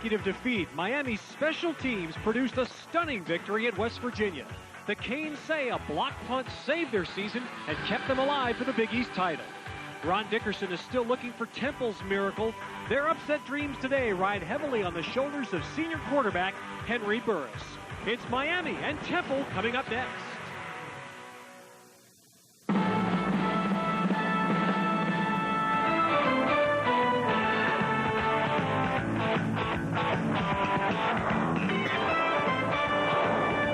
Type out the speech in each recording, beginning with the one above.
defeat, Miami's special teams produced a stunning victory at West Virginia. The Canes say a block punt saved their season and kept them alive for the Big East title. Ron Dickerson is still looking for Temple's miracle. Their upset dreams today ride heavily on the shoulders of senior quarterback Henry Burris. It's Miami and Temple coming up next.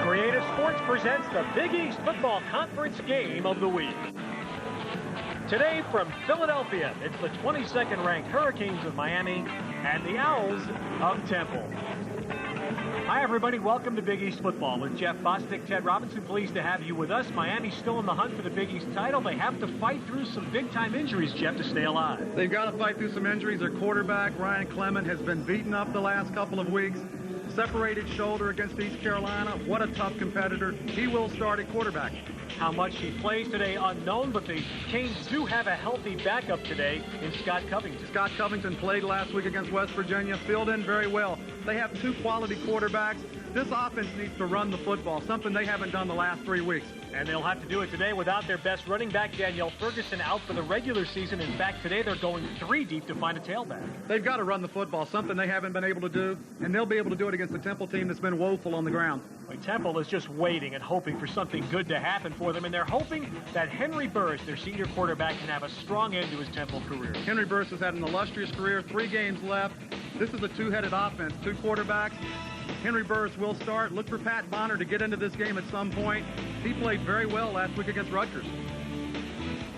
Creative Sports presents the Big East Football Conference Game of the Week. Today from Philadelphia, it's the 22nd ranked Hurricanes of Miami and the Owls of Temple. Hi everybody, welcome to Big East Football with Jeff Bostic, Ted Robinson. Pleased to have you with us. Miami's still in the hunt for the Big East title. They have to fight through some big-time injuries, Jeff, to stay alive. They've got to fight through some injuries. Their quarterback, Ryan Clement, has been beaten up the last couple of weeks. Separated shoulder against East Carolina. What a tough competitor. He will start at quarterback. How much he plays today, unknown, but the Canes do have a healthy backup today in Scott Covington. Scott Covington played last week against West Virginia, filled in very well. They have two quality quarterbacks. This offense needs to run the football, something they haven't done the last 3 weeks. And they'll have to do it today without their best running back, Danielle Ferguson, out for the regular season. In fact, today they're going 3 deep to find a tailback. They've got to run the football, something they haven't been able to do, and they'll be able to do it against the Temple team that's been woeful on the ground. Well, Temple is just waiting and hoping for something good to happen for them, and they're hoping that Henry Burris, their senior quarterback, can have a strong end to his Temple career. Henry Burris has had an illustrious career, 3 games left. This is a two-headed offense, 2 quarterbacks. Henry Burris will start. Look for Pat Bonner to get into this game at some point. He played very well last week against Rutgers.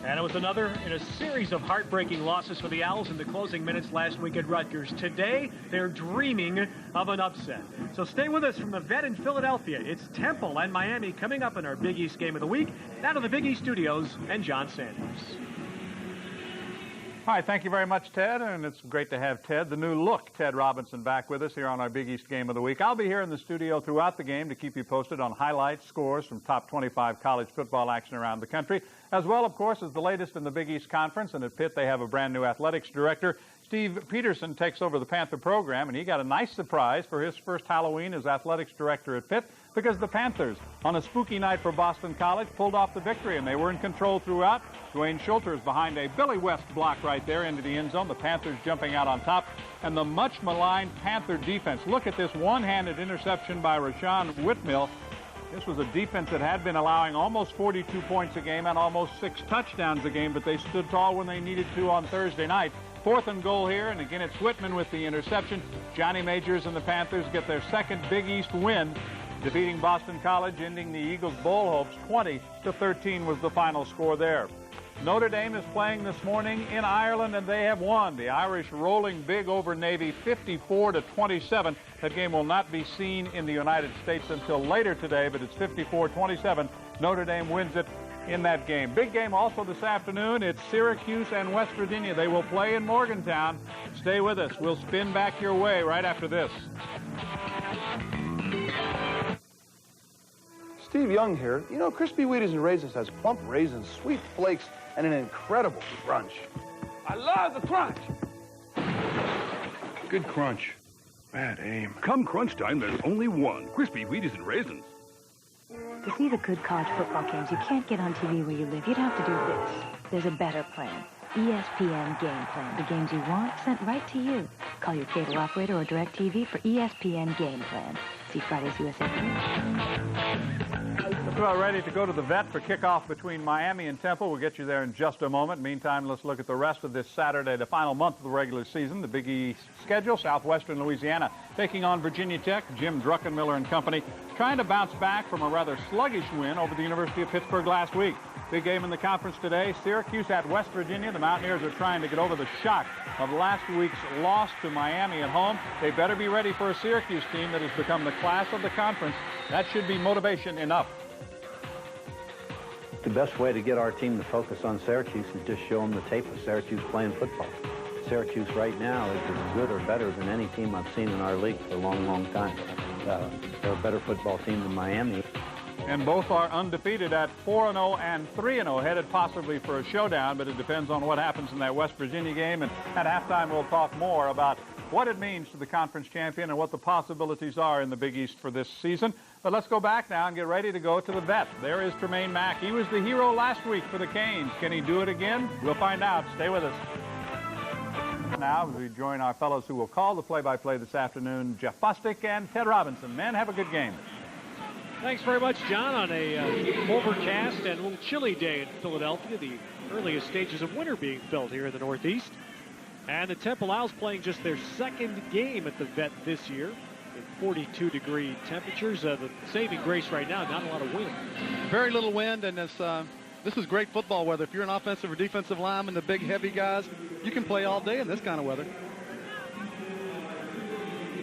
And it was another in a series of heartbreaking losses for the Owls in the closing minutes last week at Rutgers. Today, they're dreaming of an upset. So stay with us from the vet in Philadelphia. It's Temple and Miami coming up in our Big East Game of the Week. Now to the Big East Studios and John Sanders. All right, thank you very much, Ted, and it's great to have Ted, the new look Ted Robinson, back with us here on our Big East Game of the Week. I'll be here in the studio throughout the game to keep you posted on highlights, scores from top 25 college football action around the country, as well, of course, as the latest in the Big East Conference. And at Pitt, they have a brand new athletics director. Steve Peterson takes over the Panther program, and he got a nice surprise for his first Halloween as athletics director at Pitt, because the Panthers, on a spooky night for Boston College, pulled off the victory, and they were in control throughout. Dwayne Schulter's behind a Billy West block right there into the end zone. The Panthers jumping out on top, and the much-maligned Panther defense. Look at this one-handed interception by Rashawn Whitmill. This was a defense that had been allowing almost 42 points a game and almost 6 touchdowns a game, but they stood tall when they needed to on Thursday night. 4th and goal here, and again it's Whitman with the interception. Johnny Majors and the Panthers get their second Big East win, defeating Boston College, ending the Eagles' bowl hopes. 20-13 was the final score there. Notre Dame is playing this morning in Ireland, and they have won. The Irish rolling big over Navy, 54-27. That game will not be seen in the United States until later today, but it's 54-27. Notre Dame wins it in that game. Big game also this afternoon. It's Syracuse and West Virginia. They will play in Morgantown. Stay with us. We'll spin back your way right after this. Steve Young here. You know, Crispy Wheaties and Raisins has plump raisins, sweet flakes, and an incredible crunch. I love the crunch. Good crunch. Bad aim. Come crunch time, there's only one. Crispy Wheaties and Raisins. To see the good college football games you can't get on TV where you live, you'd have to do this. There's a better plan. ESPN Game Plan. The games you want sent right to you. Call your cable operator or DirecTV for ESPN Game Plan. See Friday's USA Just about ready to go to the vet for kickoff between Miami and Temple. We'll get you there in just a moment. Meantime, let's look at the rest of this Saturday, the final month of the regular season. The Big East schedule, Southwestern Louisiana taking on Virginia Tech. Jim Druckenmiller and company trying to bounce back from a rather sluggish win over the University of Pittsburgh last week. Big game in the conference today. Syracuse at West Virginia. The Mountaineers are trying to get over the shock of last week's loss to Miami at home. They better be ready for a Syracuse team that has become the class of the conference. That should be motivation enough. The best way to get our team to focus on Syracuse is just show them the tape of Syracuse playing football. Syracuse right now is as good or better than any team I've seen in our league for a long, long time. They're a better football team than Miami. And both are undefeated at 4-0 and 3-0, headed possibly for a showdown, but it depends on what happens in that West Virginia game. And at halftime, we'll talk more about what it means to the conference champion and what the possibilities are in the Big East for this season. But let's go back now and get ready to go to the vet. There is Tremaine Mack. He was the hero last week for the Canes. Can he do it again? We'll find out. Stay with us. Now we join our fellows who will call the play-by-play this afternoon, Jeff Bostic and Ted Robinson. Men, have a good game. Thanks very much, John. On a overcast and a little chilly day in Philadelphia, the earliest stages of winter being felt here in the Northeast. And the Temple Owls playing just their second game at the vet this year in 42-degree temperatures. The saving grace right now, not a lot of wind. Very little wind, and this is great football weather. If you're an offensive or defensive lineman, the big, heavy guys, you can play all day in this kind of weather.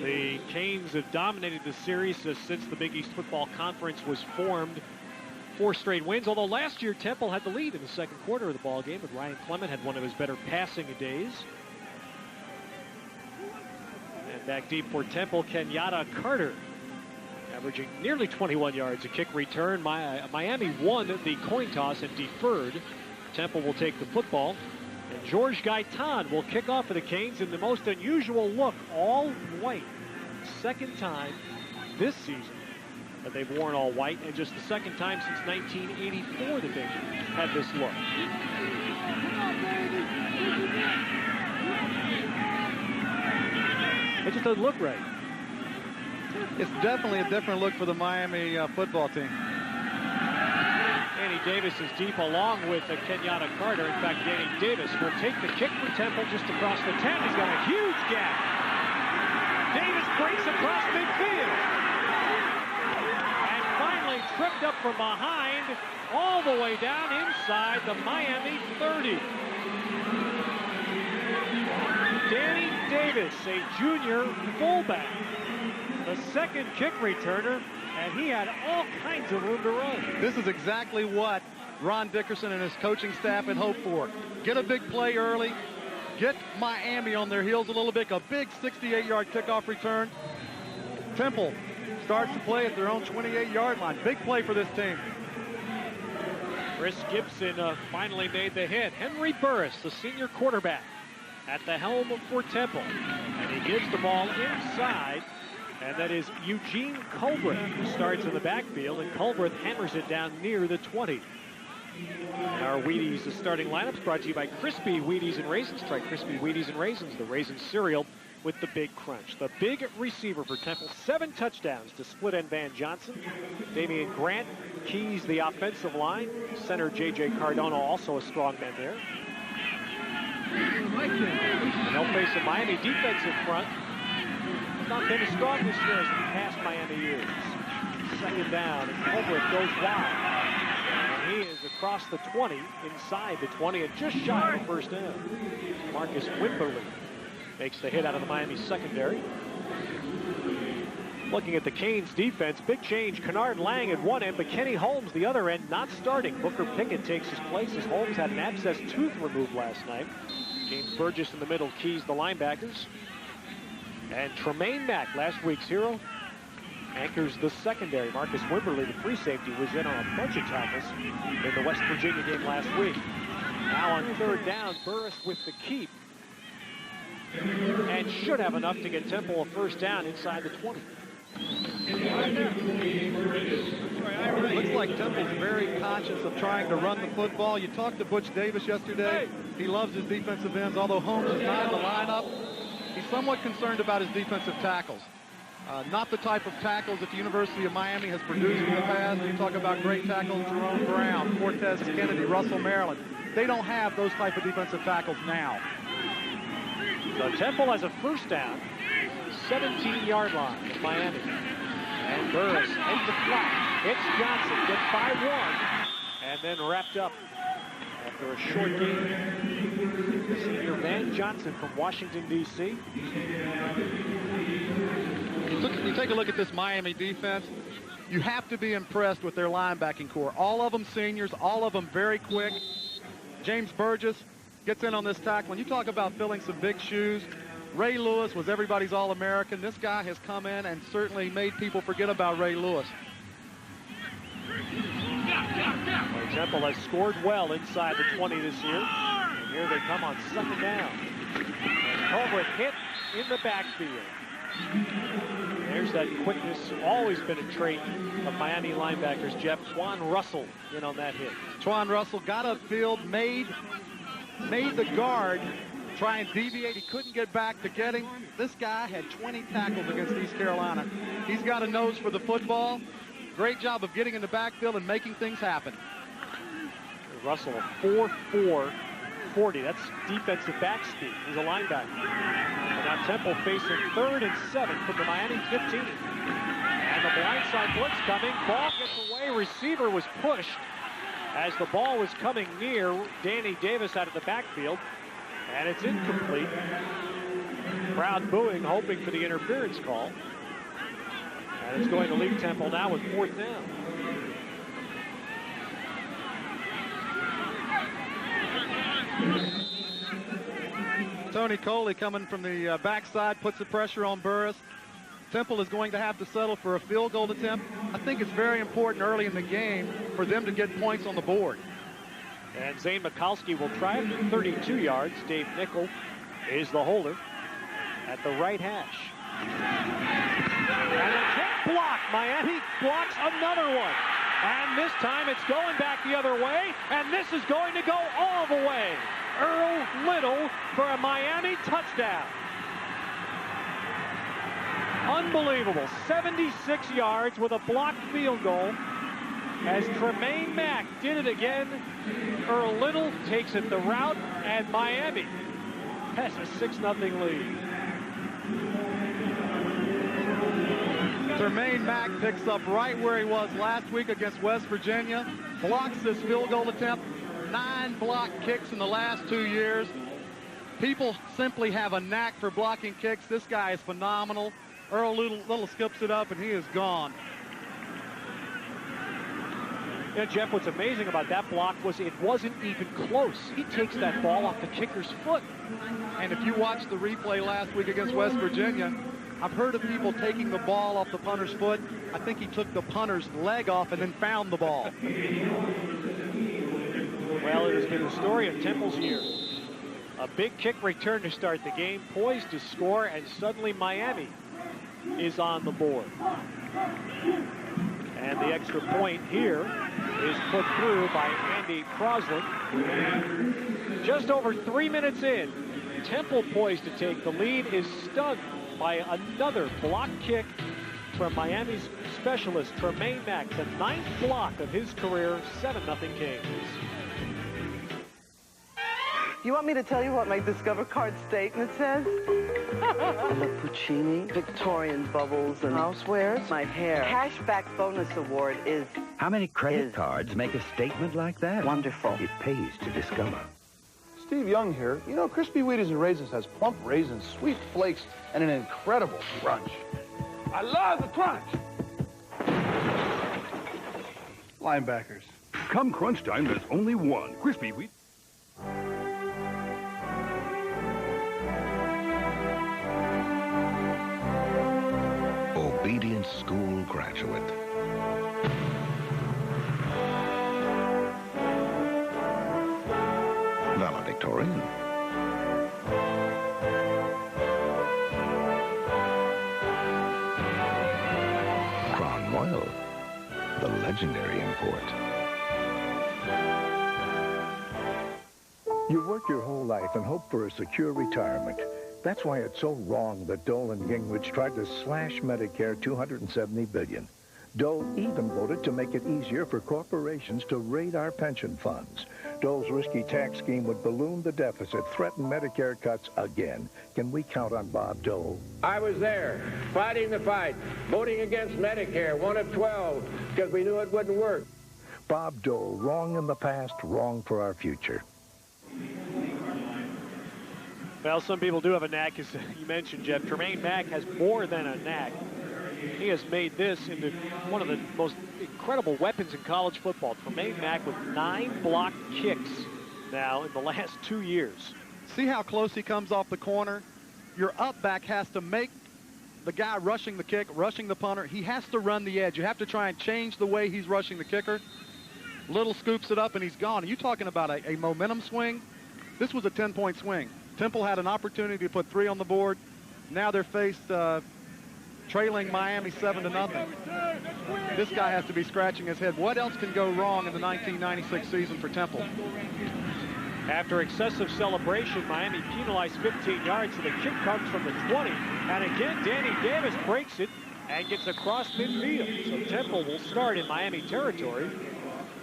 The Canes have dominated the series since the Big East Football Conference was formed. 4 straight wins, although last year Temple had the lead in the second quarter of the ball game, and Ryan Clement had one of his better passing days. And back deep for Temple, Kenyatta Carter, averaging nearly 21 yards a kick return. Miami won the coin toss and deferred. Temple will take the football. And George Gaitan will kick off for the Canes in the most unusual look, all white. Second time this season that they've worn all white, and just the second time since 1984 that they've had this look. It just doesn't look right. It's definitely a different look for the Miami football team. Danny Davis is deep along with Kenyatta Carter. In fact, Danny Davis will take the kick for Temple just across the 10. He's got a huge gap. Davis breaks across midfield. And finally tripped up from behind all the way down inside the Miami 30. Danny Davis, a junior fullback, the second kick returner, and he had all kinds of room to run. This is exactly what Ron Dickerson and his coaching staff had hoped for. Get a big play early, get Miami on their heels a little bit, a big 68-yard kickoff return. Temple starts to play at their own 28-yard line. Big play for this team. Chris Gibson finally made the hit. Henry Burris, the senior quarterback, at the helm for Temple. And he gives the ball inside. And that is Eugene Culbreth, who starts in the backfield, and Culbreth hammers it down near the 20. And our Wheaties starting lineups brought to you by Crispy Wheaties and Raisins. Try Crispy Wheaties and Raisins, the raisin cereal with the big crunch. The big receiver for Temple, 7 touchdowns to split end Van Johnson. Damian Grant keys the offensive line. Center J.J. Cardona, also a strong man there. And they'll face a Miami defensive front. Not been as strong this year as in past Miami years. Second down, and Culbreth goes wide. And he is across the 20, inside the 20, and just shy of the first down. Marcus Wimberly makes the hit out of the Miami secondary. Looking at the Canes defense, big change. Kennard Lang at one end, but Kenny Holmes the other end, not starting. Booker Pickett takes his place as Holmes had an abscess tooth removed last night. James Burgess in the middle keys the linebackers. And Tremaine Mack, last week's hero, anchors the secondary. Marcus Wimberly, the free safety, was in on a bunch of tackles in the West Virginia game last week. Now on third down, Burris with the keep. And should have enough to get Temple a first down inside the 20. Looks like Temple's very conscious of trying to run the football. You talked to Butch Davis yesterday. He loves his defensive ends, although Holmes is not in the lineup. He's somewhat concerned about his defensive tackles. Not the type of tackles that the University of Miami has produced in the past. You talk about great tackles, Jerome Brown, Cortez Kennedy, Russell Maryland. They don't have those type of defensive tackles now. So Temple has a first down, 17-yard line of Miami. And Burris hits the flat, hits Johnson, gets by 1, and then wrapped up after a short game. Senior Van Johnson from Washington, D.C. You take a look at this Miami defense. You have to be impressed with their linebacking core. All of them seniors, all of them very quick. James Burgess gets in on this tackle. When you talk about filling some big shoes, Ray Lewis was everybody's All-American. This guy has come in and certainly made people forget about Ray Lewis. Temple has scored well inside the 20 this year. And here they come on second down. And Culbreth hit in the backfield. There's that quickness, always been a trait of Miami linebackers. Jeff, Twan Russell in on that hit. Twan Russell got upfield, made the guard try and deviate. He couldn't get back to get him. This guy had 20 tackles against East Carolina. He's got a nose for the football. Great job of getting in the backfield and making things happen. Russell, a 4.4 40. That's defensive back speed. He's a linebacker. And now Temple facing 3rd and 7 from the Miami 15. And the blindside blitz coming. Ball gets away. Receiver was pushed as the ball was coming near Danny Davis out of the backfield. And it's incomplete. Crowd booing, hoping for the interference call. And it's going to leave Temple now with 4th down. Tony Coley coming from the backside, puts the pressure on Burris. Temple is going to have to settle for a field goal attempt. I think it's very important early in the game for them to get points on the board. And Zane Mikulski will try it for 32 yards. Dave Nickel is the holder at the right hash. And a kick block. Miami blocks another one. And this time it's going back the other way. And this is going to go all the way. Earl Little for a Miami touchdown. Unbelievable. 76 yards with a blocked field goal. As Tremaine Mack did it again, Earl Little takes it the route, and Miami has a 6-0 lead. Tremaine Mack picks up right where he was last week against West Virginia, blocks this field goal attempt, 9 block kicks in the last 2 years. People simply have a knack for blocking kicks. This guy is phenomenal. Earl Little skips it up, and he is gone. Yeah, Jeff, what's amazing about that block was it wasn't even close. He takes that ball off the kicker's foot. And if you watched the replay last week against West Virginia, I've heard of people taking the ball off the punter's foot. I think he took the punter's leg off and then found the ball. Well, it has been the story of Temple's year. A big kick return to start the game, poised to score, and suddenly Miami is on the board. And the extra point here is put through by Andy Crosland. Just over 3 minutes in, Temple poised to take the lead, is stunned by another block kick from Miami's specialist, Tremaine Mack, the 9th block of his career, 7-0 Kings. You want me to tell you what my Discover card statement says? I love Puccini, Victorian bubbles, and housewares. My hair. Cashback bonus award is... How many credit cards make a statement like that? Wonderful. It pays to Discover. Steve Young here. You know, Crispy Wheaties and Raisins has plump raisins, sweet flakes, and an incredible crunch. I love the crunch. Linebackers. Come crunch time, there's only one. Crispy Wheat. Obedient school graduate. Valedictorian. Crown Royal, the legendary import. You work your whole life and hope for a secure retirement. That's why it's so wrong that Dole and Gingrich tried to slash Medicare $270 billion. Dole even voted to make it easier for corporations to raid our pension funds. Dole's risky tax scheme would balloon the deficit, threaten Medicare cuts again. Can we count on Bob Dole? I was there, fighting the fight, voting against Medicare, 1 of 12, because we knew it wouldn't work. Bob Dole, wrong in the past, wrong for our future. Well, some people do have a knack, as you mentioned, Jeff. Tremaine Mack has more than a knack. He has made this into one of the most incredible weapons in college football. Tremaine Mack with 9 blocked kicks now in the last 2 years. See how close he comes off the corner? Your up back has to make the guy rushing the kick, rushing the punter. He has to run the edge. You have to try and change the way he's rushing the kicker. Little scoops it up and he's gone. Are you talking about a momentum swing? This was a 10-point swing. Temple had an opportunity to put 3 on the board. Now they're faced trailing Miami 7-0. This guy has to be scratching his head. What else can go wrong in the 1996 season for Temple? After excessive celebration, Miami penalized 15 yards, so the kick comes from the 20. And again, Danny Davis breaks it and gets across midfield. So Temple will start in Miami territory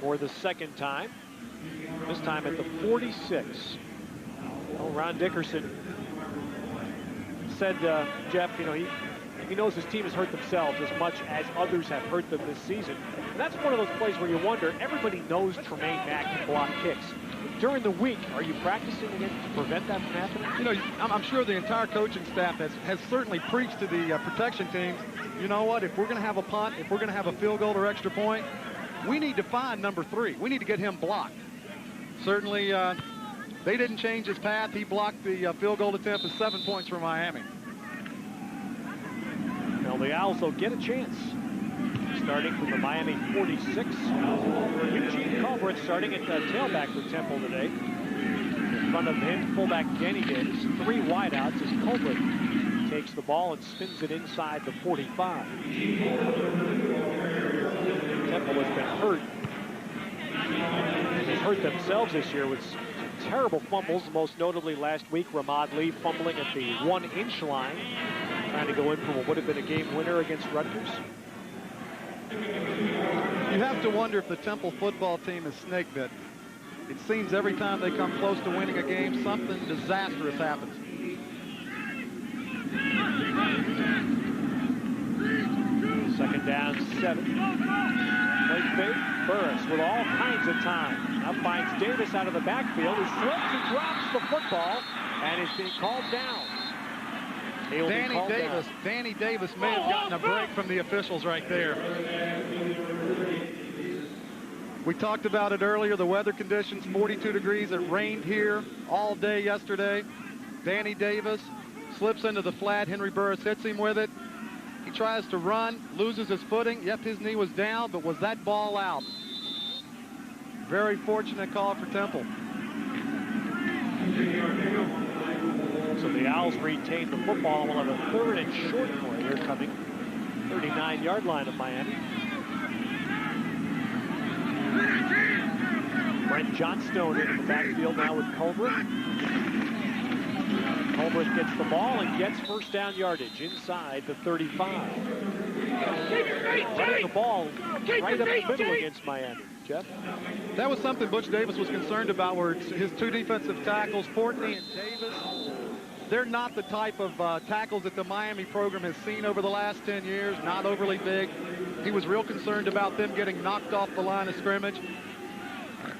for the second time, this time at the 46. Well, Ron Dickerson said, Jeff, you know, he knows his team has hurt themselves as much as others have hurt them this season. And that's one of those plays where you wonder, everybody knows Tremaine Mack can block kicks. During the week, are you practicing again to prevent that from happening? You know, I'm sure the entire coaching staff has certainly preached to the protection teams, you know what, if we're going to have a punt, if we're going to have a field goal or extra point, we need to find number 3. We need to get him blocked. Certainly, they didn't change his path. He blocked the field goal attempt at 7 points for Miami. Well, the Owls will get a chance. Starting from the Miami 46. Eugene Culbreth starting at tailback for Temple today. In front of him, fullback Danny Davis. 3 wideouts as Culbreth takes the ball and spins it inside the 45. Temple has been hurt. And they've hurt themselves this year with some terrible fumbles, most notably last week, Ramad Lee fumbling at the 1-inch line, trying to go in for what would have been a game winner against Rutgers. You have to wonder if the Temple football team is snake bit. It seems every time they come close to winning a game, something disastrous happens. Second down, 7. Play fake. Burris with all kinds of time. Now finds Davis out of the backfield, who slips and drops the football and is being called down. Danny Davis may have gotten a break from the officials right there. We talked about it earlier, the weather conditions, 42 degrees. It rained here all day yesterday. Danny Davis slips into the flat. Henry Burris hits him with it. He tries to run, loses his footing. Yep, his knee was down, but was that ball out? Very fortunate call for Temple. So the Owls retain the football and will have a 3rd and short for here coming. 39-yard line of Miami. Brent Johnstone into the backfield now with Culbreth. Culbreth gets the ball and gets first down yardage inside the 35. Running the ball right up the middle against Miami. Jeff? That was something Butch Davis was concerned about, where his 2 defensive tackles, Portney and Davis, they're not the type of tackles that the Miami program has seen over the last 10 years, not overly big. He was real concerned about them getting knocked off the line of scrimmage.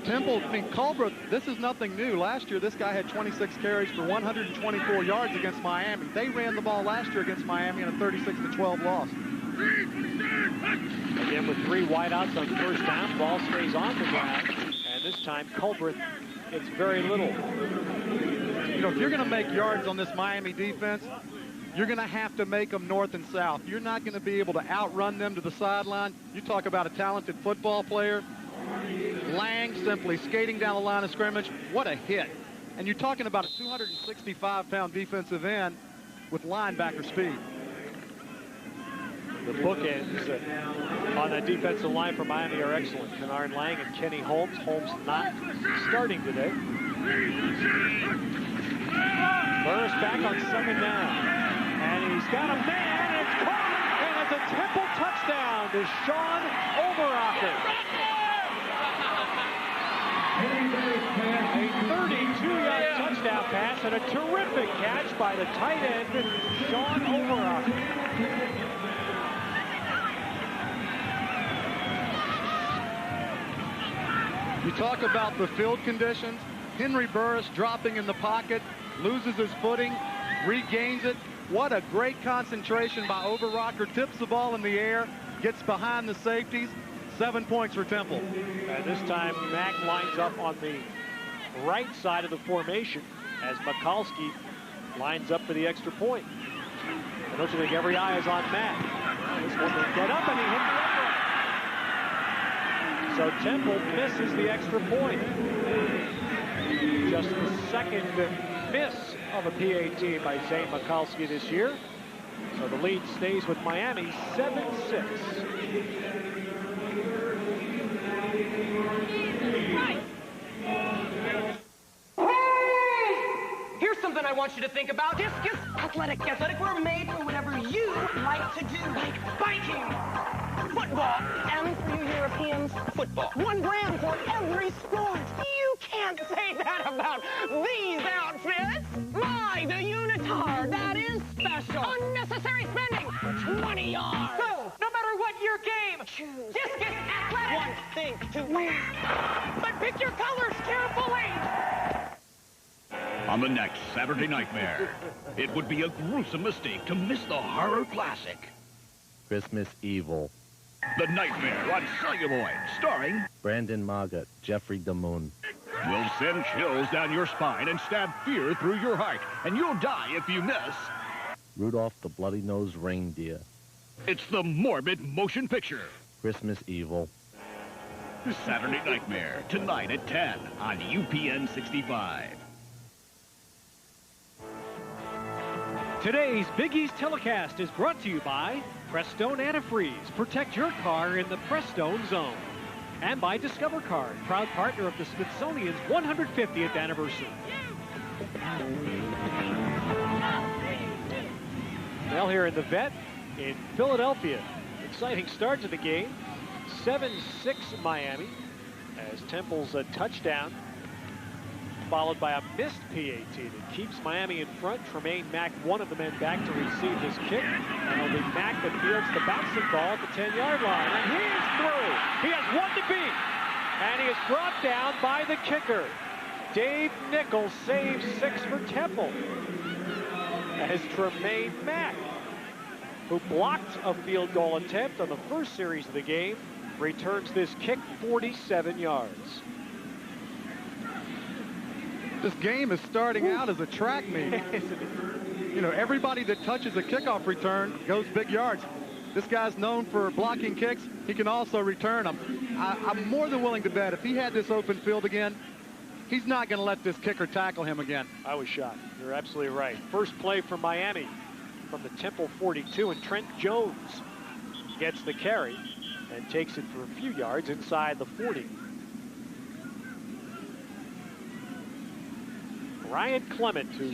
Temple, I mean, Culbreth, this is nothing new. Last year, this guy had 26 carries for 124 yards against Miami. They ran the ball last year against Miami in a 36-12 loss. Again, with 3 wideouts on first down, ball stays on the ground, and this time Culbreth gets very little. You know, if you're going to make yards on this Miami defense, you're going to have to make them north and south. You're not going to be able to outrun them to the sideline. You talk about a talented football player. Lang simply skating down the line of scrimmage. What a hit. And you're talking about a 265-pound defensive end with linebacker speed. The bookends on that defensive line for Miami are excellent. Kennard Lang and Kenny Holmes. Holmes not starting today. Burris back on 2nd down. And he's got a man, and it's caught, and it's a Temple touchdown to Sean Overocker. A 32-yard touchdown pass and a terrific catch by the tight end, Sean Overocker. You talk about the field conditions. Henry Burris dropping in the pocket, loses his footing, regains it. What a great concentration by Overocker. Tips the ball in the air, gets behind the safeties. 7 points for Temple. And this time, Mack lines up on the right side of the formation as Mikulski lines up for the extra point. I don't think every eye is on Mack. This one will get up, and he hits the upright. So Temple misses the extra point. Just the 2nd miss of a PAT by Zane Mikulski this year. So the lead stays with Miami 7-6. Here's something I want you to think about. Discus athletic were made for whatever you like to do, like biking, football, and for you Europeans, football. One brand for every sport. You can't say that about these outfits. My, the unitard, that is special. Unnecessary spending for 20 yards. So, no matter what your game, choose Discus Athletic. One thing to wear. But pick your colors carefully. On the next Saturday Nightmare, it would be a gruesome mistake to miss the horror classic. Christmas Evil. The Nightmare on Celluloid, starring Brandon Margot, Jeffrey DeMoon. will send chills down your spine and stab fear through your heart, and you'll die if you miss. Rudolph the Bloody-Nosed Reindeer. It's the morbid motion picture. Christmas Evil. Saturday Nightmare, tonight at 10 on UPN 65. Today's Big East telecast is brought to you by Prestone Antifreeze. Protect your car in the Prestone zone. And by Discover Card, proud partner of the Smithsonian's 150th anniversary. Well, here in the Vet in Philadelphia. Exciting start to the game. 7-6 Miami as Temple's a touchdown, followed by a missed PAT that keeps Miami in front. Tremaine Mack, one of the men back to receive this kick. And it'll be Mack that fields the bouncing ball at the 10-yard line. And he is through. He has one to beat. And he is brought down by the kicker. Dave Nichols saves 6 for Temple. As Tremaine Mack, who blocked a field goal attempt on the first series of the game, returns this kick 47 yards. This game is starting out as a track meet. You know, everybody that touches a kickoff return goes big yards. This guy's known for blocking kicks. He can also return them. I'm more than willing to bet if he had this open field again, he's not going to let this kicker tackle him again. I was shocked. You're absolutely right. First play for Miami from the Temple 42, and Trent Jones gets the carry and takes it for a few yards inside the 40. Ryan Clement, who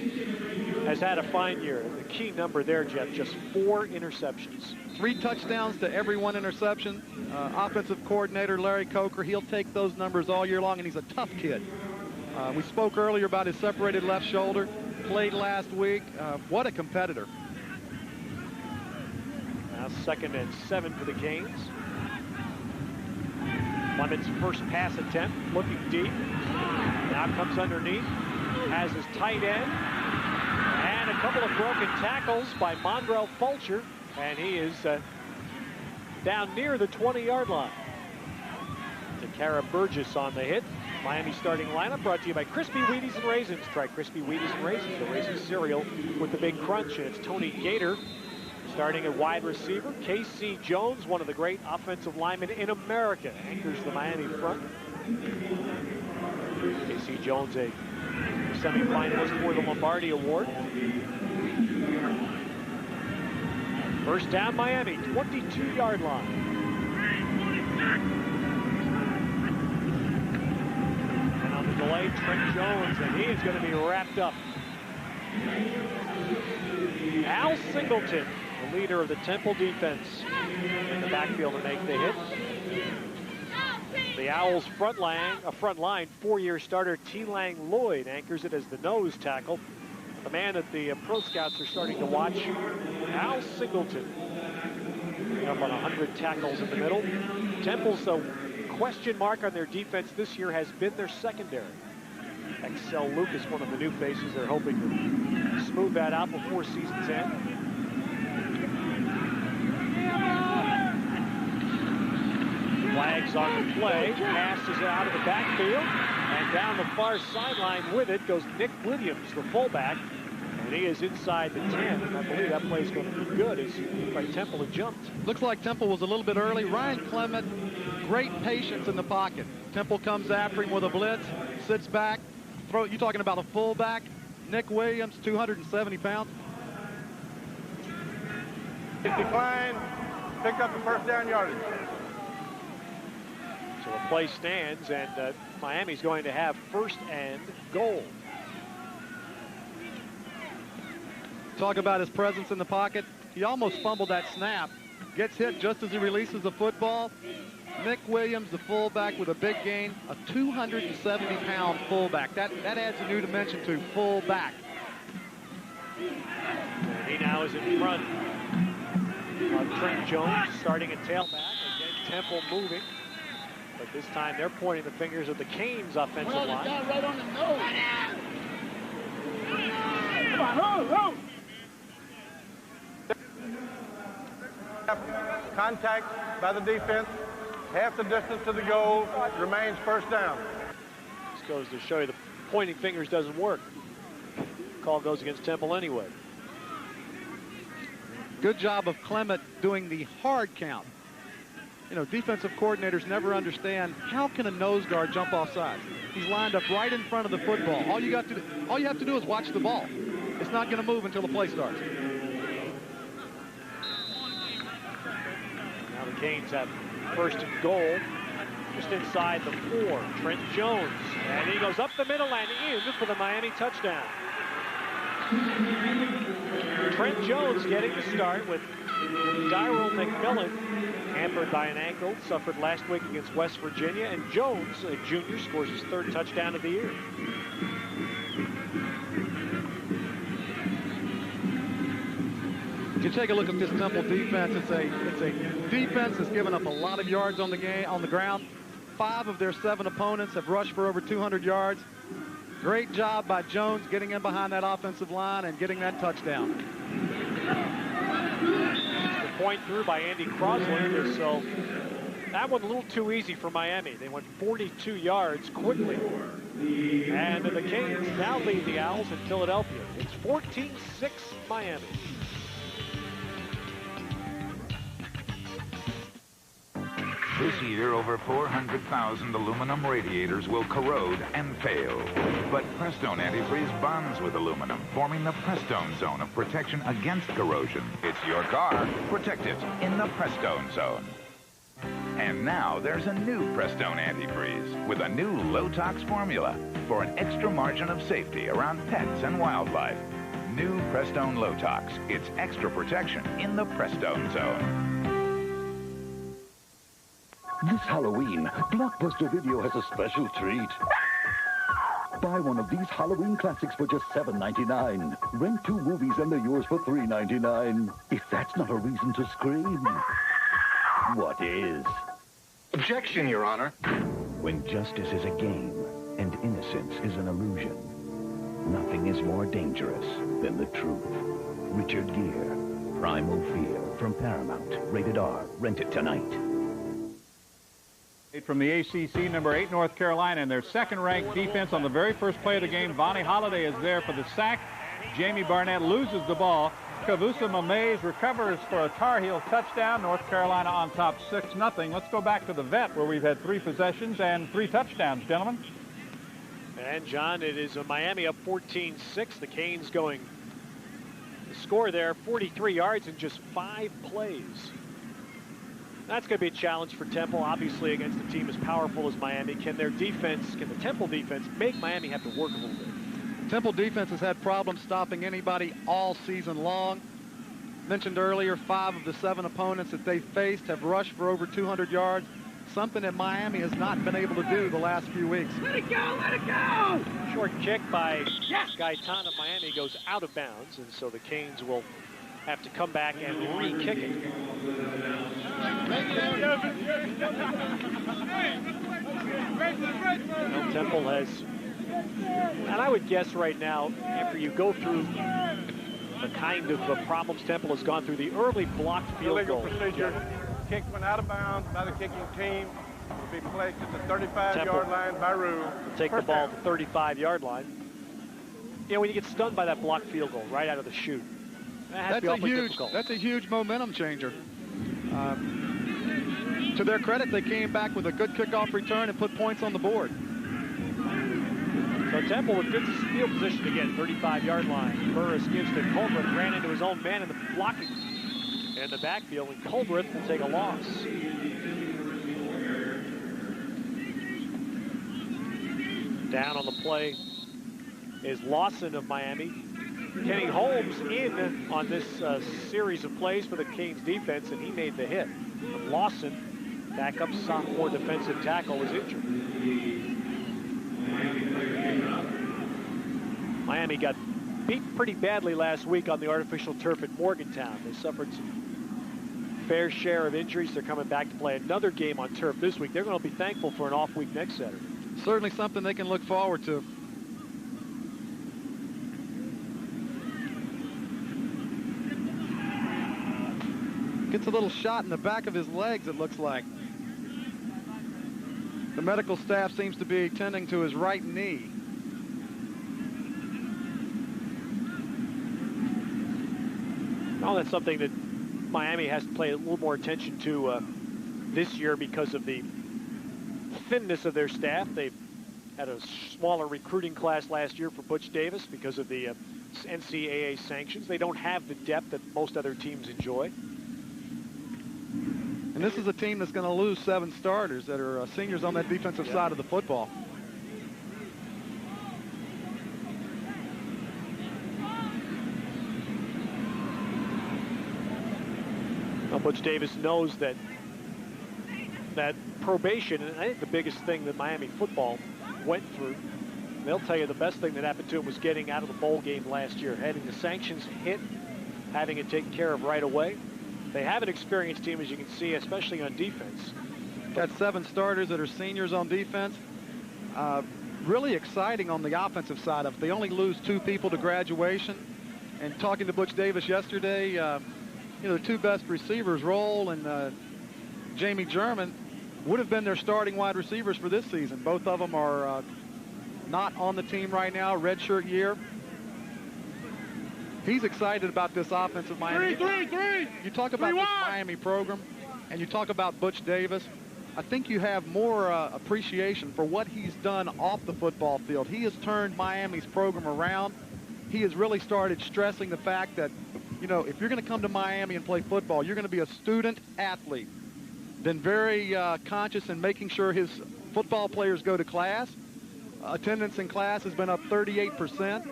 has had a fine year. The key number there, Jeff, just 4 interceptions. 3 touchdowns to every 1 interception. Offensive coordinator Larry Coker, he'll take those numbers all year long, and he's a tough kid. We spoke earlier about his separated left shoulder. Played last week. What a competitor. Now 2nd and 7 for the Canes. Clement's first pass attempt, looking deep. Now comes underneath. Has his tight end. And a couple of broken tackles by Mondrell Fulcher. And he is down near the 20-yard line. Takara Burgess on the hit. Miami starting lineup brought to you by Crispy Wheaties and Raisins. Try Crispy Wheaties and Raisins, the raisin cereal with the big crunch. And it's Tony Gator starting at wide receiver. K.C. Jones, one of the great offensive linemen in America, anchors the Miami front. K.C. Jones, a semifinalist for the Lombardi Award. First down, Miami, 22-yard line. And on the delay, Trent Jones, and he is going to be wrapped up. Al Singleton, the leader of the Temple defense, in the backfield to make the hit. The Owls front line, 4-year starter T. Lang Lloyd anchors it as the nose tackle. The man that the pro scouts are starting to watch, Al Singleton, up on 100 tackles in the middle. Temple's question mark on their defense this year has been their secondary. Excel Lucas, one of the new faces, they're hoping to smooth that out before season's end. Flags on the play. Pass is out of the backfield. And down the far sideline with it goes Nick Williams, the fullback. And he is inside the 10. And I believe that play is going to be good as Temple had jumped. Looks like Temple was a little bit early. Ryan Clement, great patience in the pocket. Temple comes after him with a blitz, sits back. You're talking about a fullback. Nick Williams, 270 pounds. Decline, pick up the first down yardage. So a play stands, and Miami's going to have first and goal. Talk about his presence in the pocket. He almost fumbled that snap. Gets hit just as he releases the football. Nick Williams, the fullback, with a big gain, a 270-pound fullback. That adds a new dimension to fullback. And he now is in front of Trent Jones, starting at tailback. Again, Temple moving. But this time they're pointing the fingers of the Canes offensive line. Right on the nose. Come on, ho. Contact by the defense. Half the distance to the goal remains first down. This goes to show you the pointing fingers doesn't work. Call goes against Temple anyway. Good job of Clement doing the hard count. You know, defensive coordinators never understand how can a nose guard jump off sides. He's lined up right in front of the football. All you have to do is watch the ball. It's not going to move until the play starts. Now the Canes have first and goal, just inside the 4. Trent Jones, and he goes up the middle and in for the Miami touchdown. Trent Jones getting the start with Tyrell McMillan, hampered by an ankle, suffered last week against West Virginia, and Jones, a junior, scores his 3rd touchdown of the year. If you take a look at this Temple defense, it's a defense that's given up a lot of yards on the ground. 5 of their 7 opponents have rushed for over 200 yards. Great job by Jones getting in behind that offensive line and getting that touchdown. The point through by Andy Crosland, so that one a little too easy for Miami. They went 42 yards quickly. And the Canes now lead the Owls in Philadelphia. It's 14-6 Miami. This year, over 400,000 aluminum radiators will corrode and fail. But Prestone antifreeze bonds with aluminum, forming the Prestone zone of protection against corrosion. It's your car. Protect it in the Prestone zone. And now there's a new Prestone antifreeze with a new low-tox formula for an extra margin of safety around pets and wildlife. New Prestone Low-Tox. It's extra protection in the Prestone zone. This Halloween, Blockbuster Video has a special treat. Buy one of these Halloween classics for just $7.99. Rent 2 movies and they're yours for $3.99. If that's not a reason to scream, what is? Objection, Your Honor. When justice is a game and innocence is an illusion, nothing is more dangerous than the truth. Richard Gere, Primal Fear, from Paramount. Rated R. Rent it tonight. From the ACC, number 8, North Carolina, and their second-ranked defense on the very first play of the game. Vonnie Holliday is there for the sack. Jamie Barnett loses the ball. Kavusa Mames recovers for a Tar Heel touchdown. North Carolina on top 6-0. Let's go back to the vet where we've had 3 possessions and 3 touchdowns, gentlemen. And, John, it is Miami up 14-6. The Canes going to score there, 43 yards in just 5 plays. That's going to be a challenge for Temple, obviously, against a team as powerful as Miami. Can the Temple defense make Miami have to work a little bit? Temple defense has had problems stopping anybody all season long. Mentioned earlier, 5 of the 7 opponents that they faced have rushed for over 200 yards, something that Miami has not been able to do the last few weeks. Let it go, let it go! Short kick by Gaetan of Miami goes out of bounds, and so the Canes will have to come back and re-kick it. Well, Temple has, and I would guess right now, after you go through the kind of problems Temple has gone through, the early blocked field goal. Procedure. Kick went out of bounds by the kicking team. Will be placed at the 35-yard line by rule. Take the ball to the 35-yard line. You know, when you get stunned by that blocked field goal right out of the chute, that's a huge momentum changer. To their credit, they came back with a good kickoff return and put points on the board. So Temple with good field position again, 35-yard line. Burris gives to Culbreth, ran into his own man in the blocking in the backfield, and Culbreth will take a loss. Down on the play is Lawson of Miami. Kenny Holmes in on this series of plays for the Canes defense, and he made the hit. But Lawson, backup sophomore defensive tackle, was injured. Miami got beat pretty badly last week on the artificial turf at Morgantown. They suffered some fair share of injuries. They're coming back to play another game on turf this week. They're going to be thankful for an off week next Saturday. Certainly something they can look forward to. Gets a little shot in the back of his legs, it looks like. The medical staff seems to be tending to his right knee. Well, that's something that Miami has to pay a little more attention to this year because of the thinness of their staff. They had a smaller recruiting class last year for Butch Davis because of the NCAA sanctions. They don't have the depth that most other teams enjoy. And this is a team that's going to lose 7 starters that are seniors on that defensive side of the football. Well, Butch Davis knows that probation, and I think the biggest thing that Miami football went through, they'll tell you the best thing that happened to him was getting out of the bowl game last year, having the sanctions hit, having it taken care of right away. They have an experienced team, as you can see, especially on defense. Got 7 starters that are seniors on defense. Really exciting on the offensive side of it. They only lose 2 people to graduation. And talking to Butch Davis yesterday, you know, the 2 best receivers, Roll and Jamie German, would have been their starting wide receivers for this season. Both of them are not on the team right now, redshirt year. He's excited about this offensive Miami. You talk about this Miami program, and you talk about Butch Davis. I think you have more appreciation for what he's done off the football field. He has turned Miami's program around. He has really started stressing the fact that, you know, if you're going to come to Miami and play football, you're going to be a student athlete. Been very conscious in making sure his football players go to class. Attendance in class has been up 38%.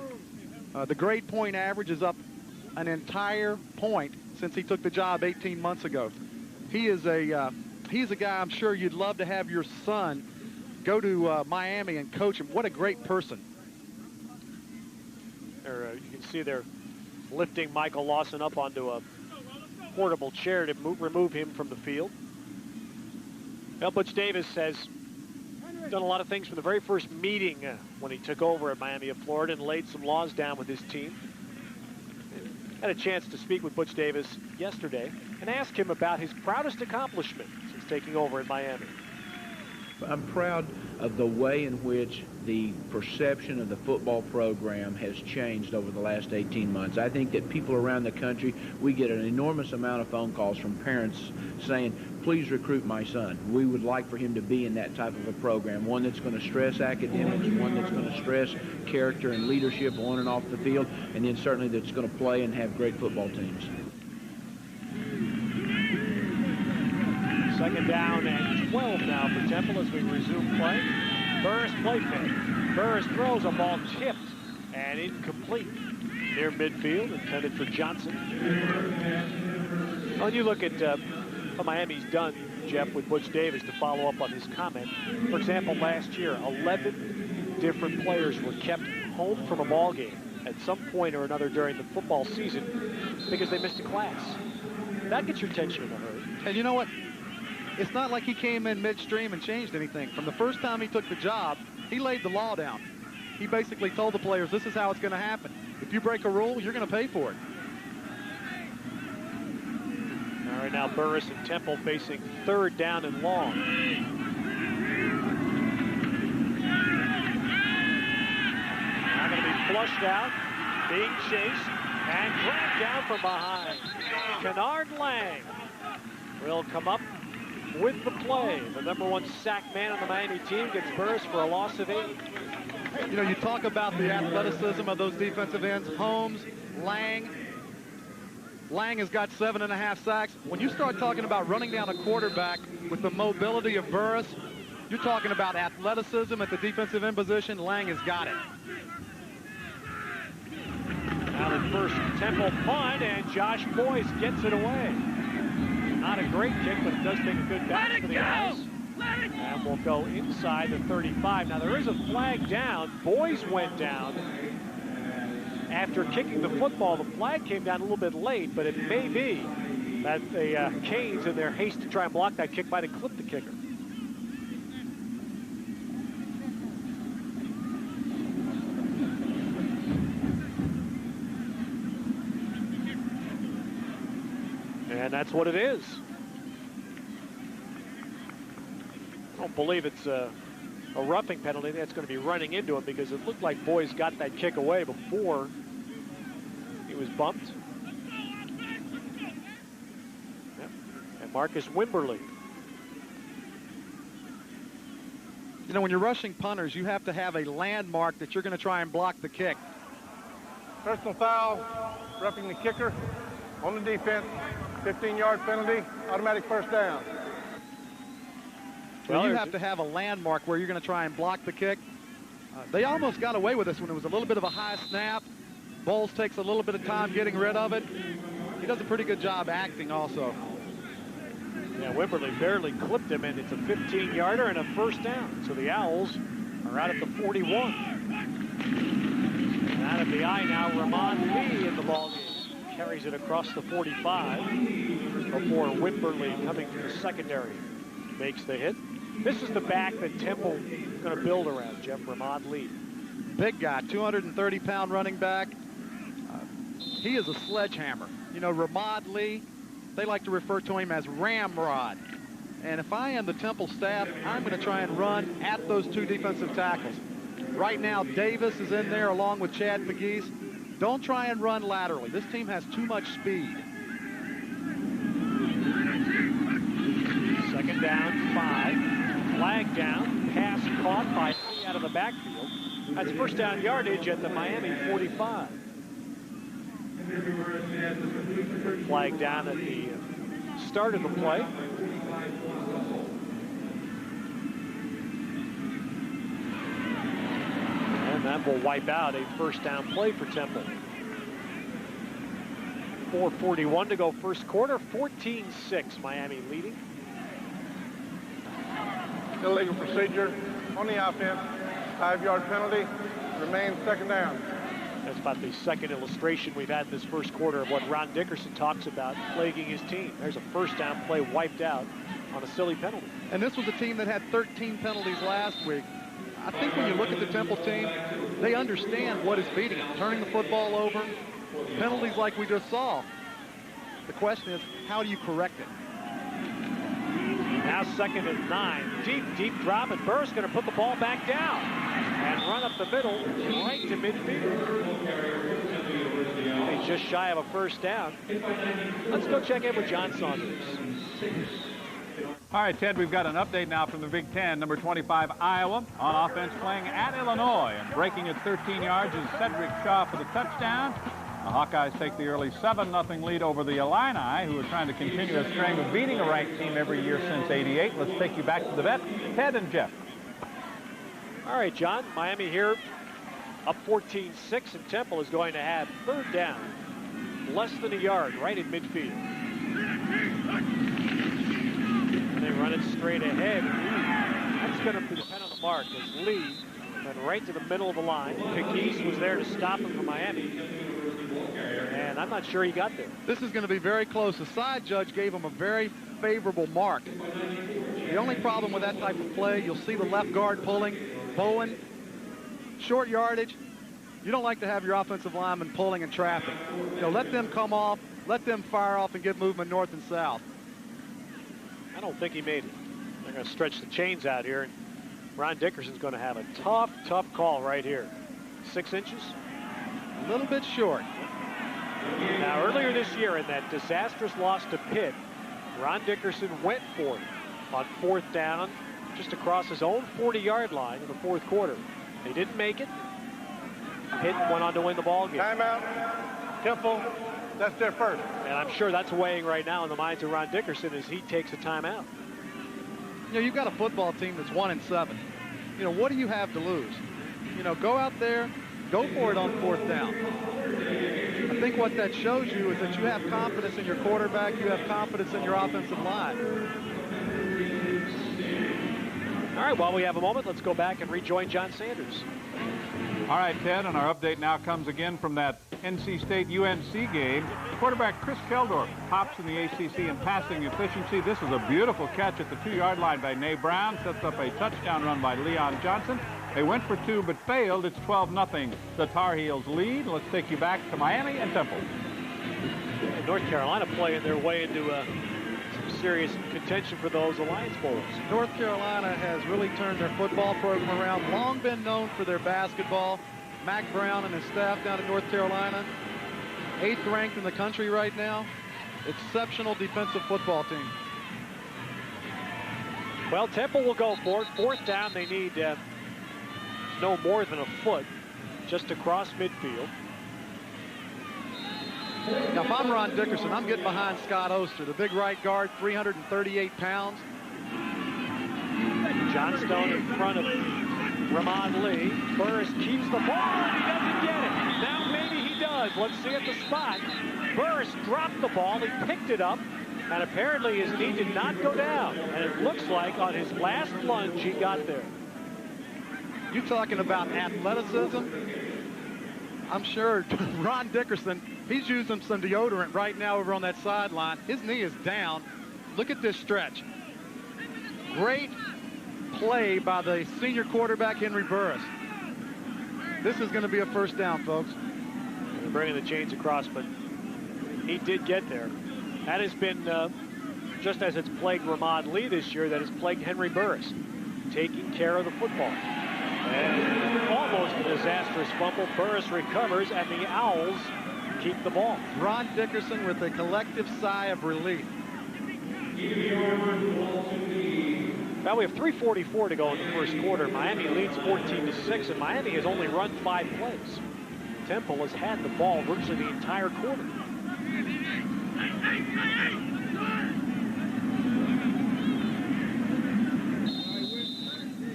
The grade point average is up an entire point since he took the job 18 months ago. He's a guy I'm sure you'd love to have your son go to Miami and coach him. What a great person. You can see they're lifting Michael Lawson up onto a portable chair to remove him from the field. Well, Butch Davis has done a lot of things from the very first meeting when he took over at Miami of Florida and laid some laws down with his team. Had a chance to speak with Butch Davis yesterday and ask him about his proudest accomplishment since taking over at Miami. I'm proud of the way in which the perception of the football program has changed over the last 18 months. I think that people around the country, we get an enormous amount of phone calls from parents saying, please recruit my son. We would like for him to be in that type of a program, one that's going to stress academics, one that's going to stress character and leadership on and off the field, and then certainly that's going to play and have great football teams. Second down and 12 now for Temple as we resume play. Burris play fake. Burris throws a ball tipped and incomplete near midfield, intended for Johnson. When you look at what Miami's done, Jeff, with Butch Davis, to follow up on his comment. For example, last year, 11 different players were kept home from a ball game at some point or another during the football season because they missed a class. That gets your attention in a hurry. And you know what? It's not like he came in midstream and changed anything. From the first time he took the job, he laid the law down. He basically told the players, this is how it's going to happen. If you break a rule, you're going to pay for it. All right, now Burris and Temple facing 3rd down and long. Now going to be flushed out, being chased, and dragged down from behind. Kennard Lang will come up with the play. The #1 sack man on the Miami team gets Burris for a loss of 8. You know, you talk about the athleticism of those defensive ends. Holmes, Lang. Lang has got 7.5 sacks. When you start talking about running down a quarterback with the mobility of Burris, you're talking about athleticism at the defensive end position. Lang has got it. Now the first Temple punt, and Josh Boyce gets it away. Not a great kick, but it does take a good bounce for the Owls. And we'll go inside the 35. Now there is a flag down. Boyce went down after kicking the football. The flag came down a little bit late, but it may be that the Canes, in their haste to try and block that kick, might have clipped the kicker. And that's what it is. I don't believe it's a roughing penalty. That's going to be running into him, because it looked like Boyce got that kick away before he was bumped. Yep. And Marcus Wimberly. You know, when you're rushing punters, you have to have a landmark that you're going to try and block the kick. Personal foul, roughing the kicker on the defense, 15-yard penalty, automatic first down. Well, you have to have a landmark where you're going to try and block the kick. They almost got away with this when it was a little bit of a high snap. Bowles takes a little bit of time getting rid of it. He does a pretty good job acting also. Yeah, Wimberly barely clipped him, and it's a 15-yarder and a first down. So the Owls are out at the 41. And out of the eye now, Ramon Lee in the ballgame. Carries it across the 45 before Wimberly, coming from the secondary, makes the hit. This is the back that Temple is going to build around, Jeff. Ramon Lee. Big guy, 230-pound running back. He is a sledgehammer. You know, Ramon Lee, they like to refer to him as Ramrod. And if I am the Temple staff, I'm going to try and run at those two defensive tackles. Right now, Davis is in there along with Chad McGee's. Don't try and run laterally. This team has too much speed. Second down, 5. Flag down. Pass caught by Lee out of the backfield. That's first down yardage at the Miami 45. Flag down at the start of the play. And that will wipe out a first down play for Temple. 4:41 to go first quarter. 14-6, Miami leading. Illegal procedure on the offense. 5-yard penalty. Remains second down. That's about the second illustration we've had this first quarter of what Ron Dickerson talks about plaguing his team. There's a first down play wiped out on a silly penalty. And this was a team that had 13 penalties last week. I think when you look at the Temple team, they understand what is beating them. Turning the football over, penalties like we just saw. The question is, how do you correct it? Now second and 9. Deep drop, and Burris going to put the ball back down and run up the middle right to midfield. He's just shy of a first down. Let's go check in with John Saunders. All right, Ted, we've got an update now from the Big Ten. Number 25, Iowa, on offense playing at Illinois. And breaking it 13 yards is Cedric Shaw for the touchdown. The Hawkeyes take the early 7-0 lead over the Illini, who are trying to continue a string of beating a ranked team every year since '88. Let's take you back to the vet, Ted and Jeff. All right, John, Miami here up 14-6, and Temple is going to have third down. Less than a yard right in midfield. And they run it straight ahead. That's going to depend on the mark as Lee went right to the middle of the line. Pegues was there to stop him from Miami. And I'm not sure he got there. This is going to be very close. The side judge gave him a very favorable mark. The only problem with that type of play, you'll see the left guard pulling. Bowen, short yardage. You don't like to have your offensive linemen pulling and trapping. You know, let them come off, let them fire off and get movement north and south. I don't think he made it. They're going to stretch the chains out here, and Ron Dickerson's going to have a tough call right here. 6 inches? A little bit short. Now, earlier this year in that disastrous loss to Pitt, Ron Dickerson went for it on 4th down, just across his own 40-yard line in the 4th quarter. They didn't make it. Pitt went on to win the ball game. Timeout. Temple. That's their first. And I'm sure that's weighing right now in the minds of Ron Dickerson as he takes a timeout. You know, you've got a football team that's 1-7. You know, what do you have to lose? You know, go out there, go for it on 4th down. I think what that shows you is that you have confidence in your quarterback, you have confidence in your offensive line. All right, while we have a moment, let's go back and rejoin John Sanders. All right, Ted, and our update now comes again from that NC State-UNC game. Quarterback Chris Keldorf tops in the ACC in passing efficiency. This is a beautiful catch at the 2-yard line by Nay Brown. Sets up a touchdown run by Leon Johnson. They went for 2 but failed. It's 12-0. The Tar Heels lead. Let's take you back to Miami and Temple. And North Carolina playing their way into some serious contention for those Alliance Bowls. North Carolina has really turned their football program around. Long been known for their basketball. Mac Brown and his staff down in North Carolina, 8th ranked in the country right now. Exceptional defensive football team. Well, Temple will go for it. 4th down, they need no more than a foot just across midfield. Now, if I'm Ron Dickerson, I'm getting behind Scott Oster, the big right guard, 338 pounds. Johnstone in front of Ramon Lee. Burris keeps the ball, and he doesn't get it. Now maybe he does. Let's see at the spot. Burris dropped the ball. He picked it up, and apparently his knee did not go down. And it looks like on his last lunge, he got there. You talking about athleticism? I'm sure Ron Dickerson, he's using some deodorant right now over on that sideline. His knee is down. Look at this stretch. Great play by the senior quarterback, Henry Burris. This is going to be a 1st down, folks. They're bringing the chains across, but he did get there. That has been, just as it's plagued Ramon Lee this year, that has plagued Henry Burris, taking care of the football. And almost a disastrous fumble. Burris recovers, and the Owls keep the ball. Ron Dickerson with a collective sigh of relief. Now we have 3:44 to go in the 1st quarter. Miami leads 14-6, and Miami has only run 5 plays. Temple has had the ball virtually the entire quarter.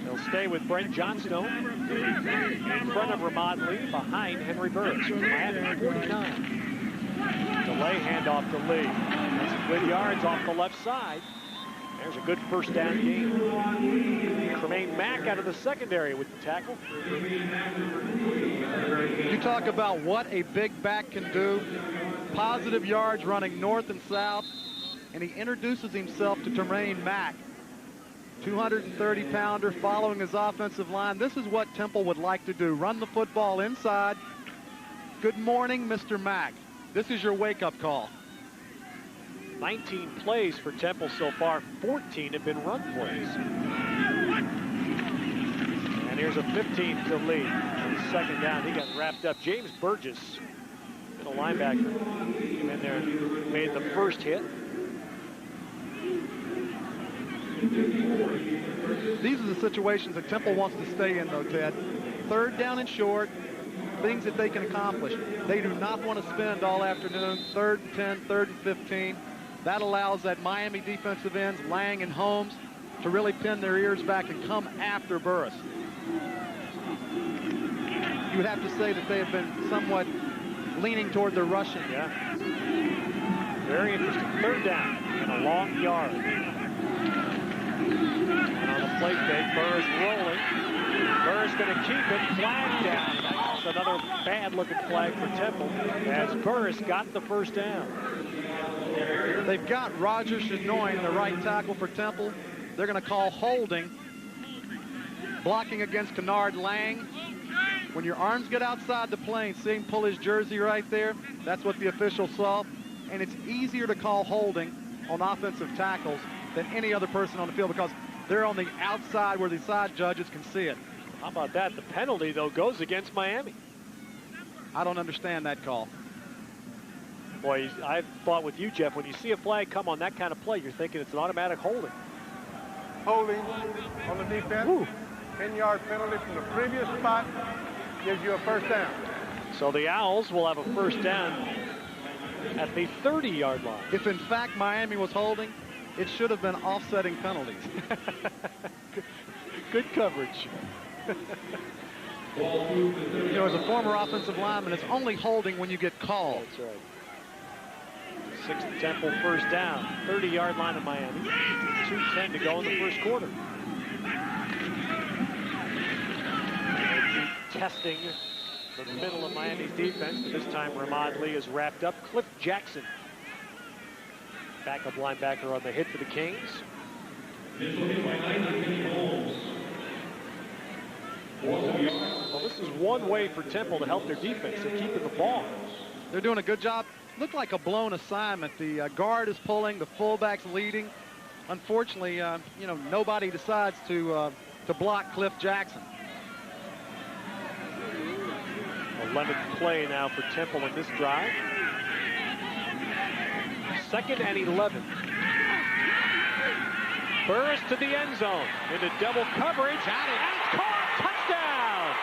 They'll stay with Brent Johnstone in front of Ramon Lee, behind Henry Burris. Miami 49. Delay handoff to Lee. That's some good yards off the left side. There's a good 1st down game. Tremaine Mack out of the secondary with the tackle. You talk about what a big back can do. Positive yards running north and south. And he introduces himself to Tremaine Mack. 230-pounder following his offensive line. This is what Temple would like to do. Run the football inside. Good morning, Mr. Mack. This is your wake-up call. 19 plays for Temple so far. 14 have been run plays. And here's a 15 to Lee. On 2nd down, he got wrapped up. James Burgess, middle linebacker, came in there and made the first hit. These are the situations that Temple wants to stay in, though, Ted. 3rd down and short, things that they can accomplish. They do not want to spend all afternoon. 3rd and 10, 3rd and 15. That allows that Miami defensive ends, Lang and Holmes, to really pin their ears back and come after Burris. You would have to say that they have been somewhat leaning toward the rushing. Yeah. Very interesting. 3rd down and a long yard. And on the play fake, Burris rolling. Burris going to keep it. Flag down. That's another bad-looking flag for Temple as Burris got the 1st down. They've got Roger Chenoyne, the right tackle for Temple. They're going to call holding. Blocking against Kennard Lang. When your arms get outside the plane, see him pull his jersey right there. That's what the official saw. And it's easier to call holding on offensive tackles than any other person on the field because they're on the outside where the side judges can see it. How about that? The penalty, though, goes against Miami. I don't understand that call. Boy, I thought with you, Jeff, when you see a flag come on that kind of play, you're thinking it's an automatic holding. Holding on the defense. Ooh. 10-yard penalty from the previous spot gives you a first down. So the Owls will have a first down at the 30-yard line. If in fact Miami was holding, it should have been offsetting penalties. Good coverage. You know, as a former offensive lineman, it's only holding when you get called. That's right. 6th Temple first down, 30-yard line of Miami. 2:10 to go in the first quarter. They keep testing the middle of Miami's defense, but this time Ramad Lee is wrapped up. Cliff Jackson, backup linebacker on the hit for the Canes. Well, this is one way for Temple to help their defense in keeping the ball. They're doing a good job. Looked like a blown assignment. The guard is pulling, the fullback's leading. Unfortunately, you know, nobody decides to block Cliff Jackson. 11th play now for Temple in this drive. 2nd and 11. Burris to the end zone into double coverage. Got it. And caught. Touchdown.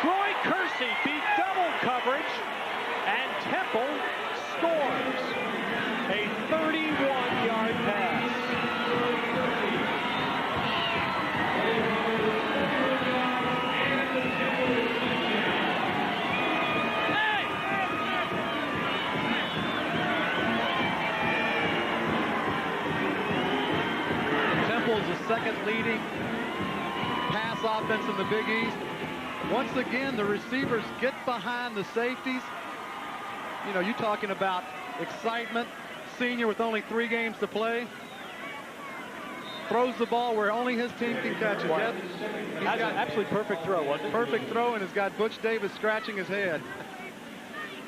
Troy Kersey beat double coverage, and Temple scores a 31-yard pass. Temple's the second leading pass offense in the Big East. Once again, the receivers get behind the safeties. You know, you're talking about excitement. Senior with only 3 games to play. Throws the ball where only his team can catch it. Wow. That's an absolutely perfect throw, wasn't it? Perfect throw, and has got Butch Davis scratching his head.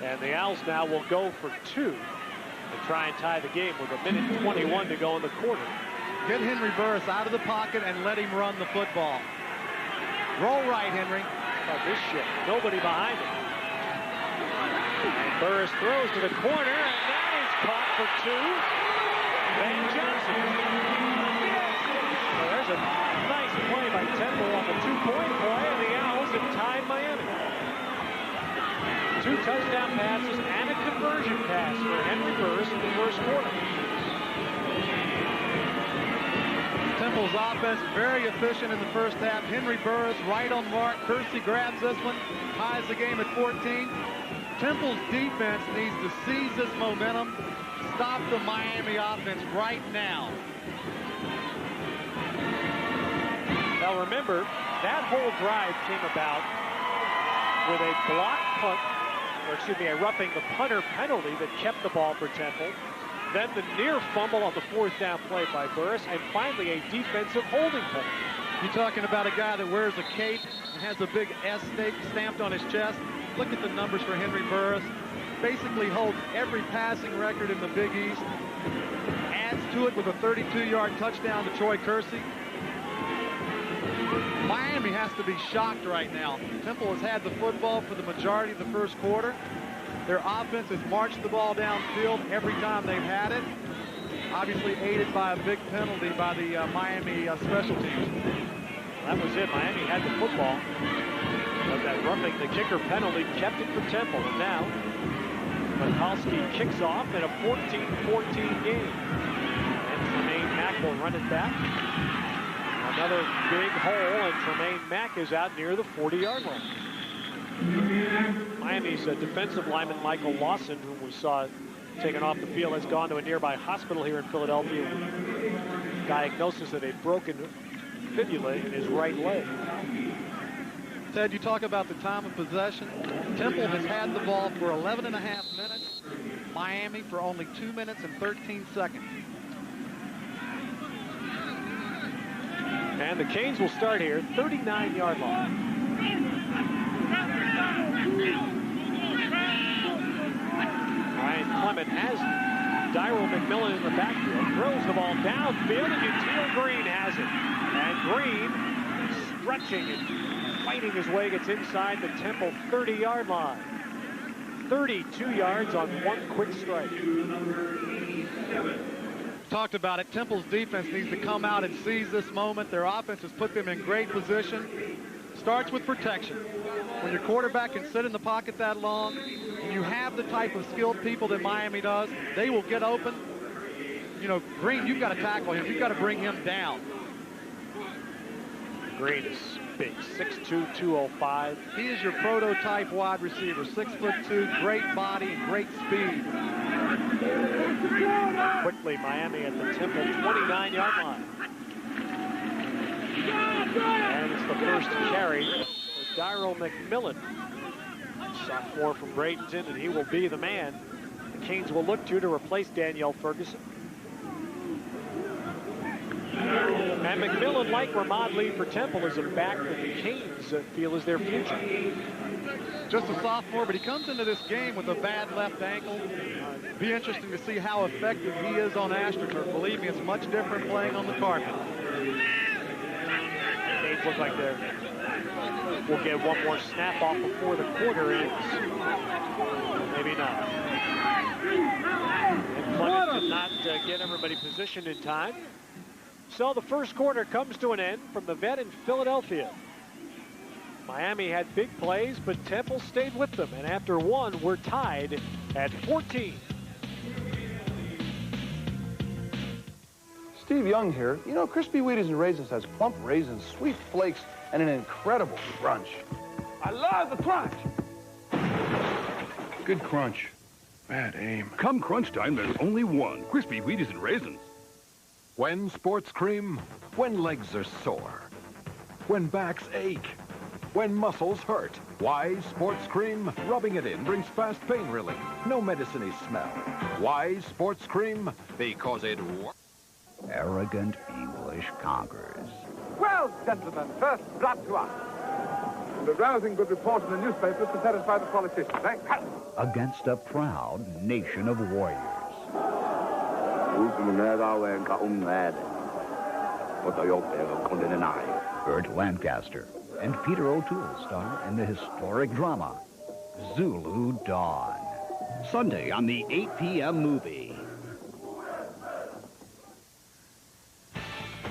And the Owls now will go for 2 and try and tie the game with 1:21 to go in the quarter. Get Henry Burris out of the pocket and let him run the football. Roll right, Henry. Oh, this shit. Nobody behind him. And Burris throws to the corner, and that is caught for 2. Van Johnson. Well, there's a nice play by Temple on the 2-point play, and the Owls have tied Miami. 2 touchdown passes and a conversion pass for Henry Burris in the first quarter. Temple's offense very efficient in the first half. Henry Burris right on mark. Kersey grabs this one, ties the game at 14. Temple's defense needs to seize this momentum, stop the Miami offense right now. Now remember, that whole drive came about with a block punt, or excuse me, a roughing the punter penalty that kept the ball for Temple. Then the near fumble on the 4th down play by Burris, and finally a defensive holding penalty. You're talking about a guy that wears a cape and has a big S stamped on his chest. Look at the numbers for Henry Burris. Basically holds every passing record in the Big East. Adds to it with a 32-yard touchdown to Troy Kersey. Miami has to be shocked right now. Temple has had the football for the majority of the first quarter. Their offense has marched the ball downfield every time they've had it. Obviously aided by a big penalty by the Miami special teams. That was it. Miami had the football. But that roughing the kicker penalty kept it for Temple. And now, Mikulski kicks off in a 14-14 game. And Tremaine Mack will run it back. Another big hole, and Tremaine Mack is out near the 40-yard line. Miami's defensive lineman Michael Lawson, whom we saw taken off the field, has gone to a nearby hospital here in Philadelphia with diagnosis of a broken fibula in his right leg. Ted, you talk about the time of possession. Temple has had the ball for 11 and a half minutes. Miami for only 2 minutes and 13 seconds. And the Canes will start here, 39-yard line. Ryan Clement has Daryl McMillan in the backfield, throws the ball downfield, and Util Green has it. And Green, stretching and fighting his way, gets inside the Temple 30-yard line. 32 yards on one quick strike. talked about it. Temple's defense needs to come out and seize this moment. Their offense has put them in great position. Starts with protection. When your quarterback can sit in the pocket that long, and you have the type of skilled people that Miami does, they will get open. You know, Green, you've got to tackle him. You've got to bring him down. Green is big, 6'2", 205. He is your prototype wide receiver, 6'2", great body, great speed. Quickly, Miami at the Temple 29-yard line. And it's the first carry for Daryl McMillan, sophomore from Bradenton, and he will be the man the Canes will look to replace Danielle Ferguson. And McMillan, like Ramad Lee for Temple, is a back that the Canes feel is their future. Just a sophomore, but he comes into this game with a bad left ankle. Be interesting to see how effective he is on AstroTurf. Believe me, it's much different playing on the carpet. Canes look like they're... We'll get one more snap off before the quarter ends. Maybe not. And Clement did not get everybody positioned in time. So the first quarter comes to an end from the vet in Philadelphia. Miami had big plays, but Temple stayed with them. And after one, we're tied at 14. Steve Young here. You know, Crispy Wheaties and Raisins has plump raisins, sweet flakes, and an incredible crunch. I love the crunch. Good crunch. Bad aim. Come crunch time, there's only one. Crispy Wheaties and Raisins. When sports cream, when legs are sore, when backs ache, when muscles hurt. Wise Sports Cream, rubbing it in brings fast pain relief. No medicine-y smell. Wise Sports Cream, because it works. Arrogant English conquers. Well, gentlemen, first blood to us. And a rousing good report in the newspapers to satisfy the politicians, eh? Against a proud nation of warriors. Burt Lancaster and Peter O'Toole star in the historic drama Zulu Dawn. Sunday on the 8 p.m. movie.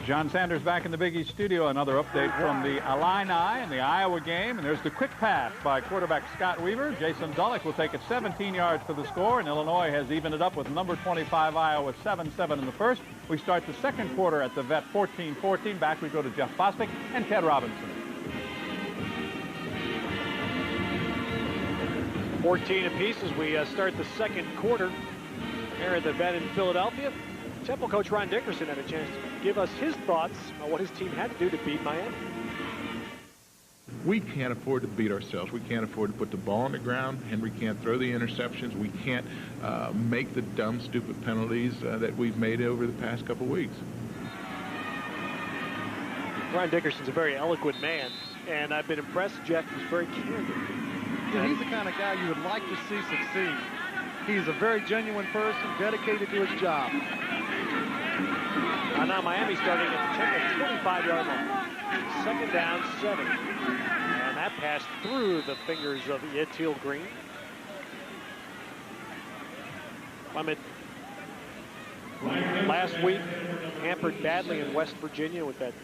John Sanders back in the Big East studio. Another update from the Illini in the Iowa game. And there's the quick pass by quarterback Scott Weaver. Jason Dullock will take it 17 yards for the score. And Illinois has evened it up with number 25 Iowa 7-7 in the first. We start the second quarter at the vet 14-14. Back we go to Jeff Bostic and Ted Robinson. 14 apiece as we start the second quarter here at the vet in Philadelphia. Temple coach Ron Dickerson had a chance to give us his thoughts on what his team had to do to beat Miami. We can't afford to beat ourselves. We can't afford to put the ball on the ground. Henry can't throw the interceptions. We can't make the dumb, stupid penalties that we've made over the past couple weeks. Ron Dickerson's a very eloquent man, and I've been impressed. Jeff was very candid. Yeah, he's the kind of guy you would like to see succeed. He's a very genuine person, dedicated to his job. Now Miami starting at the 25-yard line. Second down, 7. And that passed through the fingers of Yetil Green. Clement last week hampered badly in West Virginia with that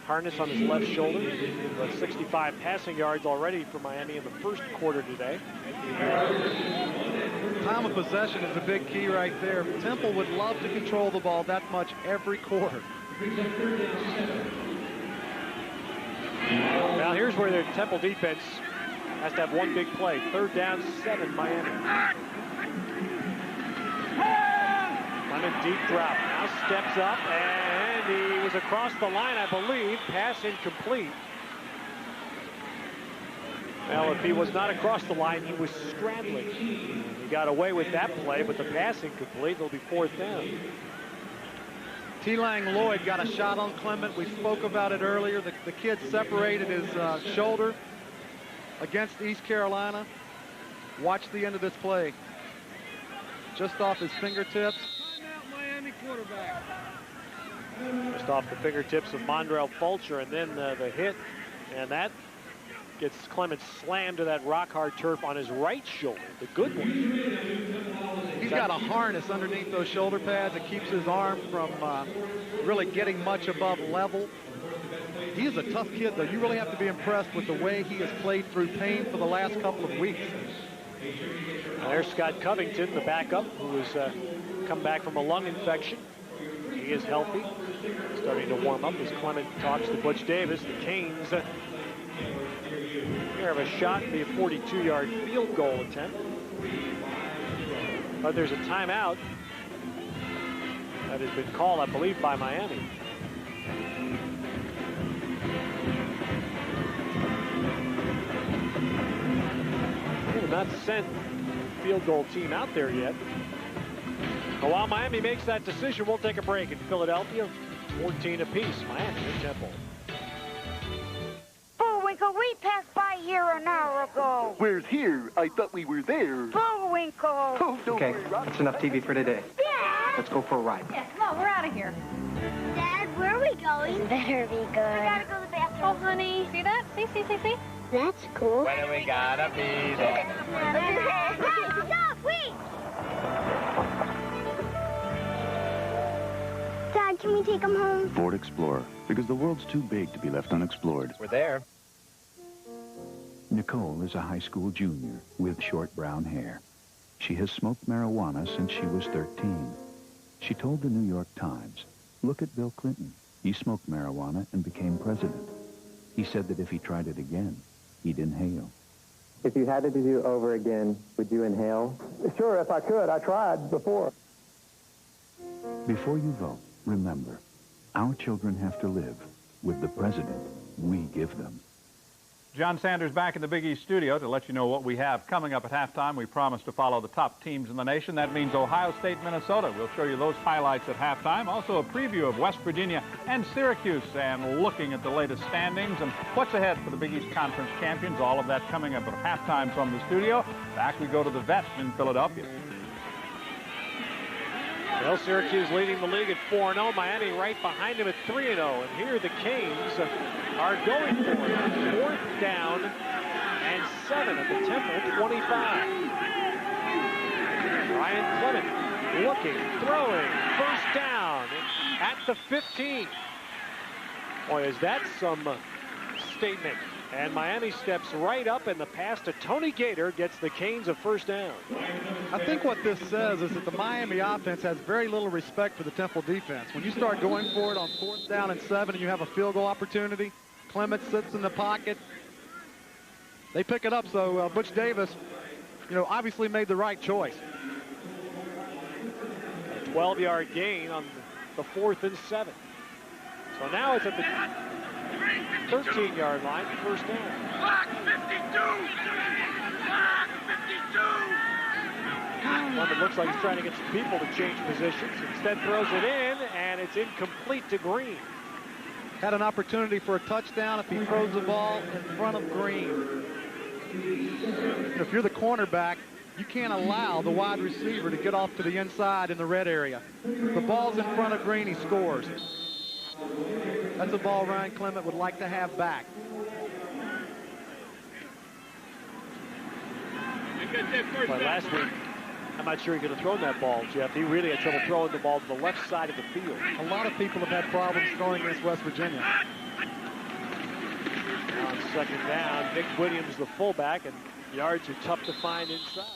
harness on his left shoulder. But 65 passing yards already for Miami in the first quarter today. Time of possession is a big key right there. Temple would love to control the ball that much every quarter. Now here's where their Temple defense has to have one big play. Third down, 7, Miami. Clement deep drop. Now steps up, and he was across the line, I believe. Pass incomplete. Well, if he was not across the line, he was straddling. He got away with that play, but the pass incomplete. It'll be 4th down. T-Lang Lloyd got a shot on Clement. We spoke about it earlier. The kid separated his shoulder against East Carolina. Watch the end of this play. Just off his fingertips. Miami quarterback. Just off the fingertips of Mondrell Fulcher, and then the hit, and that gets Clement slammed to that rock-hard turf on his right shoulder, the good one. He's He's got a harness underneath those shoulder pads that keeps his arm from really getting much above level. He is a tough kid, though. You really have to be impressed with the way he has played through pain for the last couple of weeks. There's Scott Covington, the backup, who has come back from a lung infection. He is healthy, starting to warm up as Clement talks to Butch Davis. The Canes here have a shot to be a 42-yard field goal attempt. But there's a timeout that has been called, I believe, by Miami. They have not sent the field goal team out there yet. But while Miami makes that decision, we'll take a break in Philadelphia. 14 apiece, Miami and Temple. Bullwinkle, we passed by here an hour ago. Where's here? I thought we were there. Bullwinkle. Oh, don't Okay, worry, Rob. that's enough TV for today. Dad! Let's go for a ride. Yes, no, we're out of here. Dad, where are we going? This better be good. I gotta go to the bathroom. Oh, honey. See that? See? That's cool. When do we gotta be there? Stop, wait! Dad, can we take him home? Ford Explorer, because the world's too big to be left unexplored. We're there. Nicole is a high school junior with short brown hair. She has smoked marijuana since she was 13. She told the New York Times, "Look at Bill Clinton. He smoked marijuana and became president. He said that if he tried it again, he'd inhale." If you had to do over again, would you inhale? Sure, if I could. I tried before. Before you vote, remember, our children have to live with the president we give them. John Sanders back in the Big East studio to let you know what we have coming up at halftime. We promise to follow the top teams in the nation. That means Ohio State, Minnesota. We'll show you those highlights at halftime. Also a preview of West Virginia and Syracuse and looking at the latest standings and what's ahead for the Big East Conference champions. All of that coming up at halftime from the studio. Back we go to the vet in Philadelphia. Well, Syracuse leading the league at 4-0. Miami right behind him at 3-0. And here the Canes are going for it. 4th down and 7 at the Temple 25. Ryan Clement looking, throwing, 1st down at the 15. Boy, is that some statement. And Miami steps right up, and the pass to Tony Gator gets the Canes a 1st down. I think what this says is that the Miami offense has very little respect for the Temple defense. When you start going for it on 4th down and 7 and you have a field goal opportunity, Clement sits in the pocket. They pick it up, so Butch Davis, obviously made the right choice. A 12-yard gain on the 4th and 7. So now it's at the 13-yard line, 1st down. Block 52! Block 52! One that looks like he's trying to get some people to change positions. Instead throws it in, and it's incomplete to Green. Had an opportunity for a touchdown if he throws the ball in front of Green. If you're the cornerback, you can't allow the wide receiver to get off to the inside in the red area. If the ball's in front of Green, he scores. That's a ball Ryan Clement would like to have back. But last week, I'm not sure he could have thrown that ball, Jeff. He really had trouble throwing the ball to the left side of the field. A lot of people have had problems throwing against West Virginia. Now on 2nd down, Nick Williams, the fullback, and yards are tough to find inside.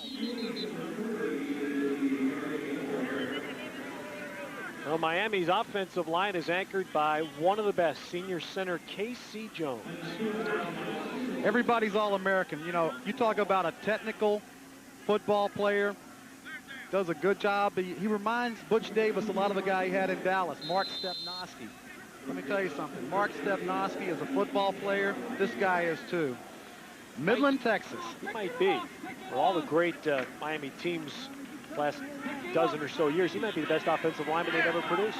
Well, Miami's offensive line is anchored by one of the best, senior center K.C. Jones. Everybody's All-American. You talk about a technical football player, does a good job. He reminds Butch Davis a lot of the guy he had in Dallas, Mark Stepnoski. Let me tell you something. Mark Stepnoski is a football player. This guy is too. Midland, Texas. Might be. For all the great Miami teams last dozen or so years, he might be the best offensive lineman they've ever produced.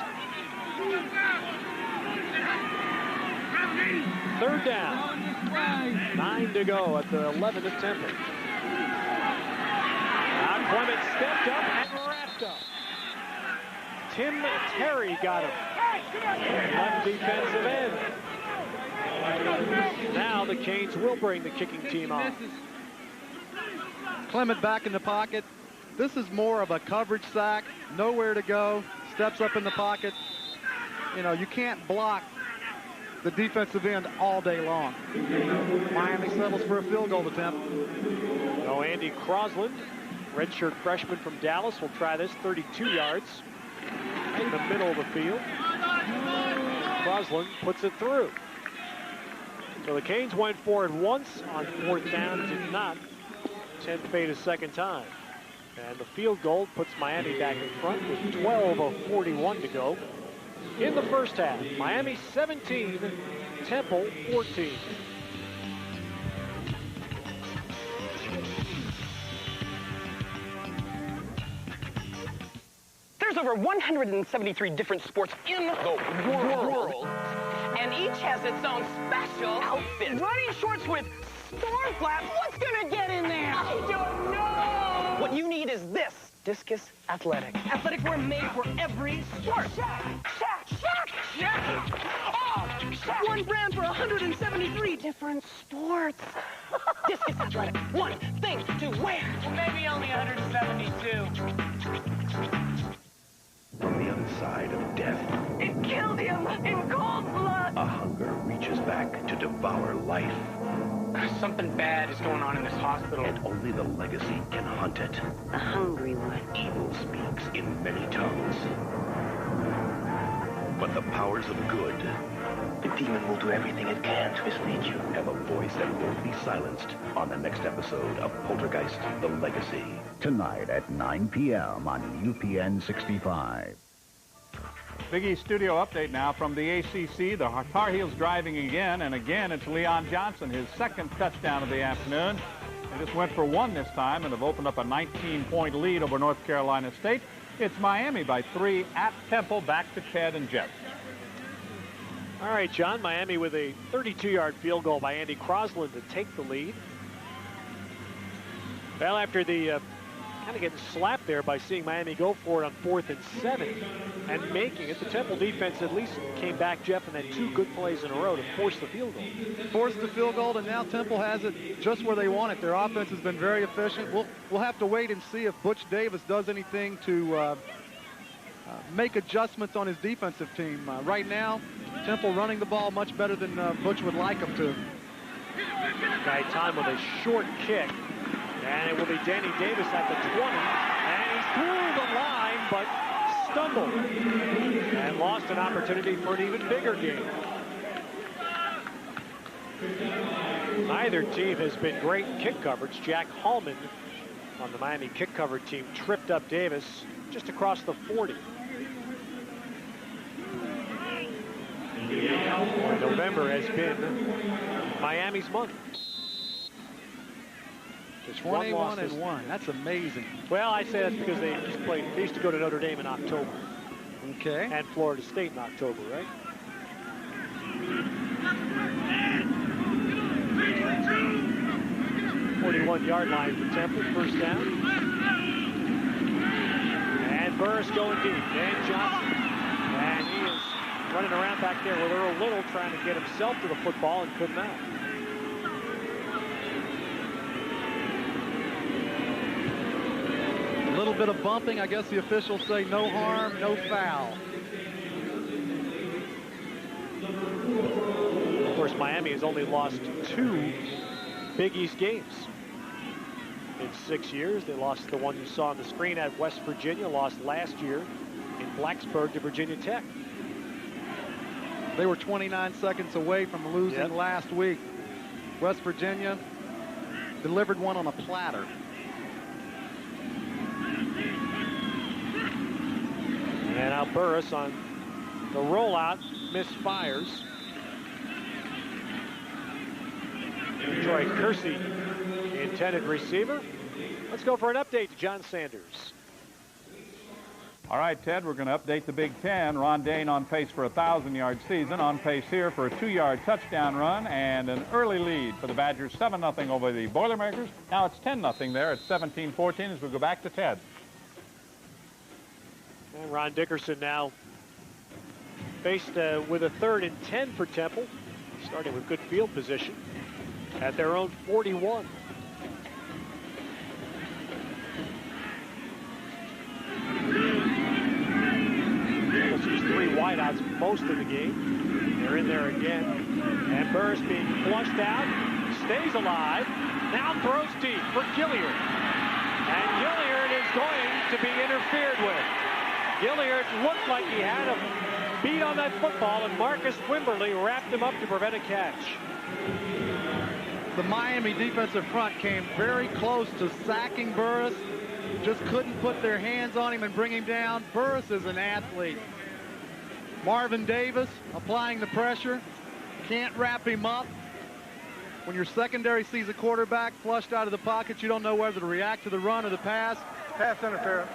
3rd down. 9 to go at the 11th at Temple. Now Clement stepped up and wrapped up. Tim Terry got him. Left defensive end. Now the Canes will bring the kicking team on. Clement back in the pocket. This is more of a coverage sack, nowhere to go, steps up in the pocket. You know, you can't block the defensive end all day long. Miami settles for a field goal attempt. So Andy Crosland, redshirt freshman from Dallas, will try this 32 yards in the middle of the field. Crosland puts it through. So the Canes went for it once on 4th down, did not. 10th fade a second time. And the field goal puts Miami back in front with 12:41 to go in the first half. Miami 17, Temple 14. There's over 173 different sports in the world. And each has its own special outfit. Running shorts with storm flaps? What's gonna get in there? I don't know. What you need is this. Discus Athletic. Athletic wear made for every sport. Shaq. Oh, Shaq. One brand for 173 different sports. Discus Athletic. One thing to wear. Well, maybe only 172. From the other side of death, It killed him in cold blood. a hunger reaches back to devour life. Something bad is going on in this hospital. And only the legacy can hunt it. The hungry one. Evil speaks in many tongues. But the powers of good, The demon will do everything it can to mislead you. have a voice that won't be silenced on the next episode of Poltergeist, The Legacy. Tonight at 9 p.m. on UPN 65. Big East studio update now from the ACC. The Tar Heels driving again, and again it's Leon Johnson, his second touchdown of the afternoon. They just went for one this time and have opened up a 19-point lead over North Carolina State. It's Miami by 3 at Temple. Back to Ted and Jeff. All right, John, Miami with a 32-yard field goal by Andy Crosland to take the lead. Well, after the kind of getting slapped there by seeing Miami go for it on 4th and 7 and making it, the Temple defense at least came back, Jeff, and had 2 good plays in a row to force the field goal. Forced the field goal, and now Temple has it just where they want it. Their offense has been very efficient. We'll have to wait and see if Butch Davis does anything to make adjustments on his defensive team. Right now, Temple running the ball much better than Butch would like him to. Gaitan with a short kick. And it will be Danny Davis at the 20. And he's through the line, but stumbled. And lost an opportunity for an even bigger game. Neither team has been great in kick coverage. Jack Hallman on the Miami kick cover team tripped up Davis just across the 40. November has been Miami's month. Just 21-1. That's amazing. Well, I say that's because they used to go to Notre Dame in October. Okay. And Florida State in October, right? "41-yard line for Temple, first down. And Burris going deep. Dan Johnson. And he is running around back there with Earl Little trying to get himself to the football and could not. A little bit of bumping. I guess the officials say no harm, no foul. Of course, Miami has only lost 2 Big East games in 6 years. They lost the one you saw on the screen at West Virginia, lost last year in Blacksburg to Virginia Tech. They were 29 seconds away from losing last week. West Virginia delivered one on a platter. And now Burris on the rollout misfires. Troy Kersey, the intended receiver. Let's go for an update to John Sanders. All right, Ted, we're going to update the Big Ten. Ron Dane on pace for a 1,000-yard season, on pace here for a 2-yard touchdown run, and an early lead for the Badgers, 7-0 over the Boilermakers. Now it's 10-0 there at 17-14 as we go back to Ted. And Ron Dickerson now faced with a 3rd and 10 for Temple, starting with good field position at their own 41. wideouts most of the game. They're in there again. And Burris being flushed out, stays alive, now throws deep for Gilliard. And Gilliard is going to be interfered with. Gilliard looked like he had a beat on that football, and Marcus Wimberly wrapped him up to prevent a catch. The Miami defensive front came very close to sacking Burris. Just couldn't put their hands on him and bring him down. Burris is an athlete. Marvin Davis applying the pressure. Can't wrap him up. When your secondary sees a quarterback flushed out of the pocket, you don't know whether to react to the run or the pass. Pass interference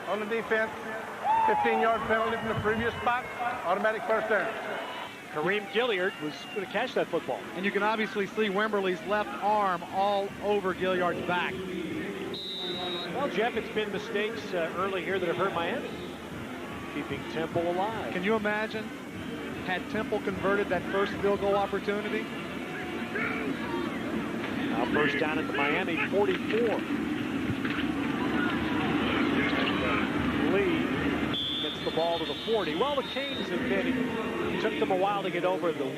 on the defense. 15-yard penalty from the previous spot. Automatic first down. Kareem Gilliard was going to catch that football. And you can obviously see Wimberly's left arm all over Gilliard's back. Well, Jeff, it's been mistakes early here that have hurt Miami. Keeping Temple alive. Can you imagine had Temple converted that first field goal opportunity? Now first down at the Miami 44. Lee gets the ball to the 40. Well, the Canes admit it took them a while to get over the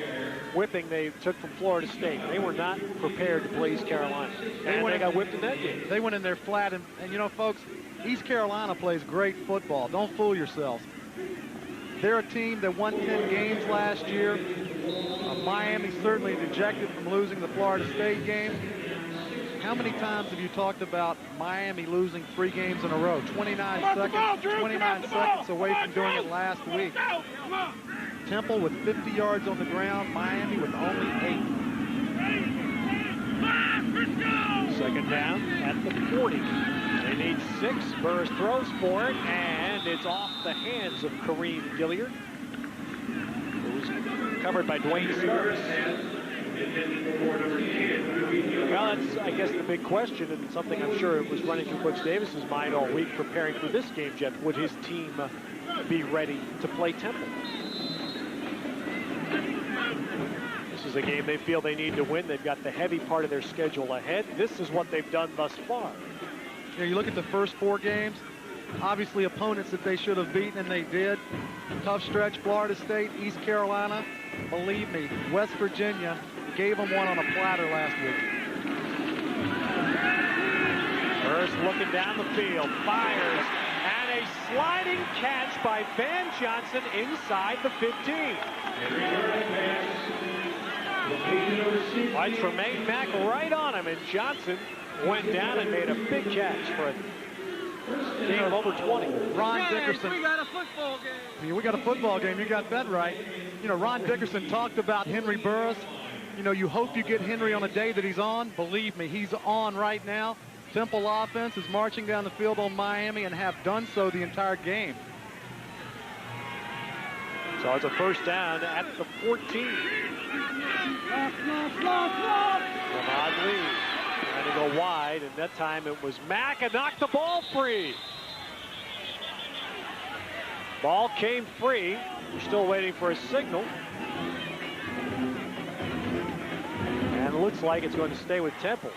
whipping they took from Florida State. They were not prepared to play East Carolina. And they got whipped in that game. They went in there flat. And you know, folks, East Carolina plays great football. Don't fool yourselves. They're a team that won 10 games last year. Miami certainly dejected from losing the Florida State game. How many times have you talked about Miami losing 3 games in a row? 29 seconds away from doing it last week. Temple with 50 yards on the ground, Miami with only 8. Second down at the 40. They need 6. Burris throws for it, and it's off the hands of Kareem Gilliard. It was covered by Dwayne Sears. Well, that's, I guess, the big question, and something I'm sure it was running through Coach Davis's mind all week preparing for this game, Jeff. Would his team be ready to play Temple? This is a game they feel they need to win. They've got the heavy part of their schedule ahead. This is what they've done thus far. You know, you look at the first 4 games, obviously opponents that they should have beaten, and they did. Tough stretch, Florida State, East Carolina. Believe me, West Virginia gave them one on a platter last week. Burris looking down the field, fires, and a sliding catch by Van Johnson inside the 15. By Tremaine Mack right on him, and Johnson went down and made a big catch for a game of over 20. Ron Dickerson. We got a football game. Yeah, we got a football game. You got that right. You know, Ron Dickerson talked about Henry Burris. You know, you hope you get Henry on a day that he's on. Believe me, he's on right now. Temple offense is marching down the field on Miami and have done so the entire game. So it's a first down at the 14. Ahmad Lee trying to go wide, and that time it was Mack and knocked the ball free. Ball came free. We're still waiting for a signal. And it looks like it's going to stay with Temple.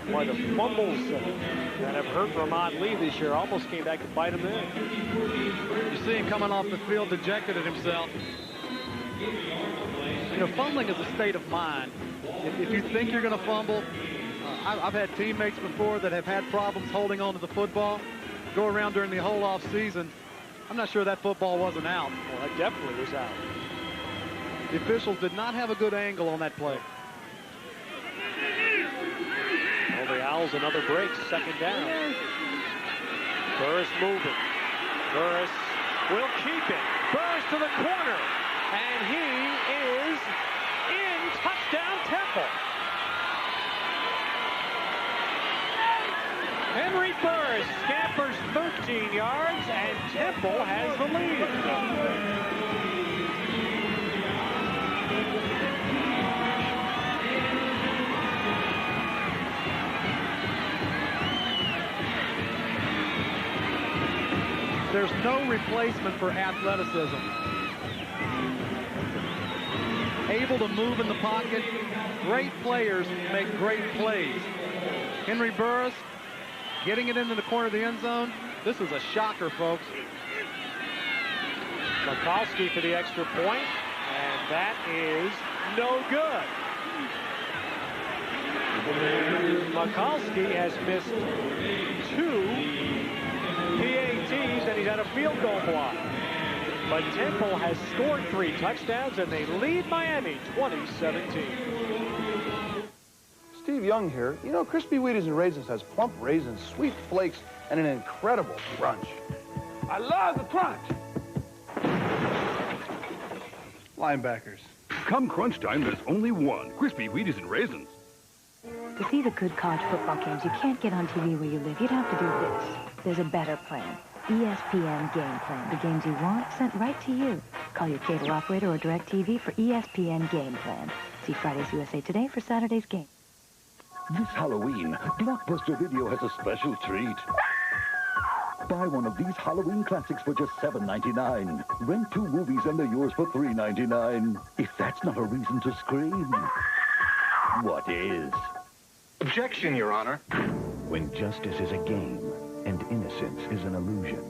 Boy, the fumbles that have hurt Ahmad Lee this year almost came back to bite him there. You see him coming off the field dejected at himself. You know, fumbling is a state of mind. If you think you're going to fumble, I've had teammates before that have had problems holding on to the football. Go around during the whole off season. I'm not sure that football wasn't out. Well, it definitely was out. The officials did not have a good angle on that play. Well, the Owls another break, second down. Burris moving. Burris will keep it. Burris to the corner. And he is in. Touchdown Temple. Henry Burris scampers 13 yards, and Temple has the lead. There's no replacement for athleticism. Able to move in the pocket. Great players make great plays. Henry Burris getting it into the corner of the end zone. This is a shocker, folks. Mikulski for the extra point, and that is no good. Mikulski has missed 2 PATs, and he's had a field goal block. But Temple has scored 3 touchdowns, and they lead Miami 20-17. Steve Young here. You know, Crispy Wheaties and Raisins has plump raisins, sweet flakes, and an incredible crunch. I love the crunch. Linebackers. Come crunch time, there's only one. Crispy Wheaties and Raisins. To see the good college football games you can't get on TV where you live, you'd have to do this. There's a better plan. ESPN Game Plan. The games you want sent right to you. Call your cable operator or DirecTV for ESPN Game Plan. See Friday's USA Today for Saturday's game. This Halloween, Blockbuster Video has a special treat. Buy one of these Halloween classics for just $7.99. Rent 2 movies and they're yours for $3.99. If that's not a reason to scream, what is? Objection, Your Honor. When justice is a game and innocence is an illusion,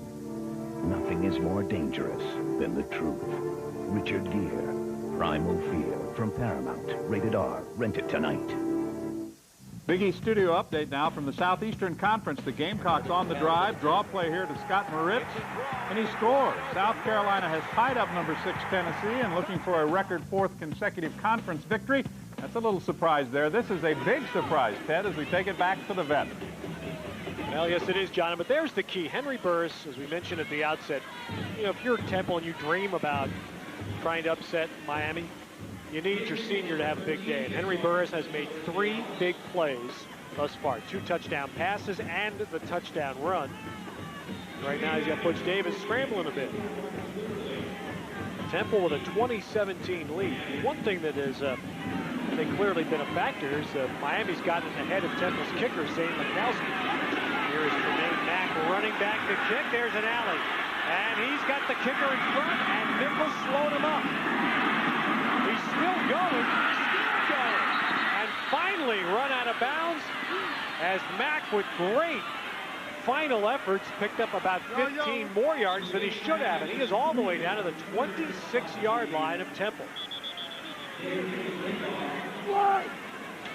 nothing is more dangerous than the truth. Richard Gere, Primal Fear, from Paramount. Rated R. Rent it tonight. Big East studio update now from the Southeastern Conference. The Gamecocks on the drive. Draw play here to Scott Moritz, and he scores. South Carolina has tied up number 6 Tennessee and looking for a record 4th consecutive conference victory. That's a little surprise there. This is a big surprise, Ted, as we take it back to the vet. Well, yes, it is, John. But there's the key. Henry Burris, as we mentioned at the outset, you know, if you're Temple and you dream about trying to upset Miami, you need your senior to have a big day. And Henry Burris has made 3 big plays thus far. 2 touchdown passes and the touchdown run. Right now he's got Butch Davis scrambling a bit. Temple with a 2017 lead. One thing that has, I think, clearly been a factor is Miami's gotten ahead of Temple's kicker, St. Mikulski. Here is Tremaine Mack running back to kick. There's an alley. And he's got the kicker in front, and Nichols slowed him up. He's still going, and finally run out of bounds as Mack, with great final efforts, picked up about 15 more yards than he should have, and he is all the way down to the 26-yard line of Temple.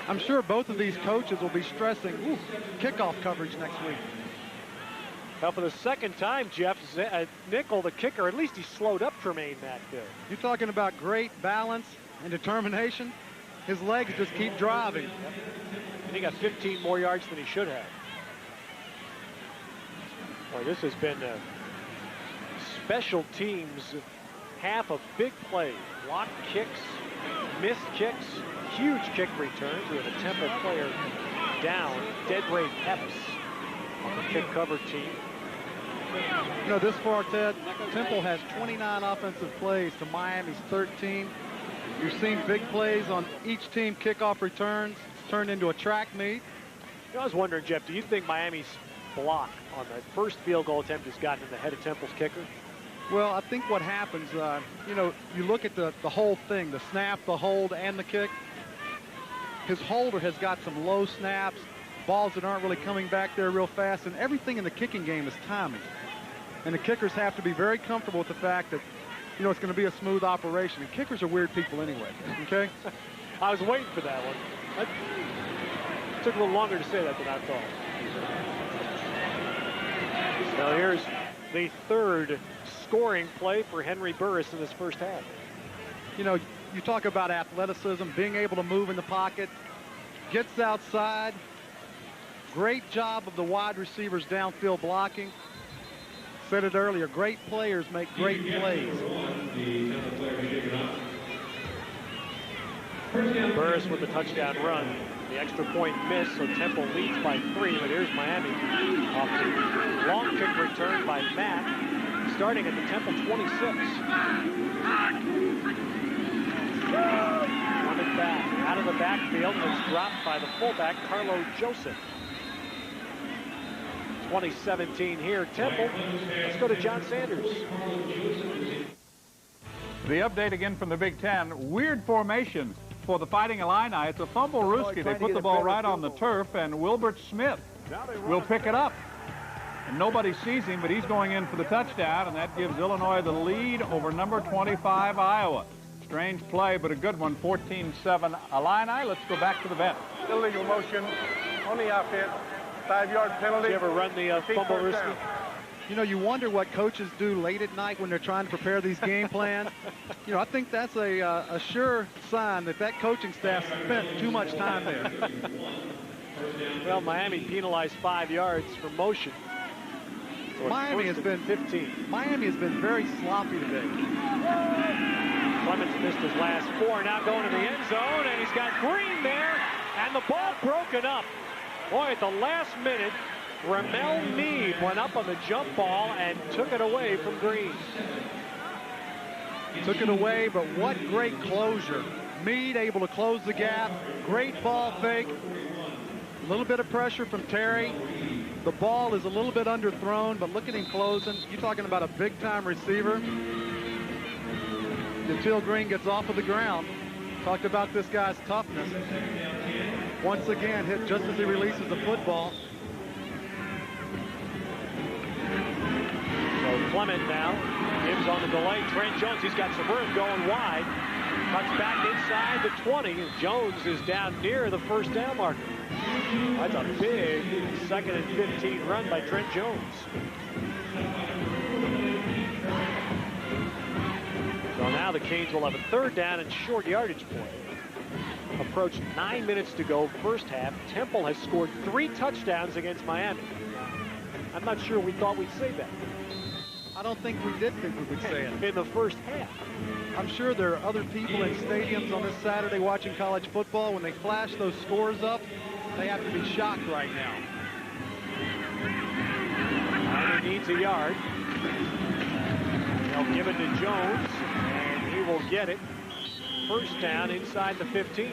I'm sure both of these coaches will be stressing kickoff coverage next week. Now, for the second time, Jeff, Nickel, the kicker, at least he slowed up Tremaine Mack there. You're talking about great balance and determination. His legs just keep driving. Yep. And he got 15 more yards than he should have. Boy, this has been a special teams half of big plays. Block kicks, missed kicks, huge kick returns. We have a Temple player down, Dedray Epps, on the kick cover team. You know, this far, Ted, Temple has 29 offensive plays to Miami's 13. You've seen big plays on each team kickoff returns. It's turned into a track meet. You know, I was wondering, Jeff, do you think Miami's block on that first field goal attempt has gotten in the head of Temple's kicker? Well, I think what happens, you know, you look at the whole thing, the snap, the hold, and the kick. His holder has got some low snaps, balls that aren't really coming back there real fast, and everything in the kicking game is timing. And the kickers have to be very comfortable with the fact that, you know, it's going to be a smooth operation. And kickers are weird people anyway, okay? I was waiting for that one. It took a little longer to say that than I thought. Now here's the third scoring play for Henry Burris in this first half. You know, you talk about athleticism, being able to move in the pocket, gets outside. Great job of the wide receivers downfield blocking. Said it earlier, great players make great plays. Burris with the touchdown run. The extra point missed, so Temple leads by 3, but here's Miami off the long kick return by Mack, starting at the Temple 26. Running back out of the backfield, and it's dropped by the fullback, Carlo Joseph. 2017 here, Temple. Let's go to John Sanders. The update again from the Big Ten. Weird formation for the Fighting Illini. It's a fumble-rooski. They put the ball right on the turf, and Wilbert Smith will pick it up. And nobody sees him, but he's going in for the touchdown, and that gives Illinois the lead over number 25, Iowa. Strange play, but a good one, 14-7 Illini. Let's go back to the bench. Illegal motion on the offense, 5-yard penalty. Did you ever run the fumble risky? You know, you wonder what coaches do late at night when they're trying to prepare these game plans. You know, I think that's a sure sign that that coaching staff spent too much time there. Well, Miami penalized 5 yards for motion. So Miami has been 15. Miami has been very sloppy today. Clemens missed his last 4, now going to the end zone, and he's got Green there, and the ball broken up. Boy, at the last minute, Ramel Mead went up on the jump ball and took it away from Green. Took it away, but what great closure. Mead able to close the gap. Great ball fake. A little bit of pressure from Terry. The ball is a little bit underthrown, but look at him closing. You're talking about a big-time receiver. Until Green gets off of the ground. Talked about this guy's toughness. Once again, hit just as he releases the football. So Clement now gives on the delay. Trent Jones, he's got some room going wide. Cuts back inside the 20. And Jones is down near the first down marker. That's a big 2nd and 15 run by Trent Jones. So now the Canes will have a 3rd down and short yardage play. Approached 9 minutes to go, first half. Temple has scored 3 touchdowns against Miami. I'm not sure we thought we'd say that. I don't think we did think we would say it. In the first half. I'm sure there are other people in stadiums on this Saturday watching college football. When they flash those scores up, they have to be shocked right now. Miami needs a yard. They'll give it to Jones, and he will get it. First down inside the 15.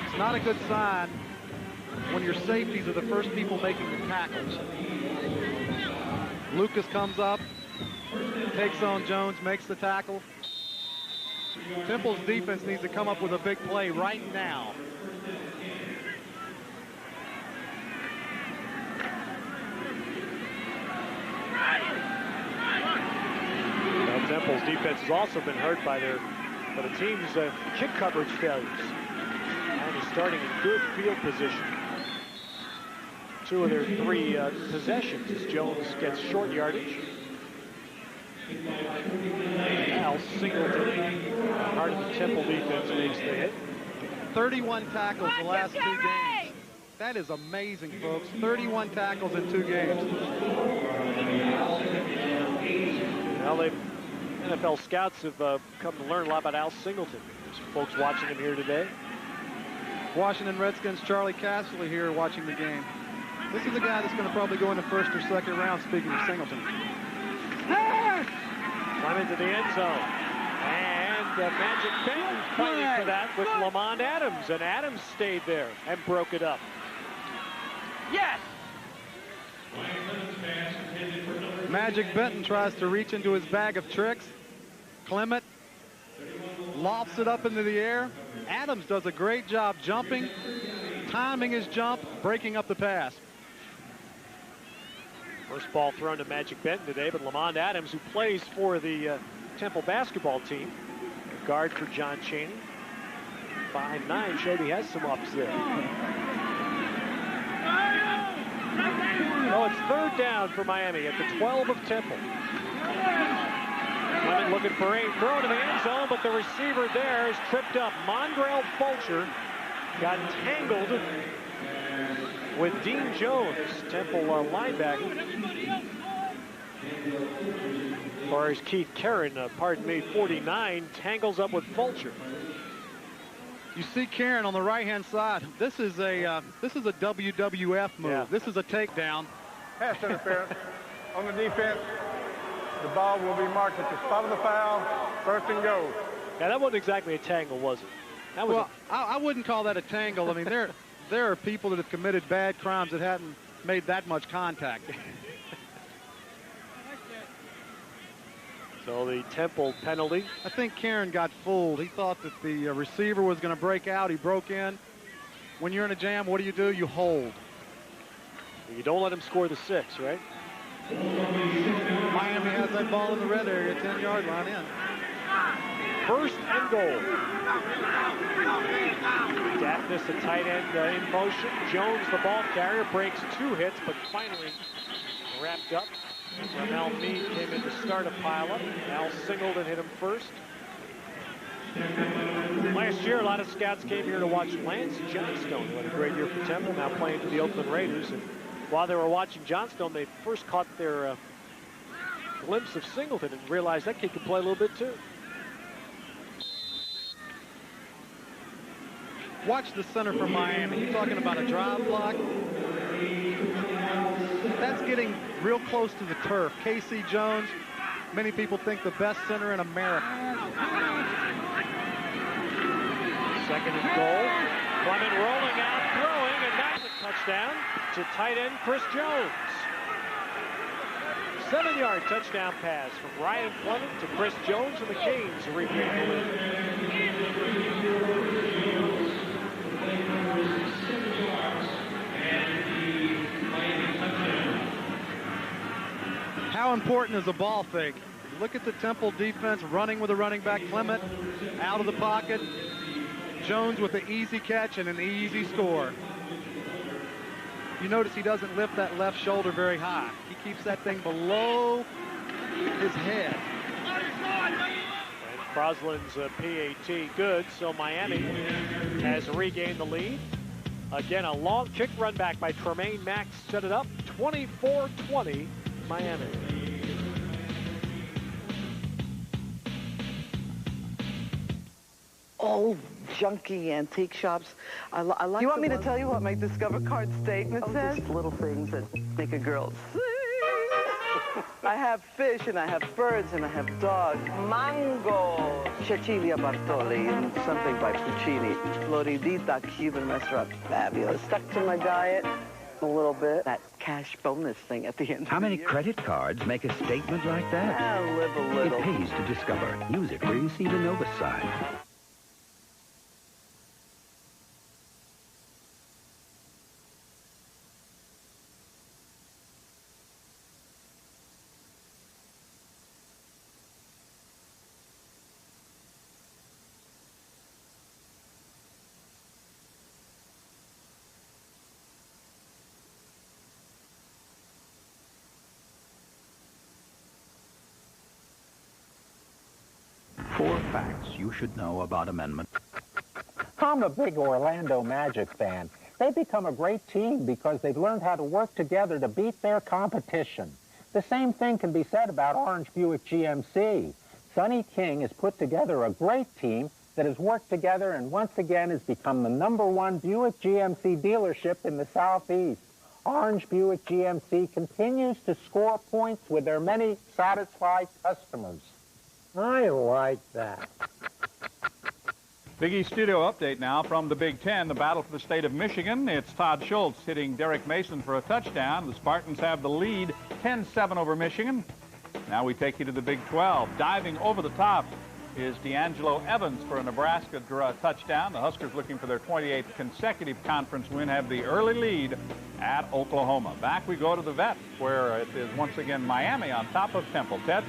It's not a good sign when your safeties are the first people making the tackles. Lucas comes up, takes on Jones, makes the tackle. Temple's defense needs to come up with a big play right now. Well, Temple's defense has also been hurt by the team's kick coverage failures. And he's starting in good field position. 2 of their 3 possessions as Jones gets short yardage. Al Singleton, part of the Temple defense, makes the hit. 31 tackles the last 2 games. That is amazing, folks. 31 tackles in 2 games. Well, NFL scouts have come to learn a lot about Al Singleton. There's folks watching him here today. Washington Redskins' Charlie Casserly here watching the game. This is a guy that's going to probably go in the 1st or 2nd round, speaking of Singleton. Clement to the end zone. And Magic Benton fighting for that with Lamont Adams. And Adams stayed there and broke it up. Yes! Magic Benton tries to reach into his bag of tricks. Clement lofts it up into the air. Adams does a great job jumping, timing his jump, breaking up the pass. First ball thrown to Magic Benton today, but Lamont Adams, who plays for the Temple basketball team, a guard for John Chaney, 5'9", showed he has some ups there. Oh, it's 3rd down for Miami at the 12 of Temple. Clement looking for 8, throw to the end zone, but the receiver there is tripped up. Mondrell Fulcher got tangled with Dean Jones, Temple linebacker. As far as Keith Karen, 49, tangles up with Fulcher. You see Karen on the right-hand side. This is a WWF move. Yeah. This is a takedown. Pass interference on the defense. The ball will be marked at the spot of the foul. 1st and goal. Yeah, that wasn't exactly a tangle, was it? That was I wouldn't call that a tangle. I mean, there are people that have committed bad crimes that hadn't made that much contact. So the Temple penalty. I think Karen got fooled. He thought that the receiver was going to break out. He broke in. When you're in a jam, what do? You hold. You don't let him score the 6, right? Miami has that ball in the red area, 10-yard line in. First and goal. Daphnis, the tight end, in motion. Jones, the ball carrier, breaks 2 hits, but finally wrapped up. Ramel Meade came in to start a pileup. Al Singleton hit him first. Last year, a lot of scouts came here to watch Lance Johnstone, who had a great year for Temple, now playing for the Oakland Raiders. And while they were watching Johnstone, they first caught their glimpse of Singleton and realized that kid could play a little bit too. Watch the center for Miami. You're talking about a drive block. That's getting real close to the turf. Casey Jones, many people think the best center in America. Second and goal. Clement rolling out, throwing, and that's a touchdown to tight end Chris Jones. 7-yard touchdown pass from Ryan Clement to Chris Jones, and the Canes regain the lead. How important is a ball fake? Look at the Temple defense running with a running back. Clement out of the pocket. Jones with an easy catch and an easy score. You notice he doesn't lift that left shoulder very high. He keeps that thing below his head. And Crosland's PAT good, so Miami has regained the lead. Again, a long kick run back by Tremaine Mack set it up. 24-20, Miami. Old junky antique shops. I like. You want me to tell you what my Discover card statement says? Just little things that make a girl sing. I have fish and I have birds and I have dogs. Mango. Cecilia Bartoli and something by Puccini. Floridita Cuban restaurant. Fabulous. Stuck to my diet a little bit. That cash bonus thing at the end. How many credit cards make a statement like that? I'll live a little. It pays to Discover. Use it where you see the Nova sign. Four facts you should know about Amendment. I'm a big Orlando Magic fan. They've become a great team because they've learned how to work together to beat their competition. The same thing can be said about Orange Buick GMC. Sonny King has put together a great team that has worked together and once again has become the #1 Buick GMC dealership in the Southeast. Orange Buick GMC continues to score points with their many satisfied customers. I like that. Big East Studio update now from the Big Ten, the battle for the state of Michigan. It's Todd Schultz hitting Derek Mason for a touchdown. The Spartans have the lead, 10-7 over Michigan. Now we take you to the Big 12. Diving over the top is D'Angelo Evans for a Nebraska touchdown. The Huskers, looking for their 28th consecutive conference win, have the early lead at Oklahoma. Back we go to the Vet, where it is once again Miami on top of Temple. Ted?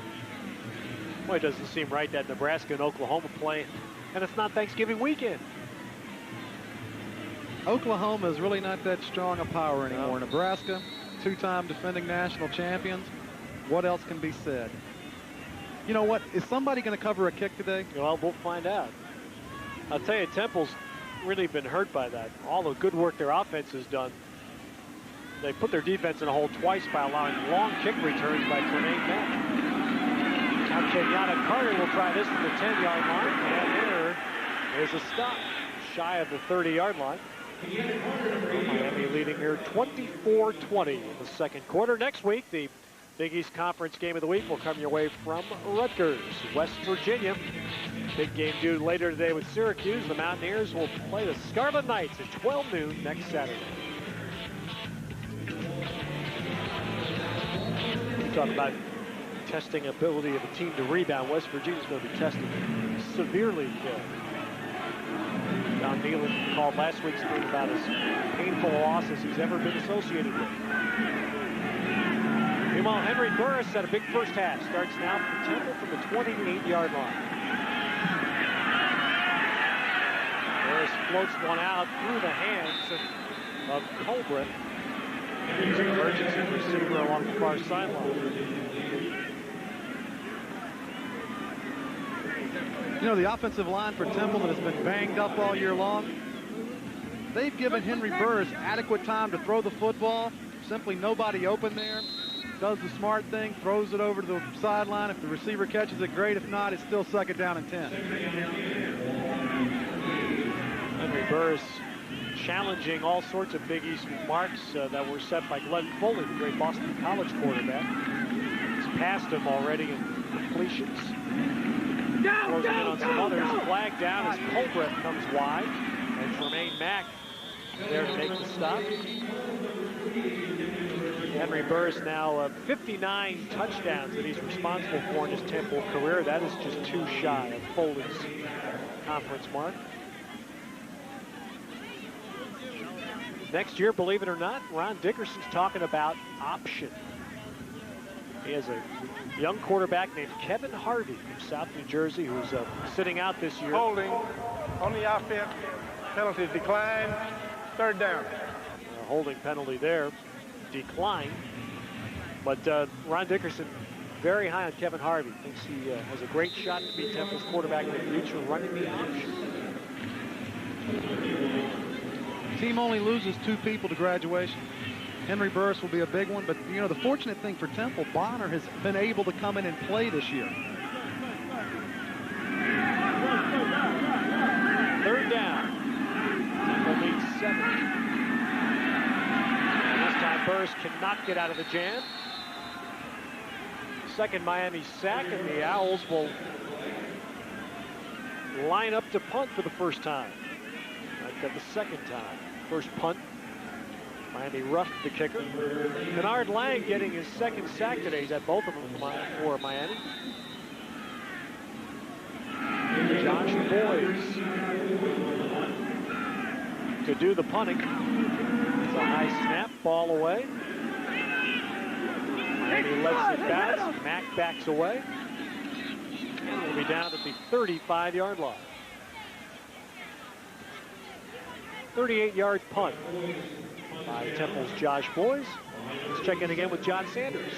Well, it doesn't seem right that Nebraska and Oklahoma play, and it's not Thanksgiving weekend. Oklahoma is really not that strong a power anymore. No. Nebraska, two-time defending national champions. What else can be said? You know what? Is somebody going to cover a kick today? Well, we'll find out. I'll tell you, Temple's really been hurt by that. All the good work their offense has done. They put their defense in a hole twice by allowing long kick returns by Tremaine Mack. Now Kenyatta Carter will try this from the 10-yard line, and there is a stop shy of the 30-yard line. Miami leading here 24-20 in the second quarter. Next week, the Big East Conference Game of the Week will come your way from Rutgers, West Virginia. Big game due later today with Syracuse. The Mountaineers will play the Scarlet Knights at 12 noon next Saturday. We talk about testing ability of a team to rebound. West Virginia's going to be tested severely Don Nealon called last week's game about as painful a loss as he's ever been associated with. Meanwhile, Henry Burris had a big first half. Starts now for Temple from the 28-yard line. Burris floats one out through the hands of Colbreth. He's an emergency receiver along the far sideline. You know, the offensive line for Temple that has been banged up all year long, they've given Henry Burris adequate time to throw the football. Simply nobody open there. Does the smart thing, throws it over to the sideline. If the receiver catches it, great. If not, it's still 2nd down and 10. Henry Burris challenging all sorts of Big East marks that were set by Glenn Foley, the great Boston College quarterback. He's passed him already in completions. Closing in on some others. Flag down as Colbreth comes wide. And Tremaine Mack there to make the stop. Henry Burris now 59 touchdowns that he's responsible for in his Temple career. That is just 2 shy of Foley's conference mark. Next year, believe it or not, Ron Dickerson's talking about option. He has a young quarterback named Kevin Harvey from South New Jersey who's sitting out this year. Holding on the offense. Penalty declined. 3rd down. Holding penalty there. Declined. But Ron Dickerson very high on Kevin Harvey. Thinks he has a great shot to be Temple's quarterback in the future, running the option. Team only loses 2 people to graduation. Henry Burris will be a big one, but you know, the fortunate thing for Temple, Bonner has been able to come in and play this year. 3rd down. Temple leads 7. This time Burris cannot get out of the jam. 2nd Miami sack, and the Owls will line up to punt for the first time. I've got the 2nd time. First punt. Miami roughed the kicker. Bernard Lang getting his 2nd sack today. He's had both of them for Miami. Josh Boyes to do the punting. It's a high snap, ball away. Miami lets it bounce. Mack backs away. And we'll be down at the 35-yard line. 38-yard punt by Temple's Josh Boyes. Let's check in again with John Sanders.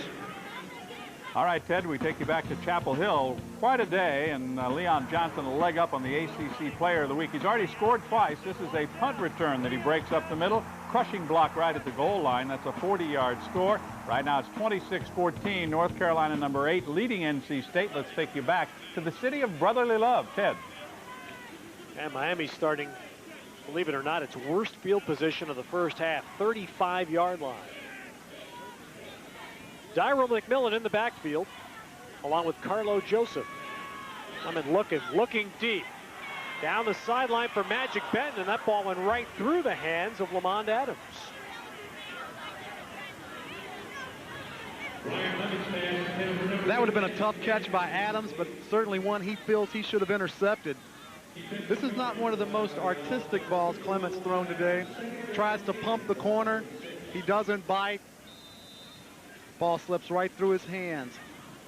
All right, Ted, we take you back to Chapel Hill. Quite a day, and Leon Johnson a leg up on the ACC Player of the Week. He's already scored twice. This is a punt return that he breaks up the middle. Crushing block right at the goal line. That's a 40-yard score. Right now it's 26-14. North Carolina, number 8, leading NC State. Let's take you back to the city of brotherly love. Ted. And Miami starting, believe it or not, its worst field position of the first half, 35-yard line. Dyro McMillan in the backfield, along with Carlo Joseph. Clement looking deep. Down the sideline for Magic Benton, and that ball went right through the hands of Lamond Adams. That would have been a tough catch by Adams, but certainly one he feels he should have intercepted. This is not one of the most artistic balls Clement's thrown today. Tries to pump the corner. He doesn't bite. Ball slips right through his hands.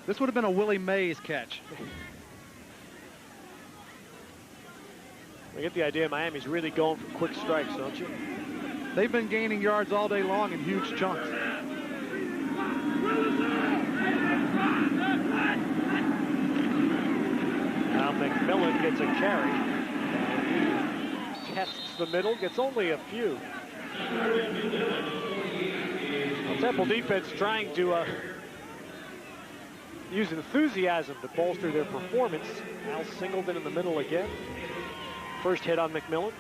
This would have been a Willie Mays catch. I get the idea Miami's really going for quick strikes, don't you? They've been gaining yards all day long in huge chunks. Now McMillan gets a carry. Tests the middle, gets only a few. Well, Temple defense trying to use enthusiasm to bolster their performance. Al Singleton in the middle again. First hit on McMillan.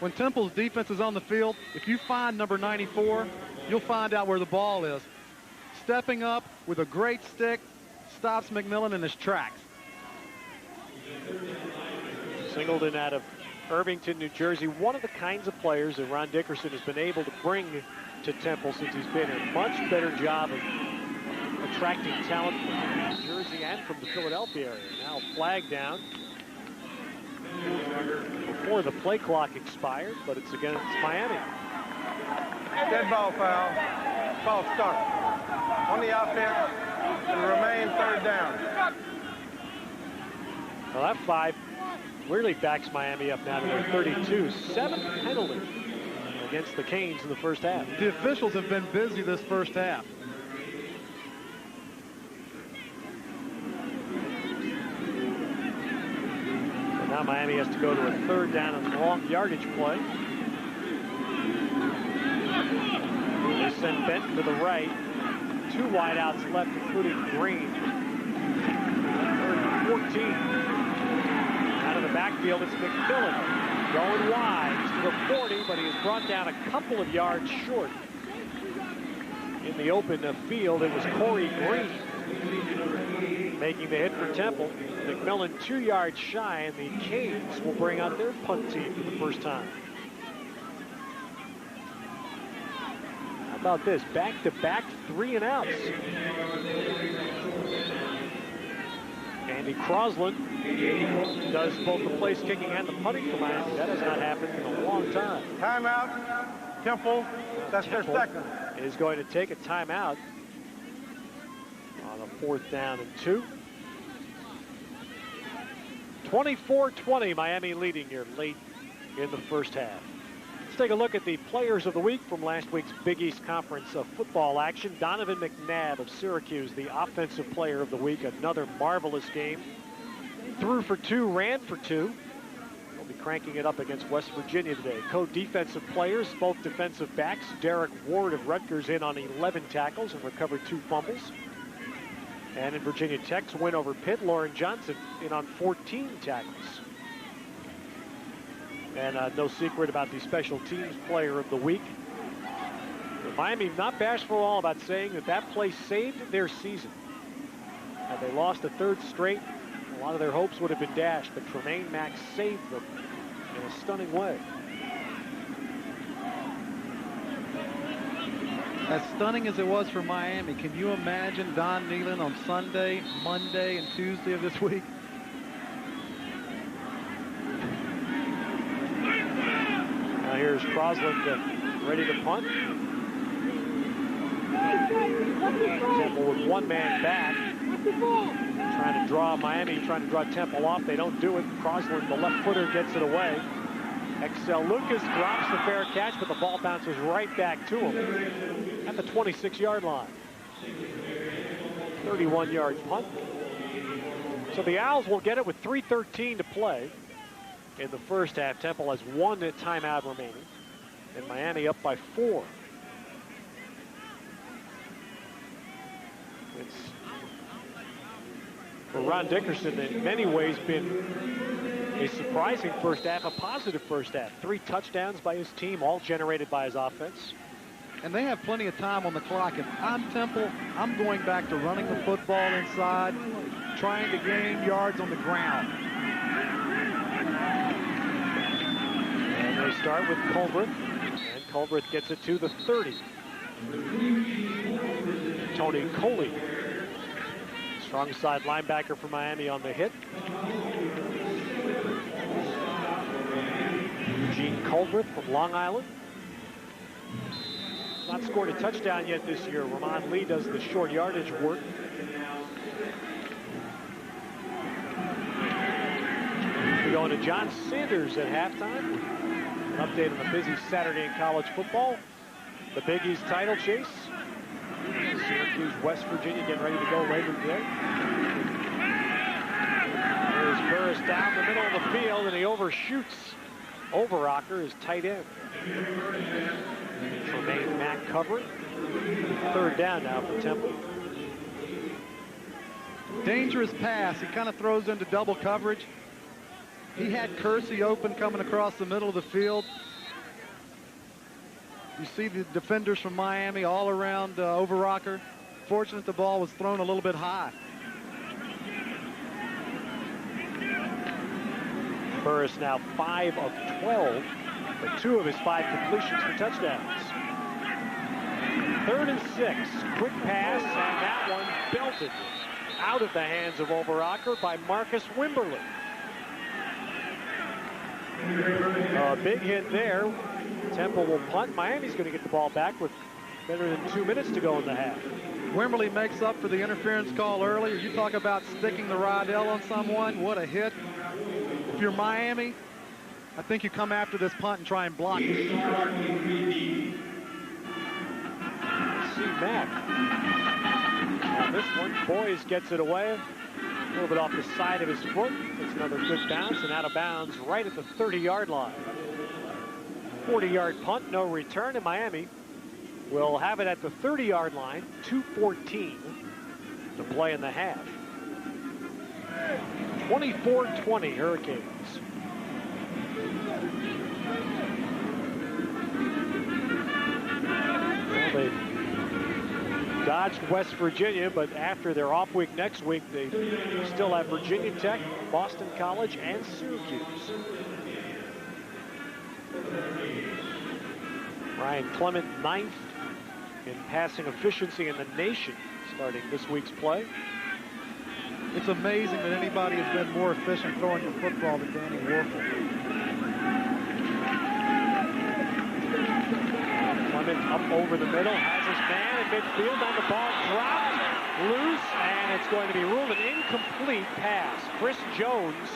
When Temple's defense is on the field, if you find number 94, you'll find out where the ball is. Stepping up with a great stick stops McMillan in his tracks. Singleton out of Irvington, New Jersey. One of the kinds of players that Ron Dickerson has been able to bring to Temple since he's been a much better job of attracting talent from New Jersey and from the Philadelphia area. Now flag down. before the play clock expired, but it's against Miami. Dead ball foul. Ball start. On the offense, and remain third down. Well, that 5 really backs Miami up now to their 32. 7th penalty against the Canes in the first half. The officials have been busy this first half. So now Miami has to go to a third down and long yardage play. They send Benton to the right. 2 wideouts left, including Green. 14. Out of the backfield, it's McMillan going wide. He's to the 40, but he is brought down a couple of yards short. In the open field, it was Corey Green making the hit for Temple. McMillan 2 yards shy, and the Canes will bring out their punt team for the first time. How about this? Back-to-back 3 and outs. Andy Crosland does both the place kicking and the punting for Miami. That has not happened in a long time. Timeout. Temple. That's Temple their second. Is going to take a timeout on a 4th down and 2. 24-20, Miami leading here late in the first half. Let's take a look at the players of the week from last week's Big East Conference football action. Donovan McNabb of Syracuse, the offensive player of the week. Another marvelous game. Threw for 2, ran for 2. We'll be cranking it up against West Virginia today. Co-defensive players, both defensive backs. Derek Ward of Rutgers in on 11 tackles and recovered 2 fumbles. And in Virginia Tech's win over Pitt, Lauren Johnson in on 14 tackles. And no secret about the special teams player of the week. Miami not bashful at all about saying that play saved their season. Had they lost a 3rd straight, a lot of their hopes would have been dashed, but Tremaine Mack saved them in a stunning way. As stunning as it was for Miami, can you imagine Don Nehlen on Sunday, Monday, and Tuesday of this week? Now here's Crosland ready to punt. Temple with 1 man back. Trying to draw Miami, trying to draw Temple off. They don't do it. Crosland, the left footer, gets it away. Excel Lucas drops the fair catch, but the ball bounces right back to him at the 26-yard line. 31-yard punt. So the Owls will get it with 3:13 to play. In the first half, Temple has 1 timeout remaining, and Miami up by 4. It's for Ron Dickerson in many ways been a surprising first half, a positive first half. 3 touchdowns by his team, all generated by his offense. And they have plenty of time on the clock. If I'm Temple, I'm going back to running the football inside, trying to gain yards on the ground. And they start with Culbreth, and Culbreth gets it to the 30. Tony Coley, strong side linebacker for Miami on the hit. Eugene Culbreth from Long Island. Not scored a touchdown yet this year. Ramon Lee does the short yardage work. We go into John Sanders at halftime. An update on the busy Saturday in college football. The Big East title chase. Syracuse, West Virginia getting ready to go later today. Here's Burris down the middle of the field, and he overshoots Overocker, his tight end. Tremaine Mack covering. 3rd down now for Temple. Dangerous pass. He kind of throws into double coverage. He had Kersey open coming across the middle of the field. You see the defenders from Miami all around Overocker. Fortunate the ball was thrown a little bit high. Burris now 5 of 12, but 2 of his 5 completions for touchdowns. 3rd and 6. Quick pass, and that one belted out of the hands of Overocker by Marcus Wimberly. A big hit there. Temple will punt. Miami's going to get the ball back with better than 2 minutes to go in the half. Wimberly makes up for the interference call earlier. You talk about sticking the Rydell on someone. What a hit. If you're Miami, I think you come after this punt and try and block it. See Mack. On this one, Boys gets it away. A little bit off the side of his foot. It's another good bounce and out of bounds right at the 30-yard line. 40-yard punt, no return, and Miami will have it at the 30-yard line. 2:14 to play in the half. 24-20 Hurricanes. Well, they dodged West Virginia, but after their off week next week, they still have Virginia Tech, Boston College, and Syracuse. Ryan Clement, 9th in passing efficiency in the nation, starting this week's play. It's amazing that anybody has been more efficient throwing the football than Danny Werfel. Clement up over the middle, has his man in midfield, on the ball dropped, loose, and it's going to be ruled an incomplete pass. Chris Jones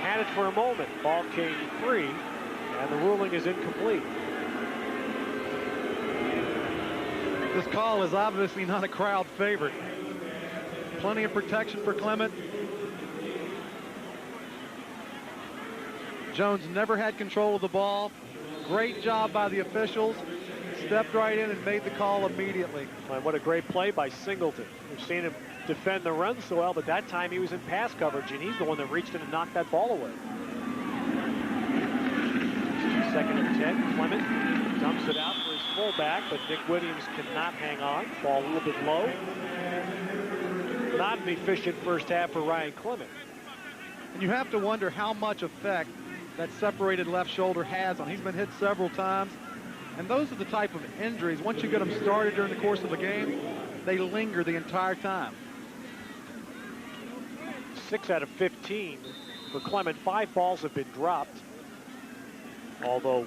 had it for a moment. Ball came free, and the ruling is incomplete. This call is obviously not a crowd favorite. Plenty of protection for Clement. Jones never had control of the ball. Great job by the officials. Stepped right in and made the call immediately. And what a great play by Singleton. We've seen him defend the run so well, but that time he was in pass coverage, and he's the one that reached in and knocked that ball away. 2nd and 10. Clement dumps it out for his fullback, but Nick Williams cannot hang on. Ball a little bit low. Not an efficient first half for Ryan Clement. And you have to wonder how much effect that separated left shoulder has on. He's been hit several times. And those are the type of injuries, once you get them started during the course of a game, they linger the entire time. 6 out of 15 for Clement. 5 balls have been dropped. Although,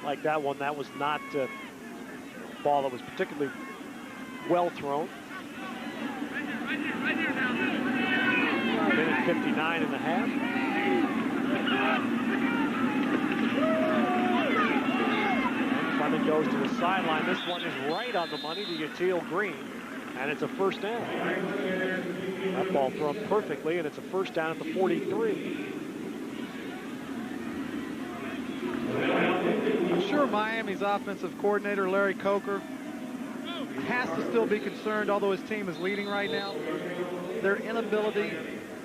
like that one, that was not a ball that was particularly well thrown. Minute 59 and a half. And Clement goes to the sideline. This one is right on the money to Yatil Green, and it's a first down. That ball thrown perfectly, and it's a first down at the 43. I'm sure Miami's offensive coordinator, Larry Coker, has to still be concerned, although his team is leading right now, their inability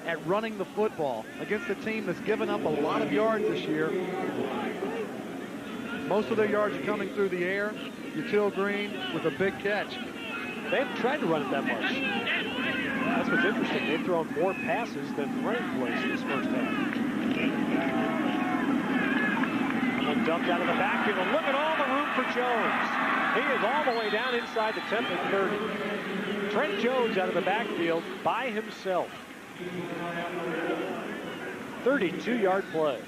at running the football against a team that's given up a lot of yards this year. Most of their yards are coming through the air. Yatil Green with a big catch. They haven't tried to run it that much. That's what's interesting. They've thrown more passes than running plays this first half. One dumped out of the backfield. Look at all the room for Jones. He is all the way down inside the Temple 30. Trent Jones out of the backfield by himself. 32-yard play.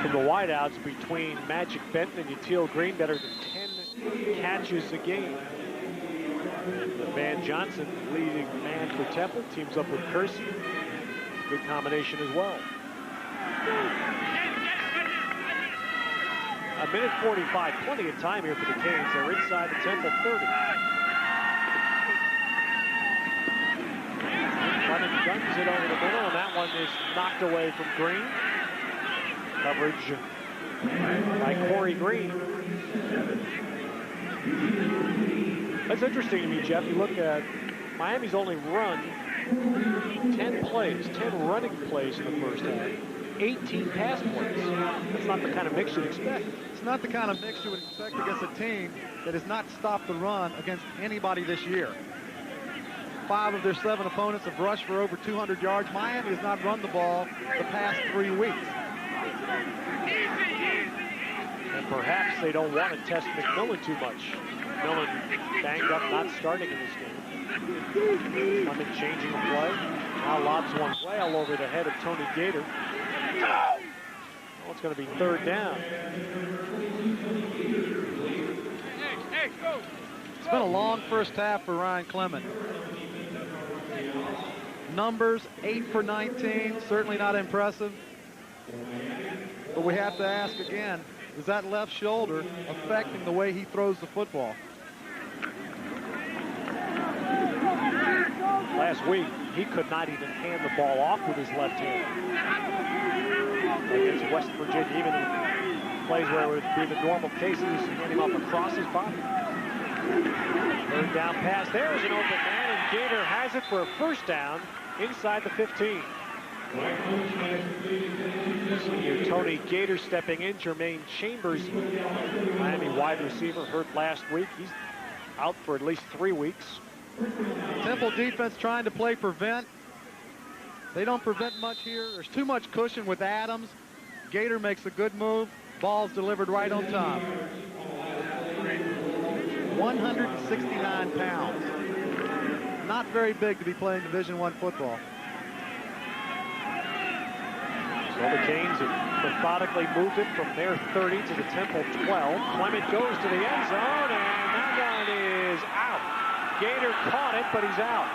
From the wideouts between Magic Benton and Yatil Green, better than 10 catches a game. Van Johnson, leading man for Temple, teams up with Kersey. Good combination as well. A minute 45, plenty of time here for the Canes. They're inside the Temple 30. Clement guns it over the middle, and that one is knocked away from Green. Coverage by Corey Green. That's interesting to me, Jeff. You look at Miami's only run 10 plays, 10 running plays in the first half, 18 pass plays. That's not the kind of mix you'd expect. It's not the kind of mix you would expect against a team that has not stopped the run against anybody this year. 5 of their 7 opponents have rushed for over 200 yards. Miami has not run the ball the past 3 weeks. And perhaps they don't want to test McMillan too much. McMillan banged up, not starting in this game. Clement changing the play. Now lobs one well over the head of Tony Gator. Well, it's going to be third down. It's been a long first half for Ryan Clement. Numbers, 8 for 19, certainly not impressive. But we have to ask again, is that left shoulder affecting the way he throws the football? Last week, he could not even hand the ball off with his left hand. Against West Virginia, even in plays where it would be the normal cases, handing off across his body. Third down pass. There's an open man, and Gator has it for a first down inside the 15. Senior Tony Gator stepping in. Jermaine Chambers, Miami wide receiver, hurt last week. He's out for at least 3 weeks. Temple defense trying to play prevent. They don't prevent much here. There's too much cushion with Adams. Gator makes a good move. Ball's delivered right on time. 169 pounds. Not very big to be playing Division I football. So the Canes have methodically moved it from their 30 to the Temple 12. Clement goes to the end zone, and that one is out. Gator caught it, but he's out.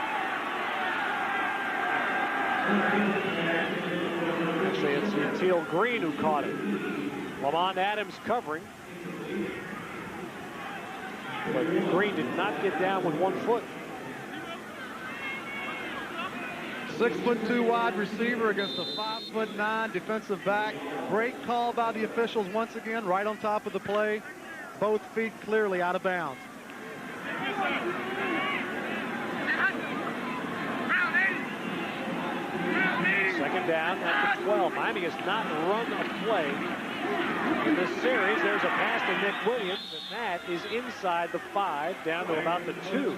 Actually, it's Teal Green who caught it. Lamont Adams covering. But Green did not get down with 1 foot. 6'2" wide receiver against a 5'9" defensive back. Great call by the officials once again, right on top of the play. Both feet clearly out of bounds. Second down at the 12. Miami has not run a play in this series. There's a pass to Nick Williams, and that is inside the 5, down to about the 2.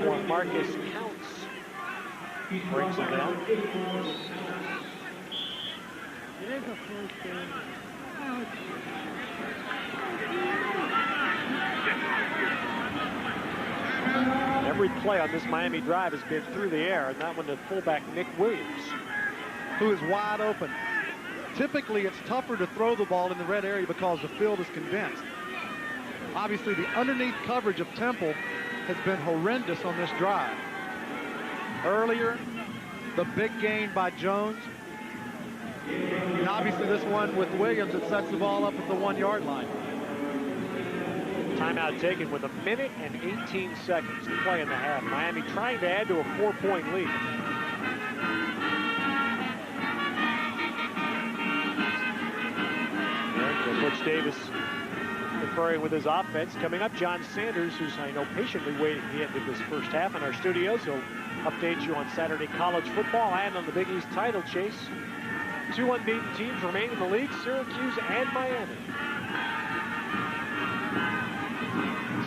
For Marcus Counts brings him down. It is a first down. Every play on this Miami drive has been through the air, and that one to fullback Nick Williams, who is wide open. Typically, it's tougher to throw the ball in the red area because the field is condensed. Obviously, the underneath coverage of Temple has been horrendous on this drive. Earlier, the big gain by Jones. And obviously, this one with Williams, it sets the ball up at the 1-yard line. Timeout taken with 1 minute and 18 seconds to play in the half. Miami trying to add to a 4-point lead. Butch Davis conferring with his offense. Coming up, John Sanders, who's, I know, patiently waiting the end of this first half in our studios. He'll update you on Saturday college football and on the Big East title chase. 2 unbeaten teams remain in the league, Syracuse and Miami.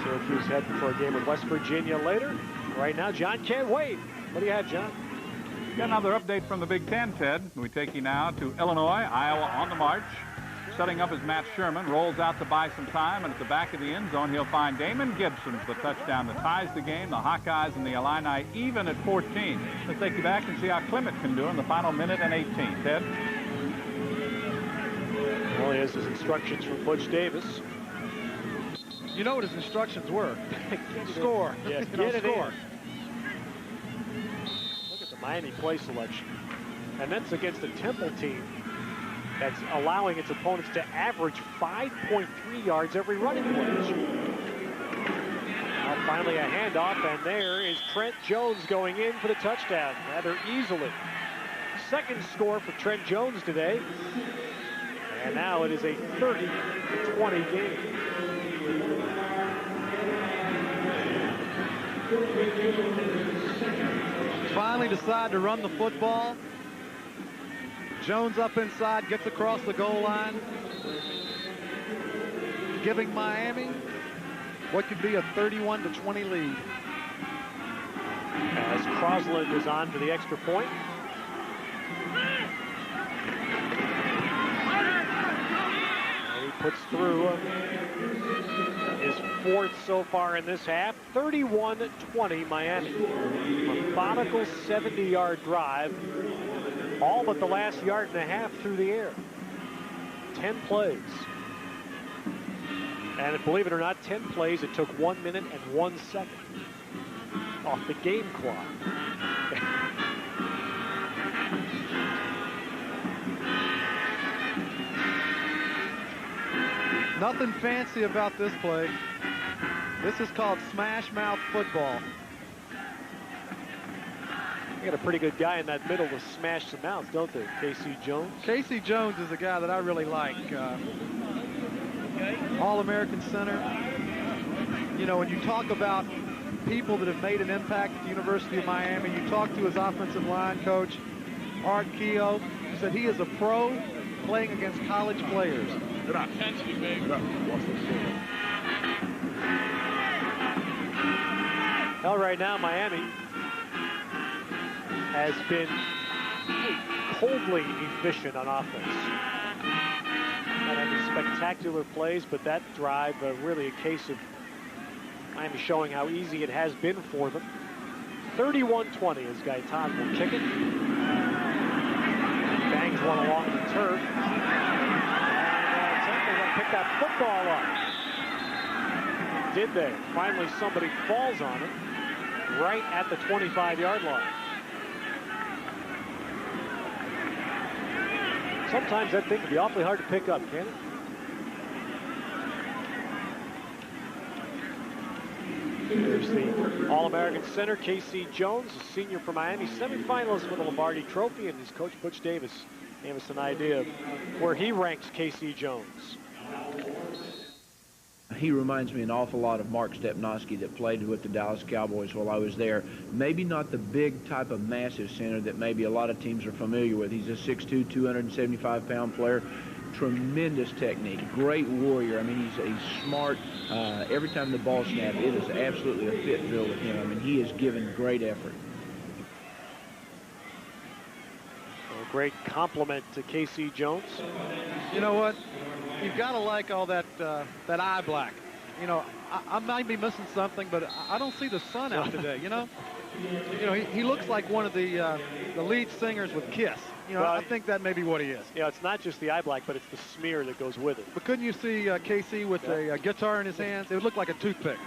Syracuse heading for a game with West Virginia later. Right now, John can't wait. What do you have, John? Got another update from the Big Ten, Ted. We take you now to Illinois, Iowa on the march. Setting up is Matt Sherman, rolls out to buy some time, and at the back of the end zone, he'll find Damon Gibson for the touchdown that ties the game. The Hawkeyes and the Illini even at 14. Let's take you back and see how Clement can do in the final minute and 18. Ted? Well, here's his instructions from Butch Davis. You know what his instructions were. Score. Yeah, get it score. Look at the Miami play selection. And that's against a Temple team that's allowing its opponents to average 5.3 yards every running play. Now finally a handoff, and there is Trent Jones going in for the touchdown rather easily. Second score for Trent Jones today. And now it is a 30-20 game. Finally decide to run the football. Jones up inside, gets across the goal line, giving Miami what could be a 31-20 lead. As Crosland is on for the extra point. And he puts through His fourth so far in this half. 31-20 Miami. Methodical 70-yard drive. All but the last yard and a half through the air. 10 plays. And believe it or not, 10 plays, it took 1 minute and 1 second off the game clock. Nothing fancy about this play. This is called smash mouth football. They got a pretty good guy in that middle to smash some mouths, don't they? Casey Jones. Casey Jones is a guy that I really like. All-American center. You know, when you talk about people that have made an impact at the University of Miami, you talk to his offensive line coach, Art Keogh, who said he is a pro playing against college players. Well, right now, Miami has been coldly efficient on offense. Not having spectacular plays, but that drive really a case of Miami showing how easy it has been for them. 31-20 as Gaetan will kick it. Bangs one along the turf. Temple going to pick that football up. Did they? Finally, somebody falls on it right at the 25-yard line. Sometimes that thing can be awfully hard to pick up, can't it? There's the All-American center, Casey Jones, a senior for Miami, semifinalist for the Lombardi Trophy, and his coach, Butch Davis, gave us an idea of where he ranks Casey Jones. He reminds me an awful lot of Mark Stepnoski that played with the Dallas Cowboys while I was there. Maybe not the big type of massive center that maybe a lot of teams are familiar with. He's a 6'2", 275-pound player. Tremendous technique, great warrior. I mean, he's smart. Every time the ball snapped, it is absolutely a fit bill with him. I mean, he has given great effort. A great compliment to Casey Jones. You know what? You've got to like all that that eye black. You know, I might be missing something, but I don't see the sun out today. You know, he looks like one of the lead singers with Kiss. You know, well, I think that may be what he is. Yeah, it's not just the eye black, but it's the smear that goes with it. But couldn't you see KC with a guitar in his hands? It would look like a toothpick.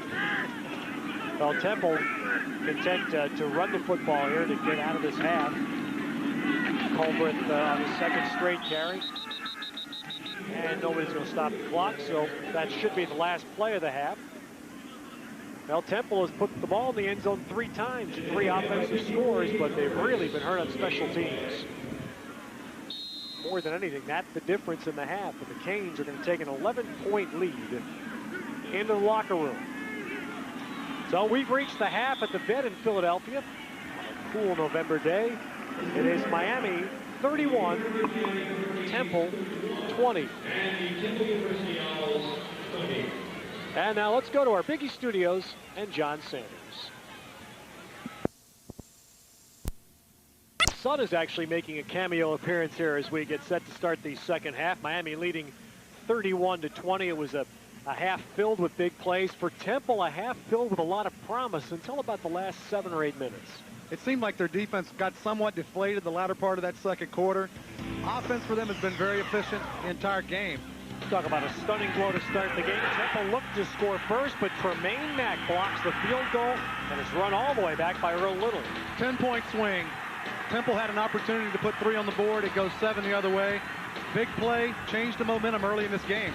Well, Temple content to run the football here to get out of this half. Culbreth on his second straight carry. And nobody's going to stop the clock, so that should be the last play of the half. Well, Temple has put the ball in the end zone 3 times, 3 offensive scores, but they've really been hurt on special teams. More than anything, that's the difference in the half. And the Canes are going to take an 11-point lead into the locker room. So we've reached the half at the Vet in Philadelphia on a cool November day. It is Miami 31, Temple 20. And now let's go to our Biggie Studios and John Sanders. Sun is actually making a cameo appearance here as we get set to start the second half. Miami leading 31-20. It was a half filled with big plays. For Temple, a half filled with a lot of promise until about the last 7 or 8 minutes. It seemed like their defense got somewhat deflated the latter part of that second quarter. Offense for them has been very efficient the entire game. Talk about a stunning blow to start the game. Temple looked to score first, but Tremaine Mack blocks the field goal and is run all the way back by Earl Little. 10-point swing. Temple had an opportunity to put 3 on the board. It goes 7 the other way. Big play, changed the momentum early in this game.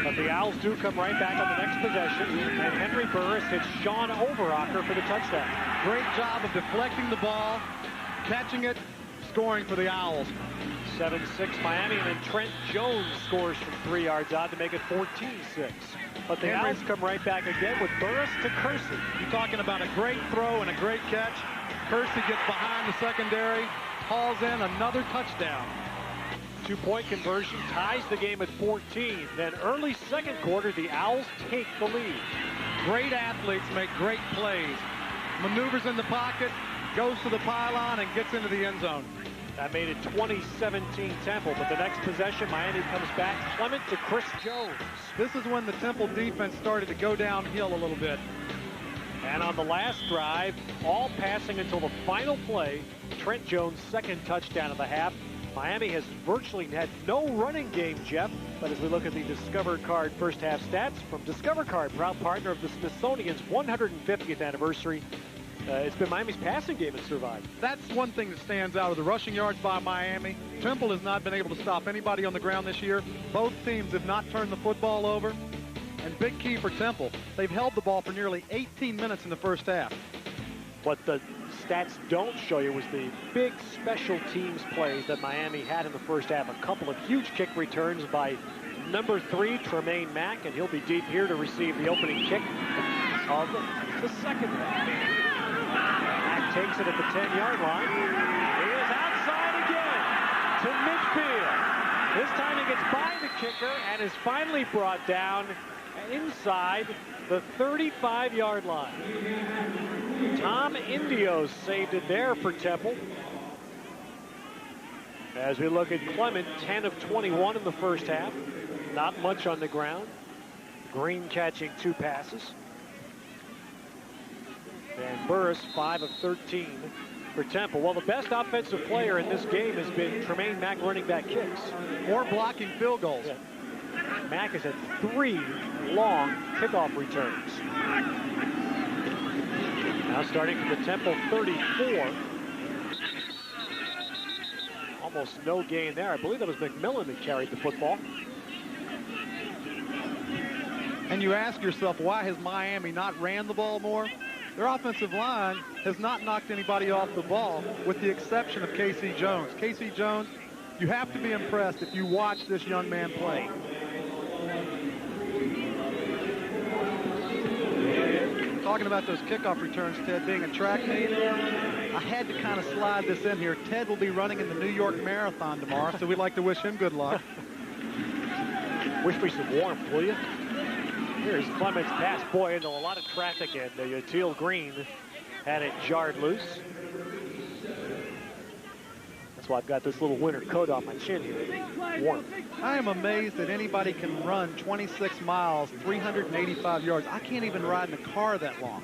But the Owls do come right back on the next possession, and Henry Burris hits Sean Overacker for the touchdown. Great job of deflecting the ball, catching it, scoring for the Owls. 7-6 Miami, and then Trent Jones scores from 3 yards out to make it 14-6. But the Owls come right back again with Burris to Kersey. You're talking about a great throw and a great catch. Kersey gets behind the secondary, hauls in another touchdown. 2-point conversion ties the game at 14. Then early second quarter, the Owls take the lead. Great athletes make great plays. Maneuvers in the pocket, goes to the pylon, and gets into the end zone. That made it 2017 Temple, but the next possession, Miami comes back. Clement to Chris Jones. This is when the Temple defense started to go downhill a little bit. And on the last drive, all passing until the final play, Trent Jones' second touchdown of the half. Miami has virtually had no running game, Jeff, but as we look at the Discover Card first half stats from Discover Card, proud partner of the Smithsonian's 150th anniversary, it's been Miami's passing game that survived. That's one thing that stands out of the rushing yards by Miami. Temple has not been able to stop anybody on the ground this year. Both teams have not turned the football over. And big key for Temple, they've held the ball for nearly 18 minutes in the first half. What the stats don't show you was the big special teams plays that Miami had in the first half. A couple of huge kick returns by number 3, Tremaine Mack, and he'll be deep here to receive the opening kick of the second half. Mack takes it at the 10-yard line. He is outside again to midfield. This time he gets by the kicker and is finally brought down inside the 35-yard line. Tom Indios saved it there for Temple. As we look at Clement, 10 of 21 in the first half. Not much on the ground. Green catching 2 passes. And Burris, 5 of 13 for Temple. Well, the best offensive player in this game has been Tremaine Mack running back kicks. Or blocking field goals. Yeah. Mack has had 3 long kickoff returns. Now starting from the Temple 34. Almost no gain there. I believe that was McMillan that carried the football. And you ask yourself, why has Miami not ran the ball more? Their offensive line has not knocked anybody off the ball, with the exception of K.C. Jones. K.C. Jones, you have to be impressed if you watch this young man play. Talking about those kickoff returns, Ted, being a track meet, I had to kind of slide this in here. Ted will be running in the New York Marathon tomorrow, so we'd like to wish him good luck. Wish me some warmth, will you? Here's Clement's pass, boy, into a lot of traffic, and the teal green had it jarred loose. That's why I've got this little winter coat on my chin here. Warm. I am amazed that anybody can run 26 miles, 385 yards. I can't even ride in a car that long.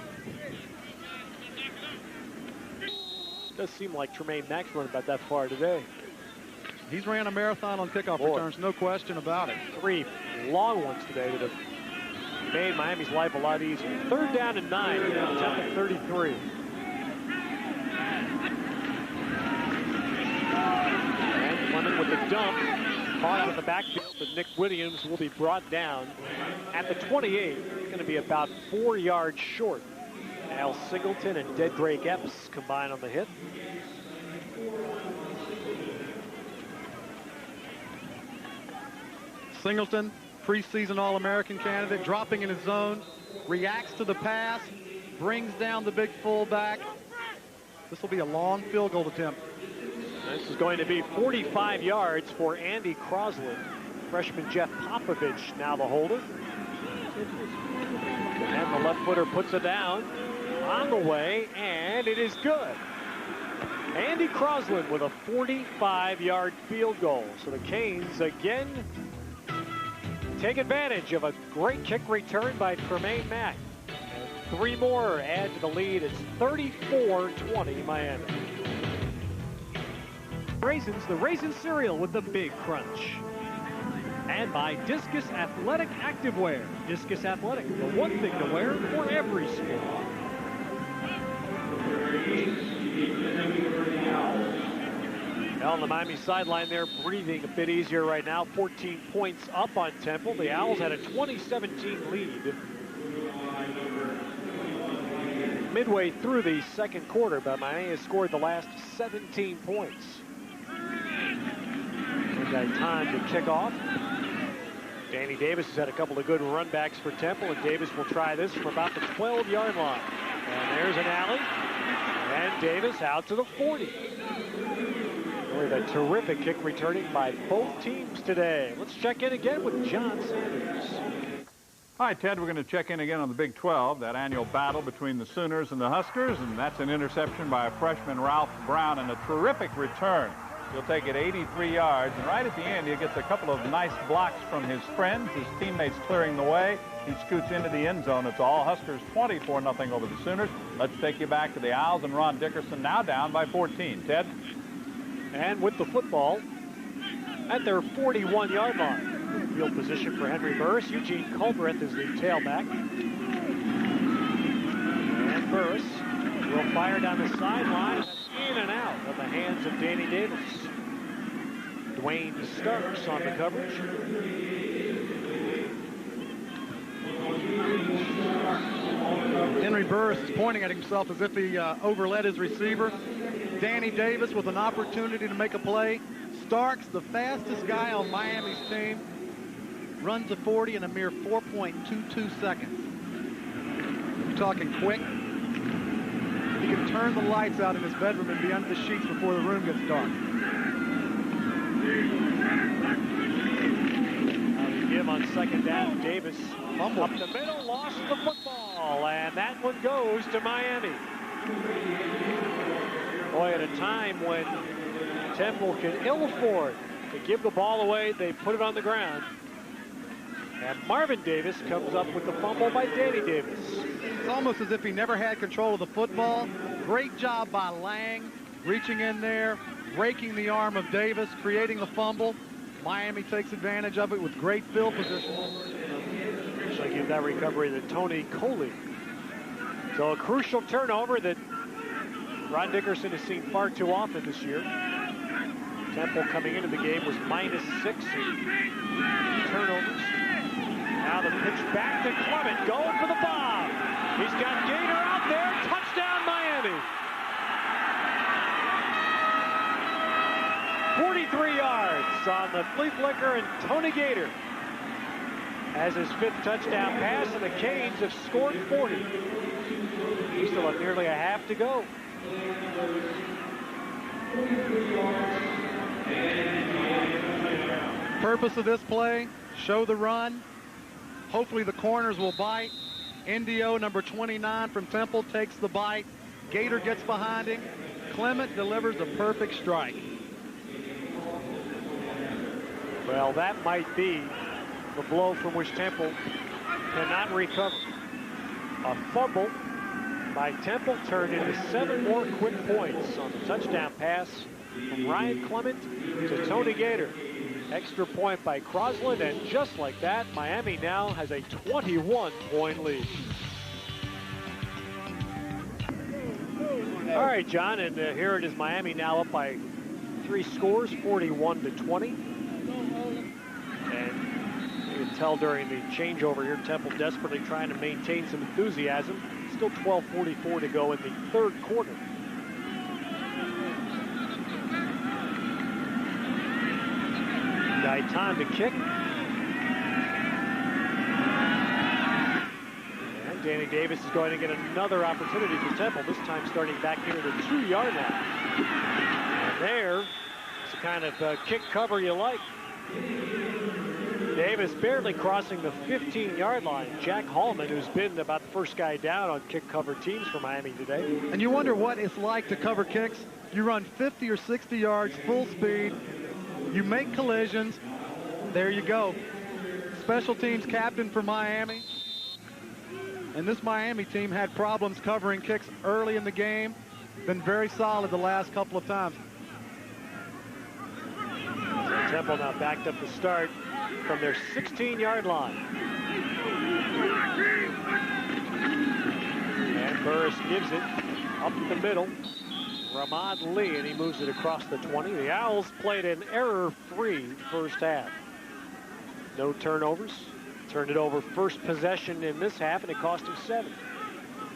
It does seem like Tremaine Mack's running about that far today. He's ran a marathon on kickoff returns, no question about it. 3 long ones today that have made Miami's life a lot easier. 3rd down and 9, Temple 33. And Clement with the dump, caught out of the backfield, but Nick Williams will be brought down at the 28. It's going to be about 4 yards short. Al Singleton and Dead Drake Epps combine on the hit. Singleton, preseason All-American candidate, dropping in his zone, reacts to the pass, brings down the big fullback. This will be a long field goal attempt. This is going to be 45 yards for Andy Crosland. Freshman Jeff Popovich now the holder. And the left footer puts it down on the way, and it is good. Andy Crosland with a 45-yard field goal. So the Canes again take advantage of a great kick return by Tremaine Mack. And 3 more add to the lead. It's 34-20 Miami. Raisins, the raisin cereal with the big crunch. And by Discus Athletic Activewear. Discus Athletic, the one thing to wear for every sport. On the Miami sideline there, breathing a bit easier right now. 14 points up on Temple. The Owls had a 2017 lead midway through the second quarter, but Miami has scored the last 17 points. We've got time to kick off. Danny Davis has had a couple of good run backs for Temple, and Davis will try this from about the 12-yard line. And there's an alley, and Davis out to the 40. With a terrific kick returning by both teams today. Let's check in again with John Sanders. All right, Ted, we're going to check in again on the Big 12, that annual battle between the Sooners and the Huskers, and that's an interception by a freshman, Ralph Brown, and a terrific return He'll take it 83 yards, and right at the end, he gets a couple of nice blocks from his friends, his teammates clearing the way. He scoots into the end zone. It's all Huskers 24-0 over the Sooners. Let's take you back to the Owls and Ron Dickerson, now down by 14. Ted? And with the football at their 41-yard line. Field position for Henry Burris. Eugene Culbreth is the tailback. And Burris will fire down the sideline, in and out of the hands of Danny Davis. Dwayne Starks on the coverage. Henry Burris is pointing at himself as if he overled his receiver. Danny Davis with an opportunity to make a play. Starks, the fastest guy on Miami's team, runs a 40 in a mere 4.22 seconds. You're talking quick. He can turn the lights out in his bedroom and be under the sheets before the room gets dark. Give on second down. Davis up the middle, lost the football, and that one goes to Miami. Boy, at a time when Temple can ill afford to give the ball away, they put it on the ground. And Marvin Davis comes up with the fumble by Danny Davis. It's almost as if he never had control of the football. Great job by Lang, reaching in there, breaking the arm of Davis, creating the fumble. Miami takes advantage of it with great field position. Should I give that recovery to Tony Coley? So a crucial turnover that Ron Dickerson has seen far too often this year. Temple coming into the game was -6 in turnovers. Now the pitch back to Clement, going for the bomb. He's got Gator out there. Touchdown, Miami. 43 yards on the flea flicker, and Tony Gator has his 5th touchdown pass, and the Canes have scored 40. We still have nearly a half to go. Purpose of this play, show the run. Hopefully the corners will bite. Indio, number 29 from Temple, takes the bite. Gator gets behind him. Clement delivers a perfect strike. Well, that might be the blow from which Temple cannot recover. A fumble by Temple turned into 7 more quick points on the touchdown pass from Ryan Clement to Tony Gator. Extra point by Crosland, and just like that, Miami now has a 21-point lead. All right, John, and here it is, Miami now up by 3 scores, 41-20. And you can tell during the changeover here, Temple desperately trying to maintain some enthusiasm. Still 12:44 to go in the 3rd quarter. Time to kick. And Danny Davis is going to get another opportunity for Temple, this time starting back near the 2-yard line. And there's the kind of kick cover you like. Davis barely crossing the 15-yard line. Jack Hallman, who's been about the first guy down on kick cover teams for Miami today. And you wonder what it's like to cover kicks. You run 50 or 60 yards full speed. You make collisions. There you go. Special teams captain for Miami. And this Miami team had problems covering kicks early in the game. Been very solid the last couple of times. So Temple now backed up the start from their 16-yard line. And Burris gives it up the middle. Ramad Lee, and he moves it across the 20. The Owls played an error-free first half. No turnovers. Turned it over first possession in this half, and it cost him 7.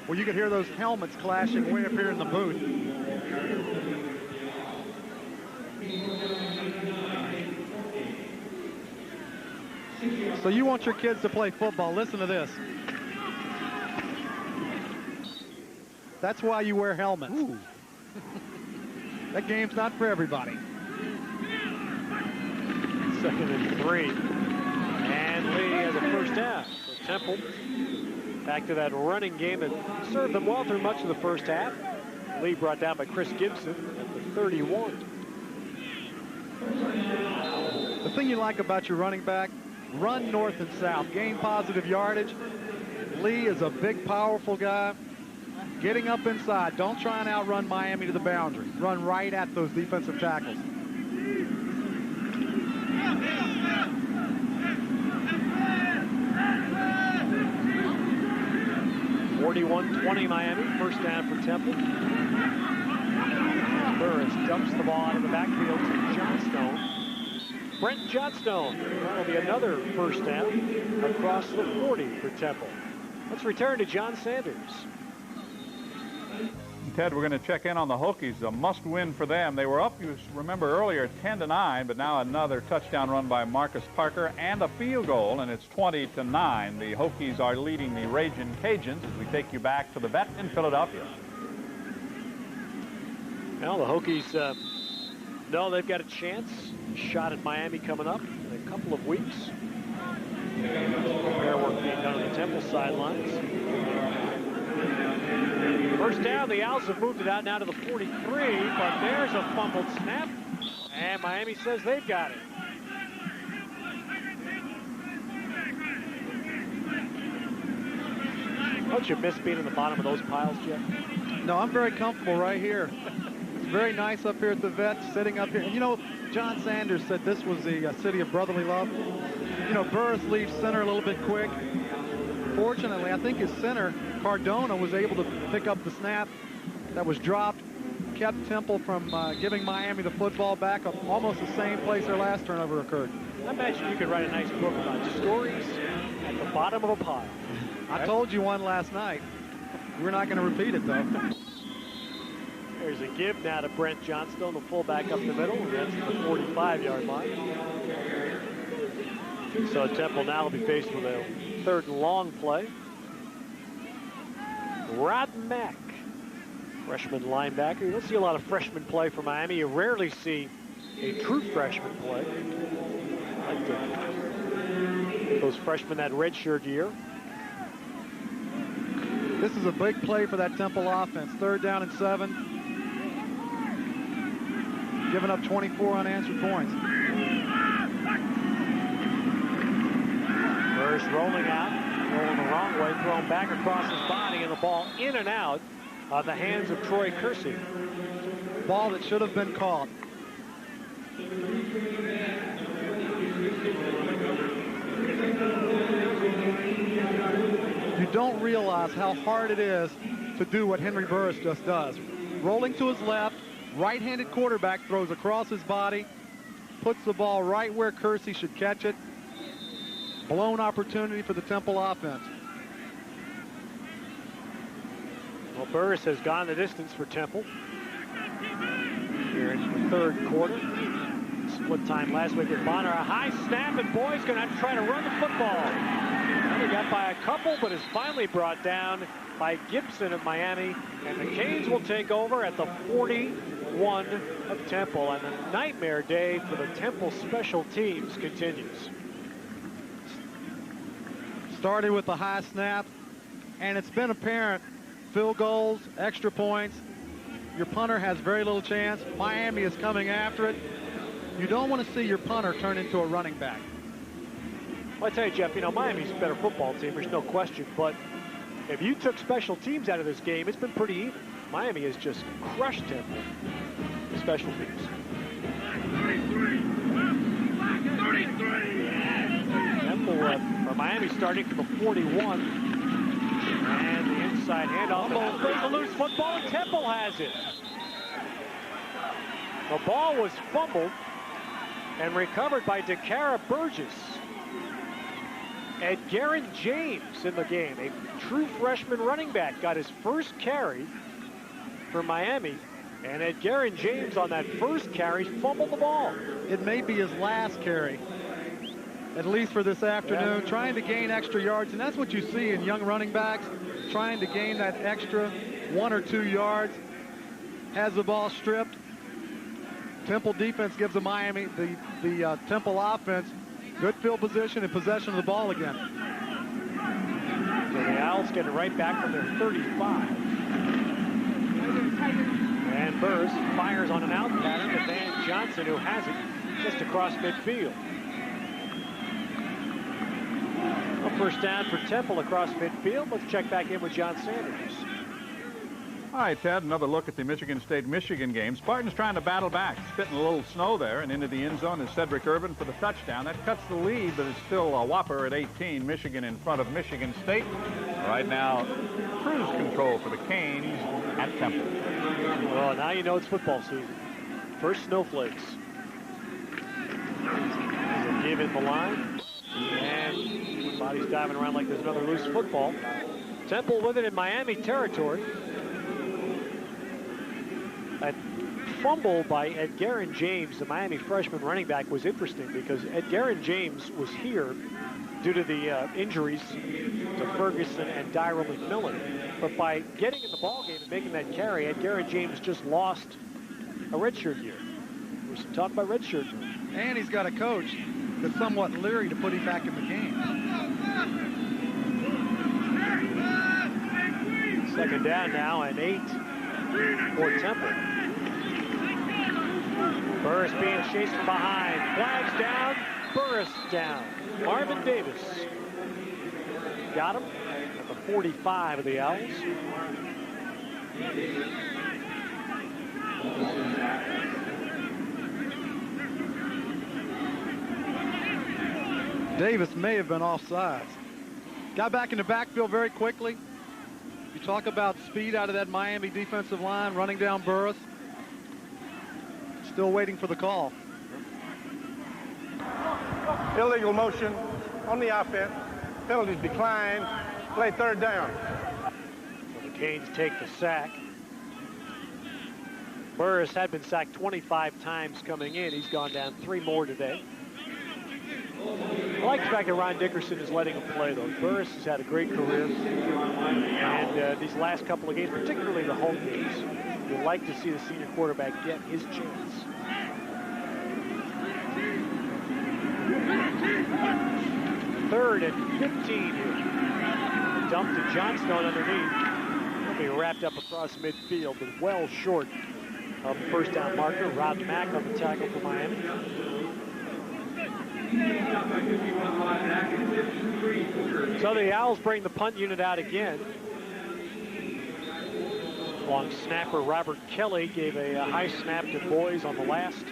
Well, you could hear those helmets clashing way up here in the booth. So you want your kids to play football. Listen to this. That's why you wear helmets. That game's not for everybody. 2nd and 3. And Lee has a first down. So Temple back to that running game that served them well through much of the first half. Lee brought down by Chris Gibson at the 31. The thing you like about your running back, run north and south, gain positive yardage. Lee is a big, powerful guy. Getting up inside. Don't try and outrun Miami to the boundary. Run right at those defensive tackles. 41-20 Miami, first down for Temple. Burris dumps the ball out of the backfield to Johnstone. Brent Johnstone. That'll be another first down across the 40 for Temple. Let's return to John Sanders. Ted, we're going to check in on the Hokies. A must-win for them. They were up, you remember earlier, 10-9, but now another touchdown run by Marcus Parker and a field goal, and it's 20-9. The Hokies are leading the Ragin' Cajuns as we take you back to the vet in Philadelphia. Well, the Hokies know they've got a chance. Shot at Miami coming up in a couple of weeks. Repair work being done on the Temple sidelines. First down, the Owls have moved it out now to the 43, but there's a fumbled snap, and Miami says they've got it. Don't you miss being in the bottom of those piles, Jeff? No, I'm very comfortable right here. It's very nice up here at the vet, sitting up here. And you know, John Sanders said this was the city of brotherly love. You know, Burris leaves center a little bit quick. Fortunately, I think his center, Cardona, was able to pick up the snap that was dropped, kept Temple from giving Miami the football back up almost the same place their last turnover occurred. I imagine you could write a nice book about stories at the bottom of a pile. I told you one last night. We're not going to repeat it, though. There's a give now to Brent Johnstone, the fullback up the middle. That's the 45-yard line. So Temple now will be faced with a third and long play. Rod Mack, freshman linebacker. You don't see a lot of freshmen play for Miami. You rarely see a true freshman play. Like those freshmen that redshirt year. This is a big play for that Temple offense. 3rd down and 7. Giving up 24 unanswered points. Burris rolling out, rolling the wrong way, thrown back across his body, and the ball in and out of the hands of Troy Kersey. Ball that should have been caught. You don't realize how hard it is to do what Henry Burris just does. Rolling to his left, right-handed quarterback throws across his body, puts the ball right where Kersey should catch it. Blown opportunity for the Temple offense. Well, Burris has gone the distance for Temple here in the 3rd quarter. Split time last week with Bonner. A high snap, and Boyd's going to have to try to run the football. He got by a couple, but is finally brought down by Gibson of Miami. And the Canes will take over at the 41 of Temple. And the nightmare day for the Temple special teams continues. Started with a high snap, and it's been apparent. Field goals, extra points. Your punter has very little chance. Miami is coming after it. You don't want to see your punter turn into a running back. Well, I tell you, Jeff, you know, Miami's a better football team, there's no question, but if you took special teams out of this game, it's been pretty even. Miami has just crushed Temple in special teams. 33. Temple, or Miami starting from the 41. And the inside handoff. There's a loose football, and Temple has it. The ball was fumbled and recovered by DeCara Burgess. Edgerrin James in the game, a true freshman running back, got his first carry for Miami. And Edgerrin James on that first carry fumbled the ball. It may be his last carry, at least for this afternoon, trying to gain extra yards. And that's what you see in young running backs, trying to gain that extra 1 or 2 yards. Has the ball stripped. Temple defense gives the Miami, the Temple offense, good field position and possession of the ball again. So the Owls get it right back from their 35. And Burris fires on an out pattern to Van Johnson, who has it just across midfield. A first down for Temple across midfield. Let's check back in with John Sanders. All right, Ted, another look at the Michigan State-Michigan game. Spartans trying to battle back, spitting a little snow there, and into the end zone is Cedric Urban for the touchdown. That cuts the lead, but it's still a whopper at 18. Michigan in front of Michigan State. Right now, cruise control for the Canes at Temple. Well, now you know it's football season. First snowflakes. Give in the line, and body's diving around like there's another loose football. Temple with it in Miami territory. A fumble by Edgerrin James, the Miami freshman running back, was interesting because Edgerrin James was here due to the injuries to Ferguson and Dyro McMillan. But by getting in the ballgame and making that carry, Edgerrin James just lost a redshirt year. There's some talk about redshirt year. And he's got a coach that's somewhat leery to put him back in the game. Second down now and 8 for Temple. Burris being chased from behind. Flags down. Burris down. Marvin Davis got him at the 45 of the Owls. Davis may have been offsides. Got back in the backfield very quickly. You talk about speed out of that Miami defensive line, running down Burris. Still waiting for the call. Illegal motion on the offense. Penalties declined. Play third down. So the Canes take the sack. Burris had been sacked 25 times coming in. He's gone down 3 more today. I like the fact that Ron Dickerson is letting him play, though. Burris has had a great career. And these last couple of games, particularly the home games, you'd like to see the senior quarterback get his chance. Third and 15 here. Dump to Johnstone underneath. He'll be wrapped up across midfield, but well short of the first down marker. Rob Mack on the tackle for Miami. So the Owls bring the punt unit out again. Long snapper Robert Kelly gave a high snap to Boys on the last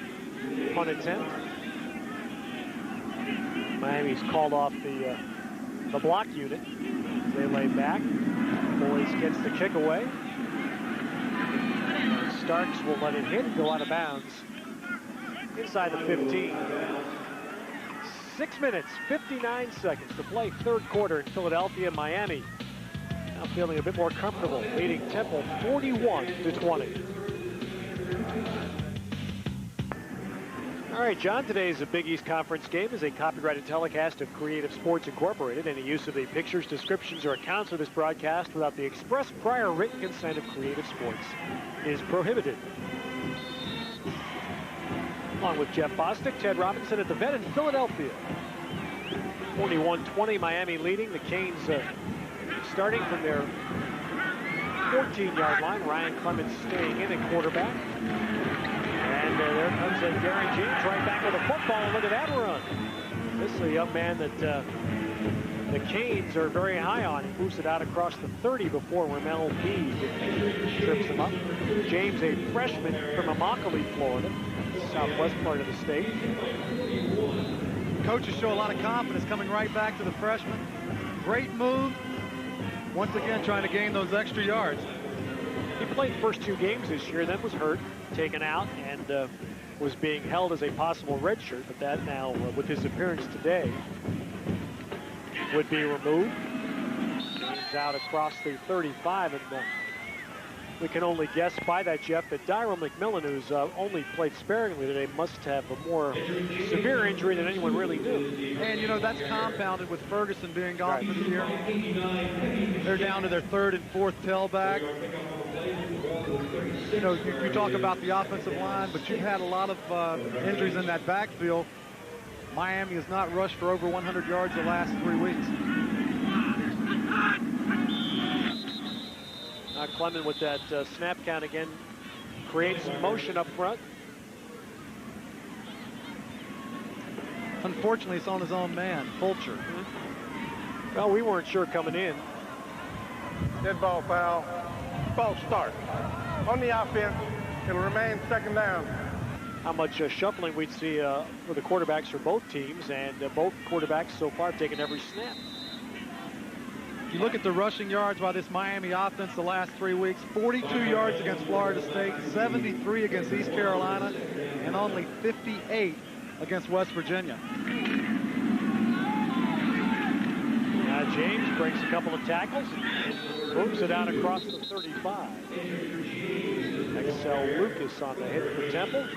punt attempt. Miami's called off the block unit. They lay back. Boys gets the kick away. Starks will let it hit and go out of bounds inside the 15. 6 minutes, 59 seconds to play third quarter in Philadelphia. Miami now feeling a bit more comfortable, leading Temple 41-20. All right, John, today's Big East Conference game is a copyrighted telecast of Creative Sports Incorporated. Any use of the pictures, descriptions, or accounts of this broadcast without the express prior written consent of Creative Sports is prohibited. Along with Jeff Bostic, Ted Robinson at the Vet in Philadelphia. 41-20, Miami leading. The Canes starting from their 14-yard line. Ryan Clements staying in at quarterback. And there comes Edgerrin James right back with the football. And look at that run. This is a young man that the Canes are very high on. He moves it out across the 30 before Ramel Mead trips him up. James, a freshman from Immokalee, Florida, southwest part of the state. Coaches show a lot of confidence coming right back to the freshman. Great move. Once again, trying to gain those extra yards. He played the first 2 games this year, then was hurt, taken out, and was being held as a possible redshirt. But that now, with his appearance today, would be removed. He's out across the 35, and we can only guess by that, Jeff, that Dyro McMillan, who's only played sparingly today, must have a more severe injury than anyone really knew. And, you know, that's compounded with Ferguson being gone for the year. They're down to their 3rd and 4th tailback. You know, you talk about the offensive line, but you've had a lot of injuries in that backfield. Miami has not rushed for over 100 yards the last 3 weeks. Clement with that snap count again creates some motion up front. Unfortunately, it's on his own man, Fulcher. Well, we weren't sure coming in. Dead ball foul. False start. On the offense, it'll remain second down. How much shuffling we'd see for the quarterbacks for both teams, and both quarterbacks so far have taken every snap. If you look at the rushing yards by this Miami offense the last 3 weeks, 42 yards against Florida State, 73 against East Carolina, and only 58 against West Virginia. Now James breaks a couple of tackles, moves it out across the 35. Excel Lucas on the hit for Temple.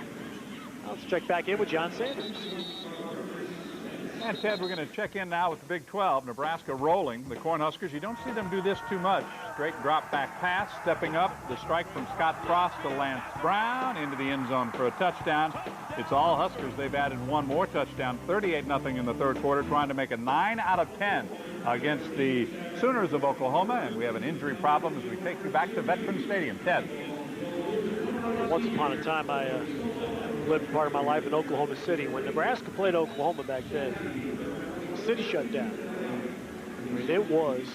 Let's check back in with John Sanders. And Ted, we're going to check in now with the Big 12. Nebraska rolling. The Cornhuskers, you don't see them do this too much. Straight drop back pass, stepping up. The strike from Scott Frost to Lance Brown into the end zone for a touchdown. It's all Huskers. They've added one more touchdown, 38-0 in the third quarter, trying to make a 9 out of 10 against the Sooners of Oklahoma. And we have an injury problem as we take you back to Veterans Stadium. Ted. Once upon a time, I lived part of my life in Oklahoma City. When Nebraska played Oklahoma back then, the city shut down. I mean, it was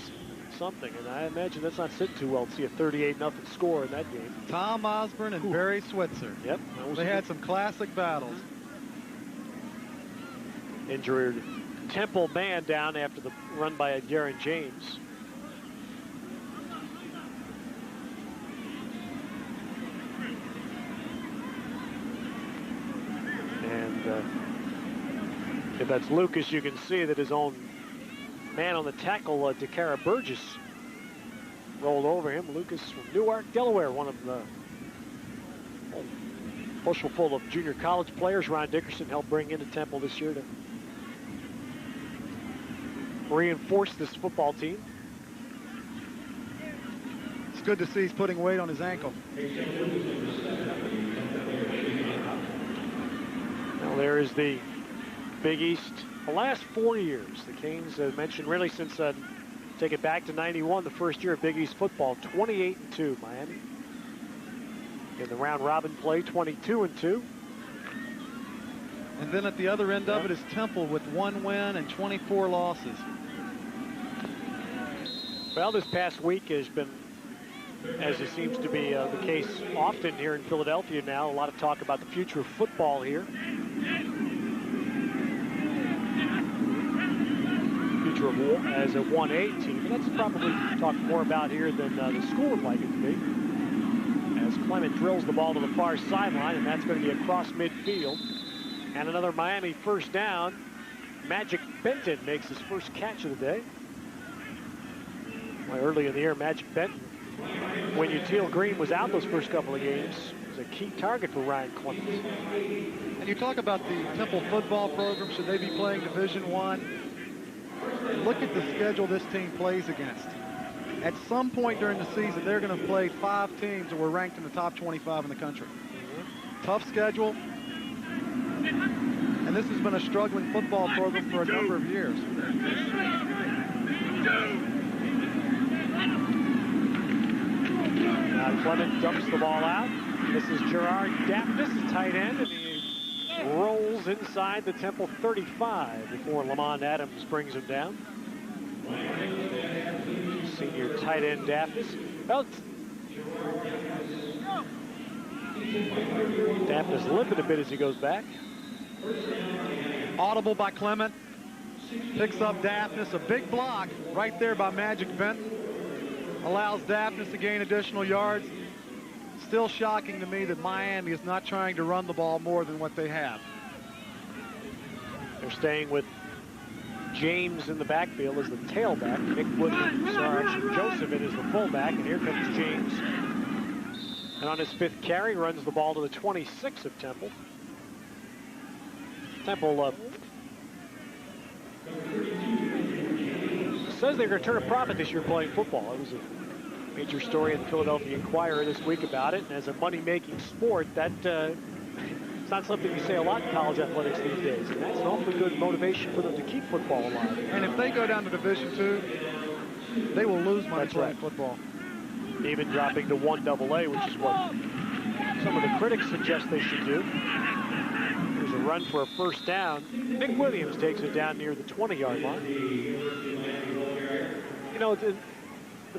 something, and I imagine that's not sitting too well to see a 38-0 score in that game. Tom Osborne and Barry Switzer. Yep. They had some classic battles. Injured Temple man down after the run by Darren James. If that's Lucas, you can see that his own man on the tackle, DeCara Burgess, rolled over him. Lucas from Newark, Delaware, one of the bushel full of junior college players Ron Dickerson helped bring into Temple this year to reinforce this football team. It's good to see he's putting weight on his ankle. Now there is the Big East. The last 4 years, the Canes mentioned really since take it back to 91, the first year of Big East football, 28-2 Miami. In the round robin play, 22-2. And then at the other end of it is Temple with 1 win and 24 losses. Well, this past week has been, as it seems to be the case often here in Philadelphia now, a lot of talk about the future of football here. Future of as a 1A team. And that's probably talked more about here than the school would like it to be. As Clement drills the ball to the far sideline, and that's going to be across midfield. And another Miami first down. Magic Benton makes his first catch of the day. Well, early in the year, Magic Benton, when Uteal Green was out those first couple of games, was a key target for Ryan Clements. And you talk about the Temple football program, should they be playing Division I? Look at the schedule this team plays against. At some point during the season, they're going to play 5 teams that were ranked in the top 25 in the country. Tough schedule. And this has been a struggling football program for a number of years. Now Clement dumps the ball out. This is Gerard Daphnis, tight end, and he rolls inside the Temple 35 before Lamont Adams brings him down. Senior tight end Daphnis. Well, Daphnis limping a bit as he goes back. Audible by Clement. Picks up Daphnis. A big block right there by Magic Benton. Allows Daphnis to gain additional yards. Still shocking to me that Miami is not trying to run the ball more than what they have. They're staying with James in the backfield as the tailback. Nick Woodman, Joseph is the fullback, and here comes James. And on his 5th carry, runs the ball to the 26 of Temple. Temple says they're going to turn a profit this year playing football. It was a major story in the Philadelphia Inquirer this week about it. And as a money-making sport, that it's not something you say a lot in college athletics these days. And that's an awfully good motivation for them to keep football alive. And if they go down to Division II, they will lose money playing football. Even dropping to 1AA, which is what some of the critics suggest they should do. There's a run for a first down. Nick Williams takes it down near the 20-yard line. You know, the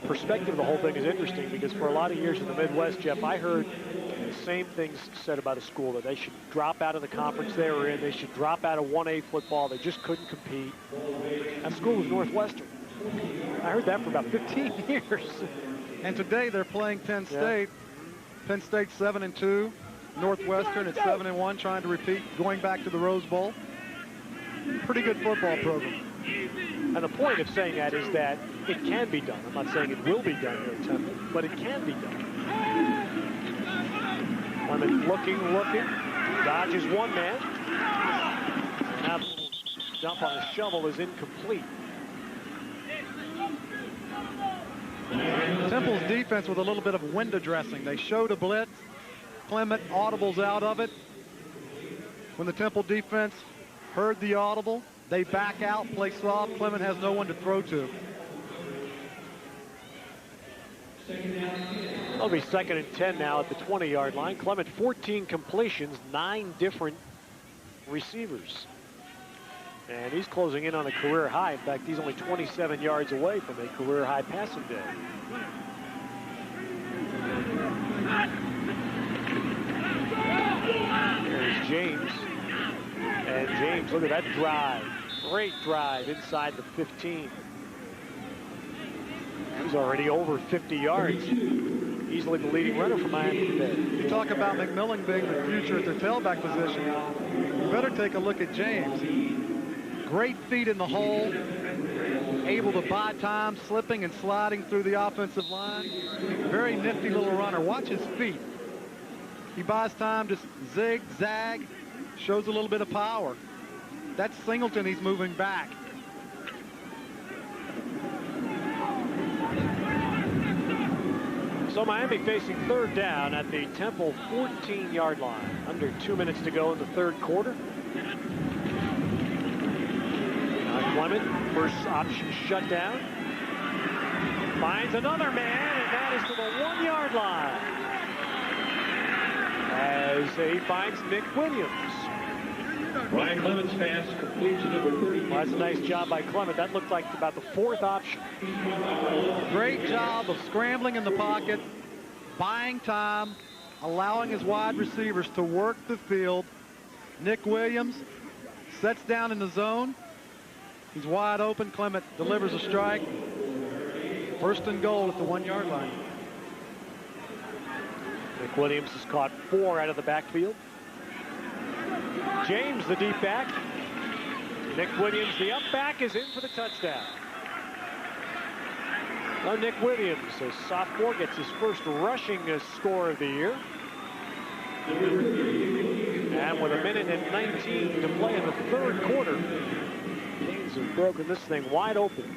perspective of the whole thing is interesting because for a lot of years in the Midwest, Jeff, I heard the same things said about a school, that they should drop out of the conference they were in. They should drop out of 1A football. They just couldn't compete. That school was Northwestern. I heard that for about 15 years. And today they're playing Penn State. Yeah. Penn State 7-2. Northwestern at 7-1, trying to repeat, going back to the Rose Bowl. Pretty good football program. And the point of saying that is that it can be done. I'm not saying it will be done here at Temple, but it can be done. Clement looking, dodges one man. Now the dump on the shovel is incomplete. Temple's defense with a little bit of window dressing. They showed a blitz. Clement audibles out of it. When the Temple defense heard the audible, they back out, play soft. Clement has no one to throw to. It'll be 2nd and 10 now at the 20-yard line. Clement 14 completions, 9 different receivers. And he's closing in on a career high. In fact, he's only 27 yards away from a career high passing day. Here's James. And James, look at that drive. Great drive inside the 15. He's already over 50 yards. Easily the leading runner for Miami today. You talk about McMillan being the future at the tailback position. You better take a look at James. Great feet in the hole. Able to buy time, slipping and sliding through the offensive line. Very nifty little runner. Watch his feet. He buys time, just zig, zag, shows a little bit of power. That's Singleton. He's moving back. So Miami facing 3rd down at the Temple 14-yard line. Under 2 minutes to go in the 3rd quarter. Clement, first option shut down. Finds another man, and that is to the 1-yard line. As he finds Nick Williams. Ryan Clement's pass complete to number 30. Well, that's a nice job by Clement. That looked like about the 4th option. Great job of scrambling in the pocket, buying time, allowing his wide receivers to work the field. Nick Williams sets down in the zone. He's wide open. Clement delivers a strike. 1st and goal at the 1-yard line. Nick Williams has caught 4 out of the backfield. James, the deep back. Nick Williams, the up back, is in for the touchdown. Now Nick Williams, a sophomore, gets his first rushing score of the year. And with 1:19 to play in the 3rd quarter, Canes have broken this thing wide open.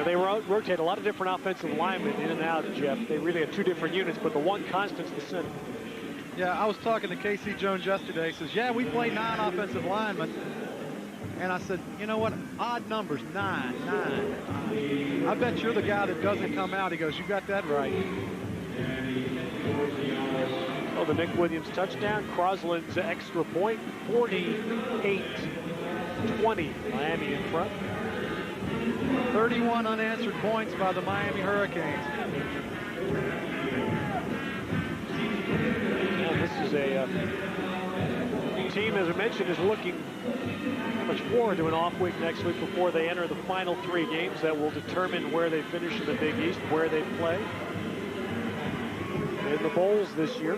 They rotate a lot of different offensive linemen in and out, Jeff. They really have 2 different units, but the one constant's the center. Yeah, I was talking to K.C. Jones yesterday. He says, yeah, we play 9 offensive linemen. And I said, you know what? Odd numbers, 9. I bet you're the guy that doesn't come out. He goes, you got that right. Oh, the Nick Williams touchdown. Crosland's extra point, 48-20. Miami in front. 31 unanswered points by the Miami Hurricanes. Well, this is a team, as I mentioned, is looking much forward to an off week next week before they enter the final 3 games that will determine where they finish in the Big East, where they play in the bowls this year.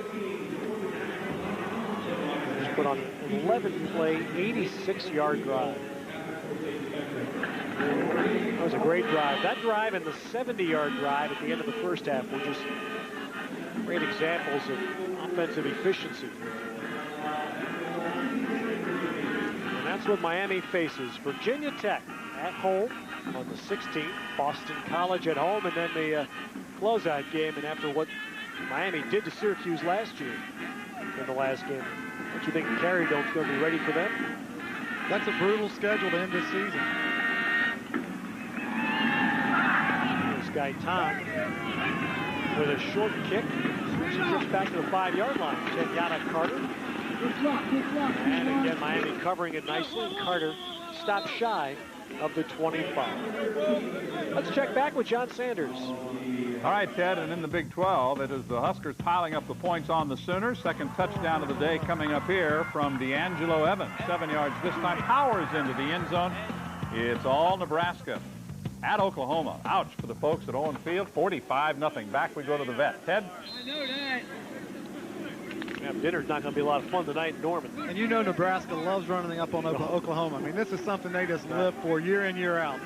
Just put on an 11-play, 86-yard drive. That was a great drive. That drive and the 70-yard drive at the end of the first half were just great examples of offensive efficiency. And that's what Miami faces. Virginia Tech at home on the 16th. Boston College at home, and then the closeout game. And after what Miami did to Syracuse last year in the last game, don't you think the Carry Dome's going to be ready for them? That's a brutal schedule to end this season. Gaitan with a short kick. She kicks back to the 5-yard line. Kenyatta Carter. And again, Miami covering it nicely. And Carter stopped shy of the 25. Let's check back with John Sanders. All right, Ted, and in the Big 12, it is the Huskers piling up the points on the Sooners. Second touchdown of the day coming up here from D'Angelo Evans. 7 yards this time. Powers into the end zone. It's all Nebraska at Oklahoma. Ouch for the folks at Owen Field. 45-0. Back we go to the vet. Ted? I know that. Yeah, dinner's not going to be a lot of fun tonight in Norman. And you know Nebraska loves running up on Oklahoma. I mean, this is something they just live for year in, year out.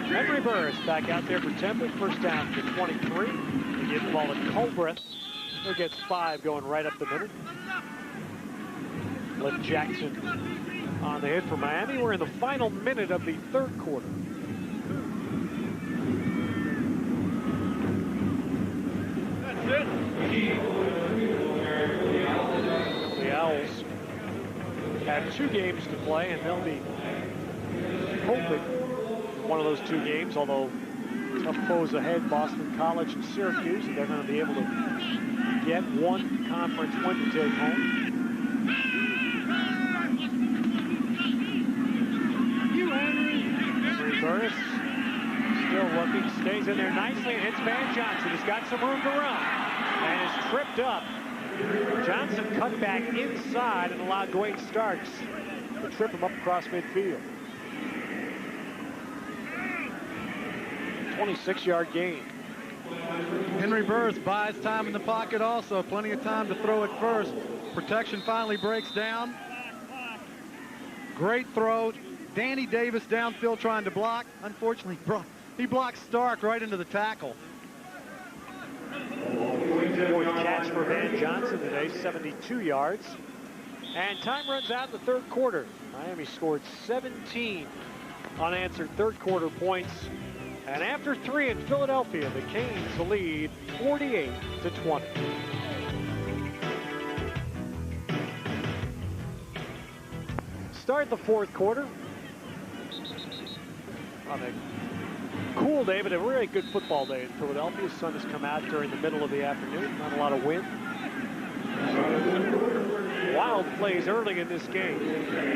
Henry Burris back out there for Temple. First down to 23. They give the ball to Culbreth, who gets 5 going right up the middle. Cliff Jackson on the hit for Miami. We're in the final minute of the third quarter. The Owls have 2 games to play, and they'll be hoping one of those 2 games, although tough foes ahead, Boston College and Syracuse, and they're going to be able to get 1 conference win to take home. Henry Burris still looking, stays in there nicely, and hits Van Johnson. He's got some room to run and is tripped up. Johnson cut back inside and allowed Dwayne Starks to trip him up across midfield. 26-yard gain. Henry Burris buys time in the pocket also. Plenty of time to throw it first. Protection finally breaks down. Great throw. Danny Davis downfield trying to block. Unfortunately, he blocked Stark right into the tackle. Fourth catch for Van Johnson today, 72 yards. And time runs out in the third quarter. Miami scored 17 unanswered third quarter points. And after 3 in Philadelphia, the Canes lead 48-20. Start the fourth quarter. On a cool day, but a really good football day in Philadelphia. The sun has come out during the middle of the afternoon. Not a lot of wind. Wild plays early in this game.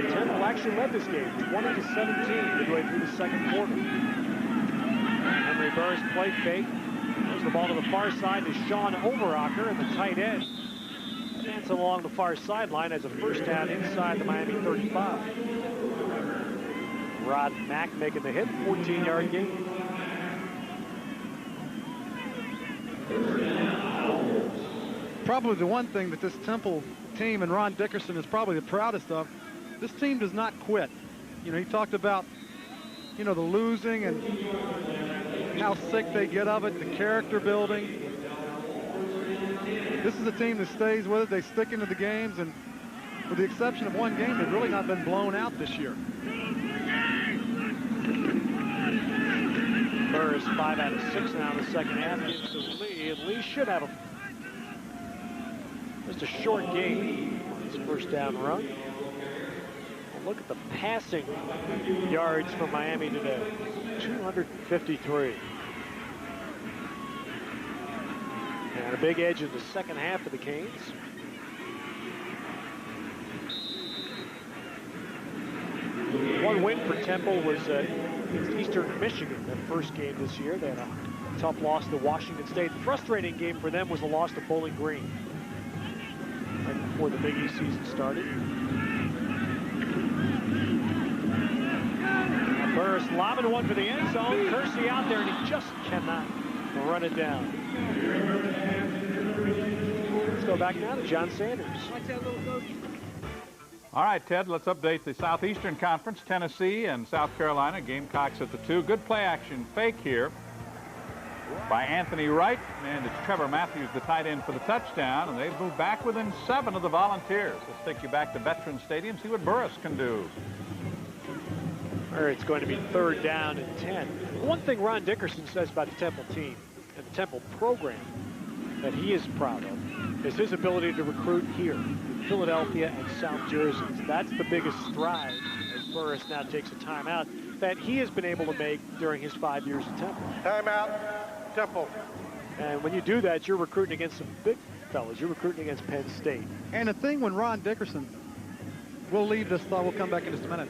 Temple actually led this game 20-17 midway through the second quarter. Henry Burris play fake. Moves the ball to the far side to Sean Overacker, and the tight end dancing along the far sideline as a first down inside the Miami 35. Rod Mack making the hit, 14-yard gain. Probably the one thing that this Temple team and Ron Dickerson is probably the proudest of, this team does not quit. You know, he talked about, you know, the losing and how sick they get of it, the character building. This is a team that stays with it. They stick into the games, and with the exception of one game, they've really not been blown out this year. Burris 5 out of 6 now in the second half gives to Lee, and Lee should have just a short gain on his first down run. Look at the passing yards for Miami today, 253. And a big edge in the second half of the Canes. One win for Temple was against Eastern Michigan, their first game this year. They had a tough loss to Washington State. The frustrating game for them was the loss to Bowling Green right before the Big East season started. Burris lobbing one for the end zone. Kersey out there, and he just cannot run it down. Let's go back now to John Sanders. All right, Ted, let's update the Southeastern Conference. Tennessee and South Carolina, Gamecocks at the 2. Good play action fake here by Anthony Wright, and it's Trevor Matthews, the tight end, for the touchdown, and they've moved back within 7 of the Volunteers. Let's take you back to Veterans Stadium, see what Burris can do. It's going to be third down and 10. One thing Ron Dickerson says about the Temple team and the Temple program that he is proud of is his ability to recruit here in Philadelphia and South Jersey. That's the biggest stride as Burris now takes a timeout. that he has been able to make during his 5 years at Temple. Timeout, Temple. And when you do that, you're recruiting against some big fellas. You're recruiting against Penn State. And the thing when Ron Dickerson, we'll leave this thought, we'll come back in just a minute.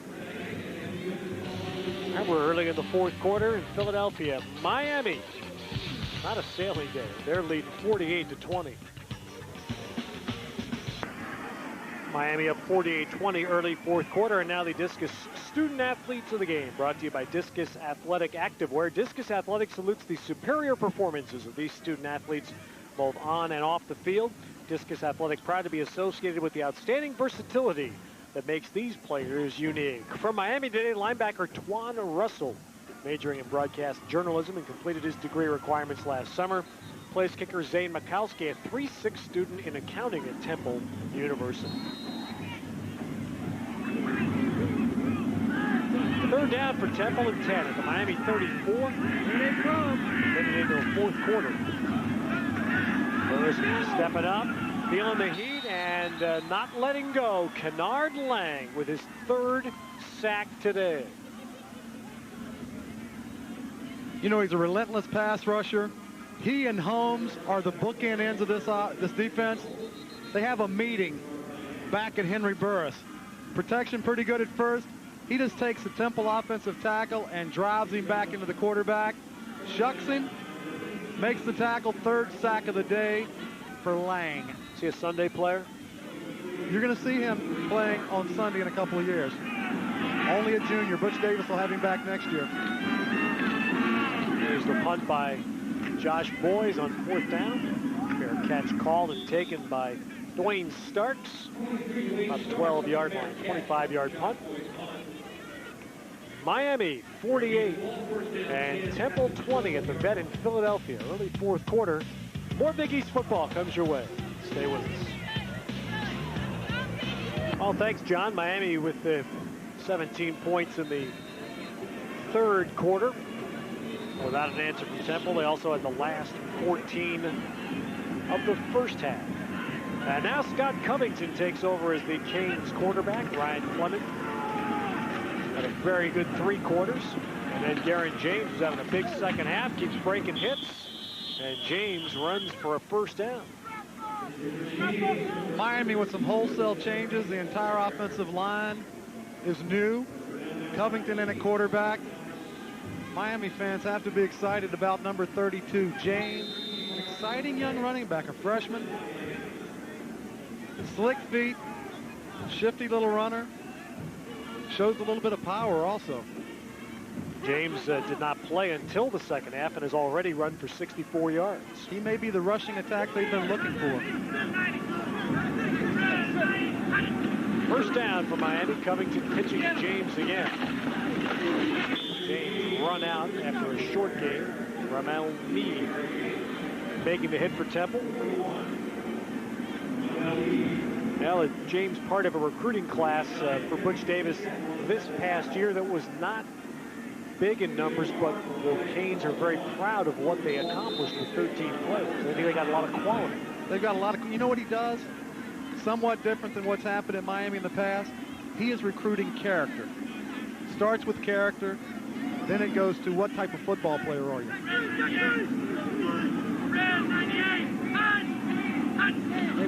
And we're early in the fourth quarter in Philadelphia. Miami, not a sailing game. They're leading 48-20. Miami up 48-20 early fourth quarter, and now the Discus student athletes of the game, brought to you by Discus Athletic Activewear. Discus Athletic salutes the superior performances of these student athletes, both on and off the field. Discus Athletic proud to be associated with the outstanding versatility that makes these players unique. From Miami today, linebacker Twan Russell, majoring in broadcast journalism and completed his degree requirements last summer. Place kicker Zane Mikowski, a 3.6 student in accounting at Temple University. Third down for Temple and 10 at the Miami 34. Headed into a fourth quarter. Burris stepping up, feeling the heat, and not letting go. Kennard Lang with his third sack today. You know, he's a relentless pass rusher. He and Holmes are the bookend ends of this defense. They have a meeting back at Henry Burris. Protection pretty good at first. He just takes the Temple offensive tackle and drives him back into the quarterback. Shucks him, makes the tackle, third sack of the day for Lang. Is he a Sunday player? You're going to see him playing on Sunday in a couple of years. Only a junior. Butch Davis will have him back next year. Here's the punt by Josh Boys on fourth down. Fair catch called and taken by Dwayne Starks. About the 12-yard line, 25-yard punt. Miami 48 and Temple 20 at the Vet in Philadelphia. Early fourth quarter. More Big East football comes your way. Stay with us. Well, thanks, John. Miami with the 17 points in the third quarter. Without an answer from Temple, they also had the last 14 of the first half. And now Scott Covington takes over as the Canes quarterback. Ryan Clement had a very good 3 quarters. And then Darren James is having a big second half, keeps breaking hits. And James runs for a first down. Miami with some wholesale changes. The entire offensive line is new. Covington in at quarterback. Miami fans have to be excited about number 32, James. An exciting young running back, a freshman. Slick feet, shifty little runner. Shows a little bit of power also. James did not play until the second half and has already run for 64 yards. He may be the rushing attack they've been looking for. First down for Miami. Covington pitching to James again. James run out after a short game. Ramel Mead making the hit for Temple. Well, James part of a recruiting class for Butch Davis this past year that was not big in numbers, but the Canes are very proud of what they accomplished with 13 players. I think they got a lot of quality. They've got a lot of, you know what he does? Somewhat different than what's happened in Miami in the past. He is recruiting character. Starts with character, then it goes to what type of football player are you?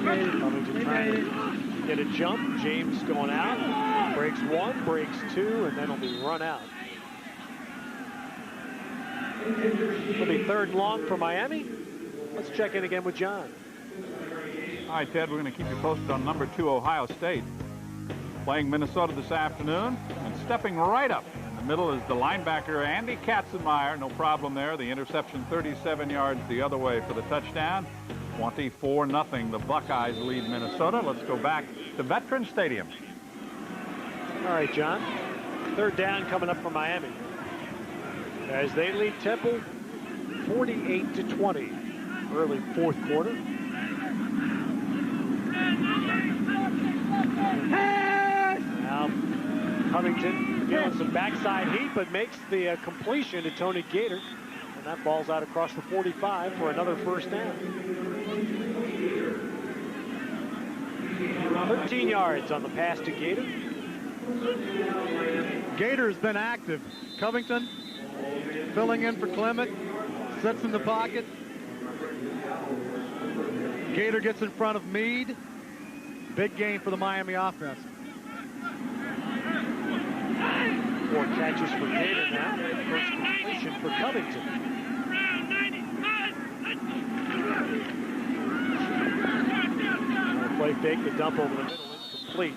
Covington trying to get a jump. James going out. Breaks 1, breaks 2, and then will be run out. It'll be third and long for Miami. Let's check in again with John. All right, Ted, we're going to keep you posted on number 2, Ohio State. Playing Minnesota this afternoon, and stepping right up in the middle is the linebacker Andy Katzenmeyer. No problem there. The interception 37 yards the other way for the touchdown. 24-0. The Buckeyes lead Minnesota. Let's go back to Veterans Stadium. All right, John. Third down coming up for Miami, as they lead Temple 48-20. Early fourth quarter. Now Covington feeling some backside heat, but makes the completion to Tony Gator. And that ball's out across the 45 for another first down. 13 yards on the pass to Gator. Gator's been active. Covington filling in for Clement, sits in the pocket. Gator gets in front of Meade. Big game for the Miami offense. 4 catches for Gator now. First completion for Covington. Play fake, the dump over the middle, incomplete.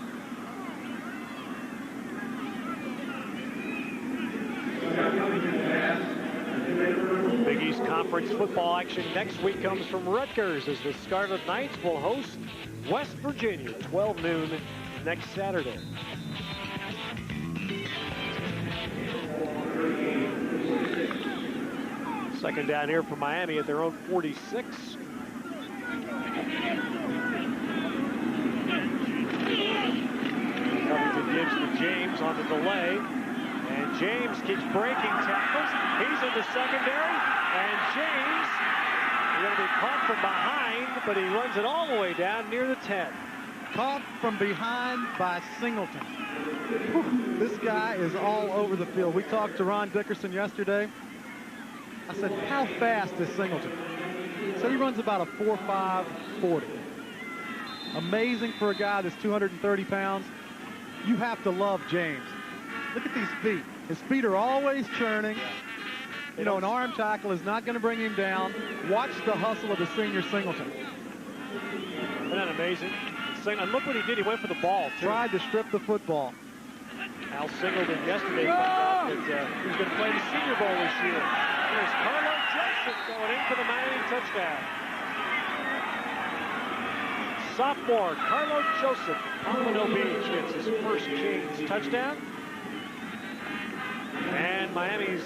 Big East Conference football action next week comes from Rutgers as the Scarlet Knights will host West Virginia, 12 noon next Saturday. Second down here for Miami at their own 46. Covington gives to James on the delay. And James keeps breaking tackles. He's in the secondary. And James is going to be caught from behind, but he runs it all the way down near the 10. Caught from behind by Singleton. Whew, this guy is all over the field. We talked to Ron Dickerson yesterday. I said, how fast is Singleton? So he runs about a 4.5 40. Amazing for a guy that's 230 pounds. You have to love James. Look at these feet. His feet are always churning. You know, an arm tackle is not going to bring him down. Watch the hustle of the senior Singleton. Isn't that amazing? And look what he did. He went for the ball, too. Tried to strip the football. Al Singleton yesterday found out that he's going to play the Senior Bowl this year. There's Carlo Joseph going in for the Miami touchdown. Sophomore Carlo Joseph, Pompano Beach, gets his first Kings touchdown. And Miami's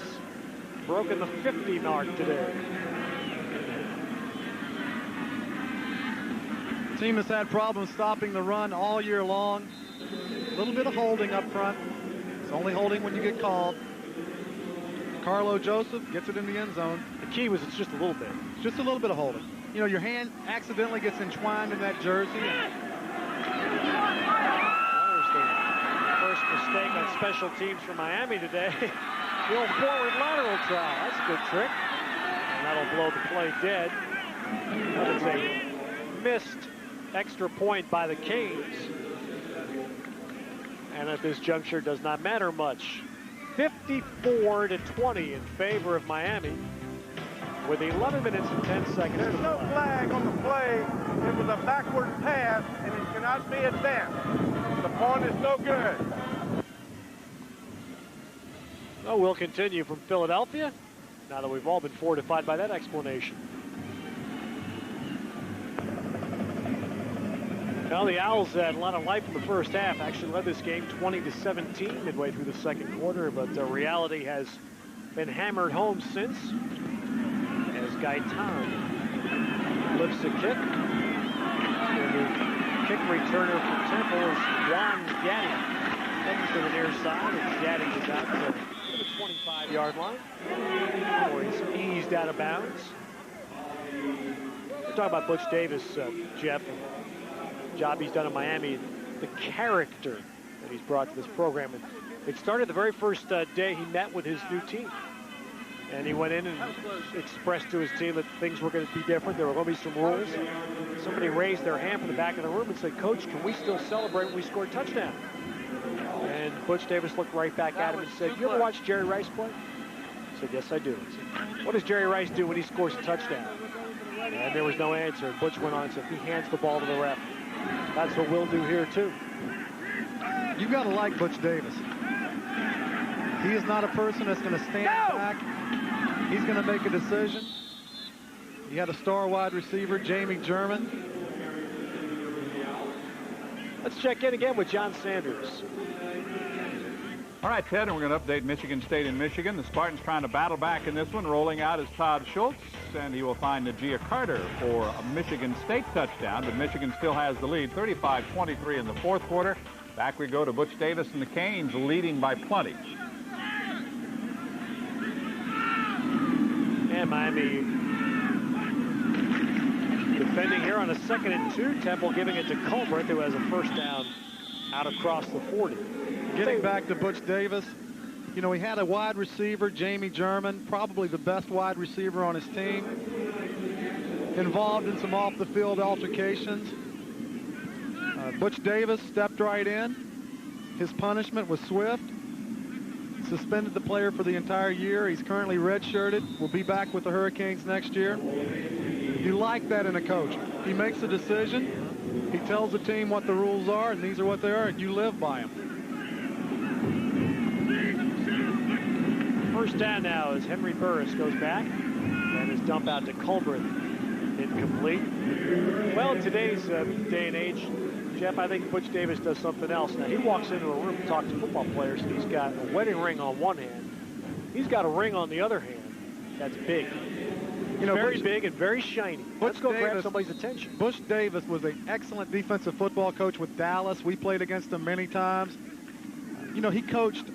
broken the 50 mark today. The team has had problems stopping the run all year long. A little bit of holding up front. It's only holding when you get called. Carlo Joseph gets it in the end zone. The key was it's just a little bit. Just a little bit of holding. You know, your hand accidentally gets entwined in that jersey. There's the first mistake on special teams for Miami today. The old forward lateral try. That's a good trick. And that'll blow the play dead. That is a missed extra point by the Canes. And at this juncture does not matter much. 54-20 in favor of Miami with 11 minutes and 10 seconds. There's no flag on the play. It was a backward pass, and it cannot be advanced. The point is no good. Well, we'll continue from Philadelphia now that we've all been fortified by that explanation. Well, the Owls had a lot of life in the first half. Actually led this game 20-17 midway through the second quarter, but reality has been hammered home since. As Gaitan lifts a kick. And the kick returner for Temple is Juan Gaddy. Comes to the near side, and Gaddy is out to the 25-yard line. Or he's eased out of bounds. We're talking about Butch Davis, Jeff. Job he's done in Miami, the character that he's brought to this program. And it started the very first day he met with his new team. And he went in and expressed to his team that things were going to be different. There were going to be some rules. Somebody raised their hand from the back of the room and said, "Coach, can we still celebrate when we score a touchdown?" And Butch Davis looked right back at him and said, "You ever watch Jerry Rice play?" He said, "Yes, I do." He said, "What does Jerry Rice do when he scores a touchdown?" And there was no answer. And Butch went on and said, "He hands the ball to the ref." That's what we'll do here, too. You got to like Butch Davis. He is not a person that's going to stand back. He's going to make a decision. He had a star wide receiver, Jamie German. Let's check in again with John Sanders. All right, Ted, and we're going to update Michigan State and Michigan. The Spartans trying to battle back in this one. Rolling out is Todd Schultz, and he will find Najee Carter for a Michigan State touchdown, but Michigan still has the lead, 35-23 in the fourth quarter. Back we go to Butch Davis and the Canes leading by plenty. And Miami defending here on a 2nd and 2. Temple giving it to Colbert, who has a first down out across the 40. Getting back to Butch Davis, you know, he had a wide receiver, Jamie German, probably the best wide receiver on his team, involved in some off-the-field altercations. Butch Davis stepped right in. His punishment was swift. Suspended the player for the entire year. He's currently redshirted. Will be back with the Hurricanes next year. You like that in a coach. He makes a decision. He tells the team what the rules are, and these are what they are, and you live by them. First down now as Henry Burris goes back, and his dump out to Culbreth incomplete. Well, in today's day and age, Jeff, I think Butch Davis does something else. Now, he walks into a room to talk to football players, and he's got a wedding ring on one hand. He's got a ring on the other hand. That's big. You know, very big and very shiny. Let's go grab somebody's attention. Butch Davis was an excellent defensive football coach with Dallas. We played against him many times. You know, he coached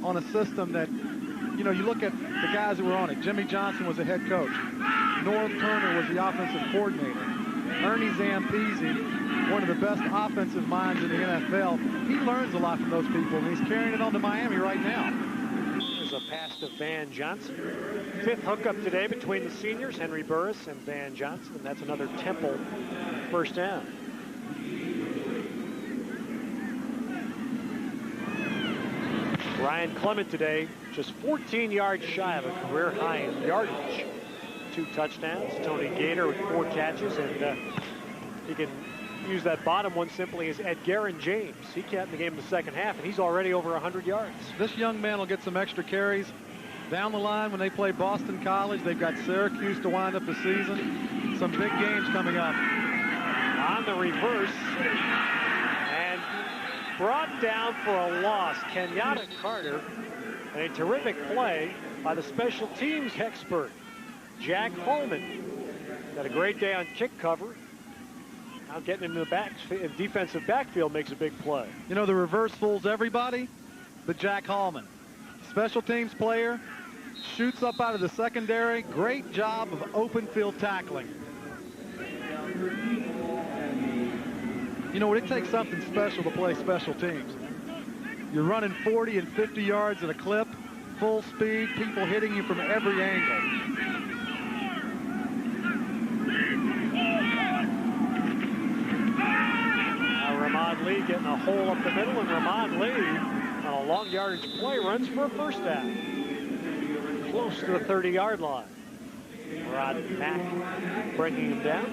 on a system that, you know, you look at the guys who were on it. Jimmy Johnson was the head coach. North Turner was the offensive coordinator. Ernie Zampese, one of the best offensive minds in the NFL. He learns a lot from those people, and he's carrying it on to Miami right now. There's a pass to Van Johnson. Fifth hookup today between the seniors, Henry Burris and Van Johnson, and that's another Temple first down. Ryan Clement today, just 14 yards shy of a career high in yardage. 2 touchdowns. Tony Gator with 4 catches, and he can use that bottom one simply as Edgerrin James. He capped the game in the second half, and he's already over 100 yards. This young man will get some extra carries down the line when they play Boston College. They've got Syracuse to wind up the season. Some big games coming up. On the reverse, and brought down for a loss, Kenyatta Carter, and a terrific play by the special teams expert, Jack Holman. Got a great day on kick cover. Now getting into the defensive backfield makes a big play. You know, the reverse fools everybody, but Jack Holman, special teams player, shoots up out of the secondary. Great job of open field tackling. You know, it takes something special to play special teams. You're running 40 and 50 yards at a clip, full speed, people hitting you from every angle. Ramon Lee getting a hole up the middle, and Ramon Lee on a long yardage play runs for a first down. Close to the 30-yard line. Rod Mack bringing him down.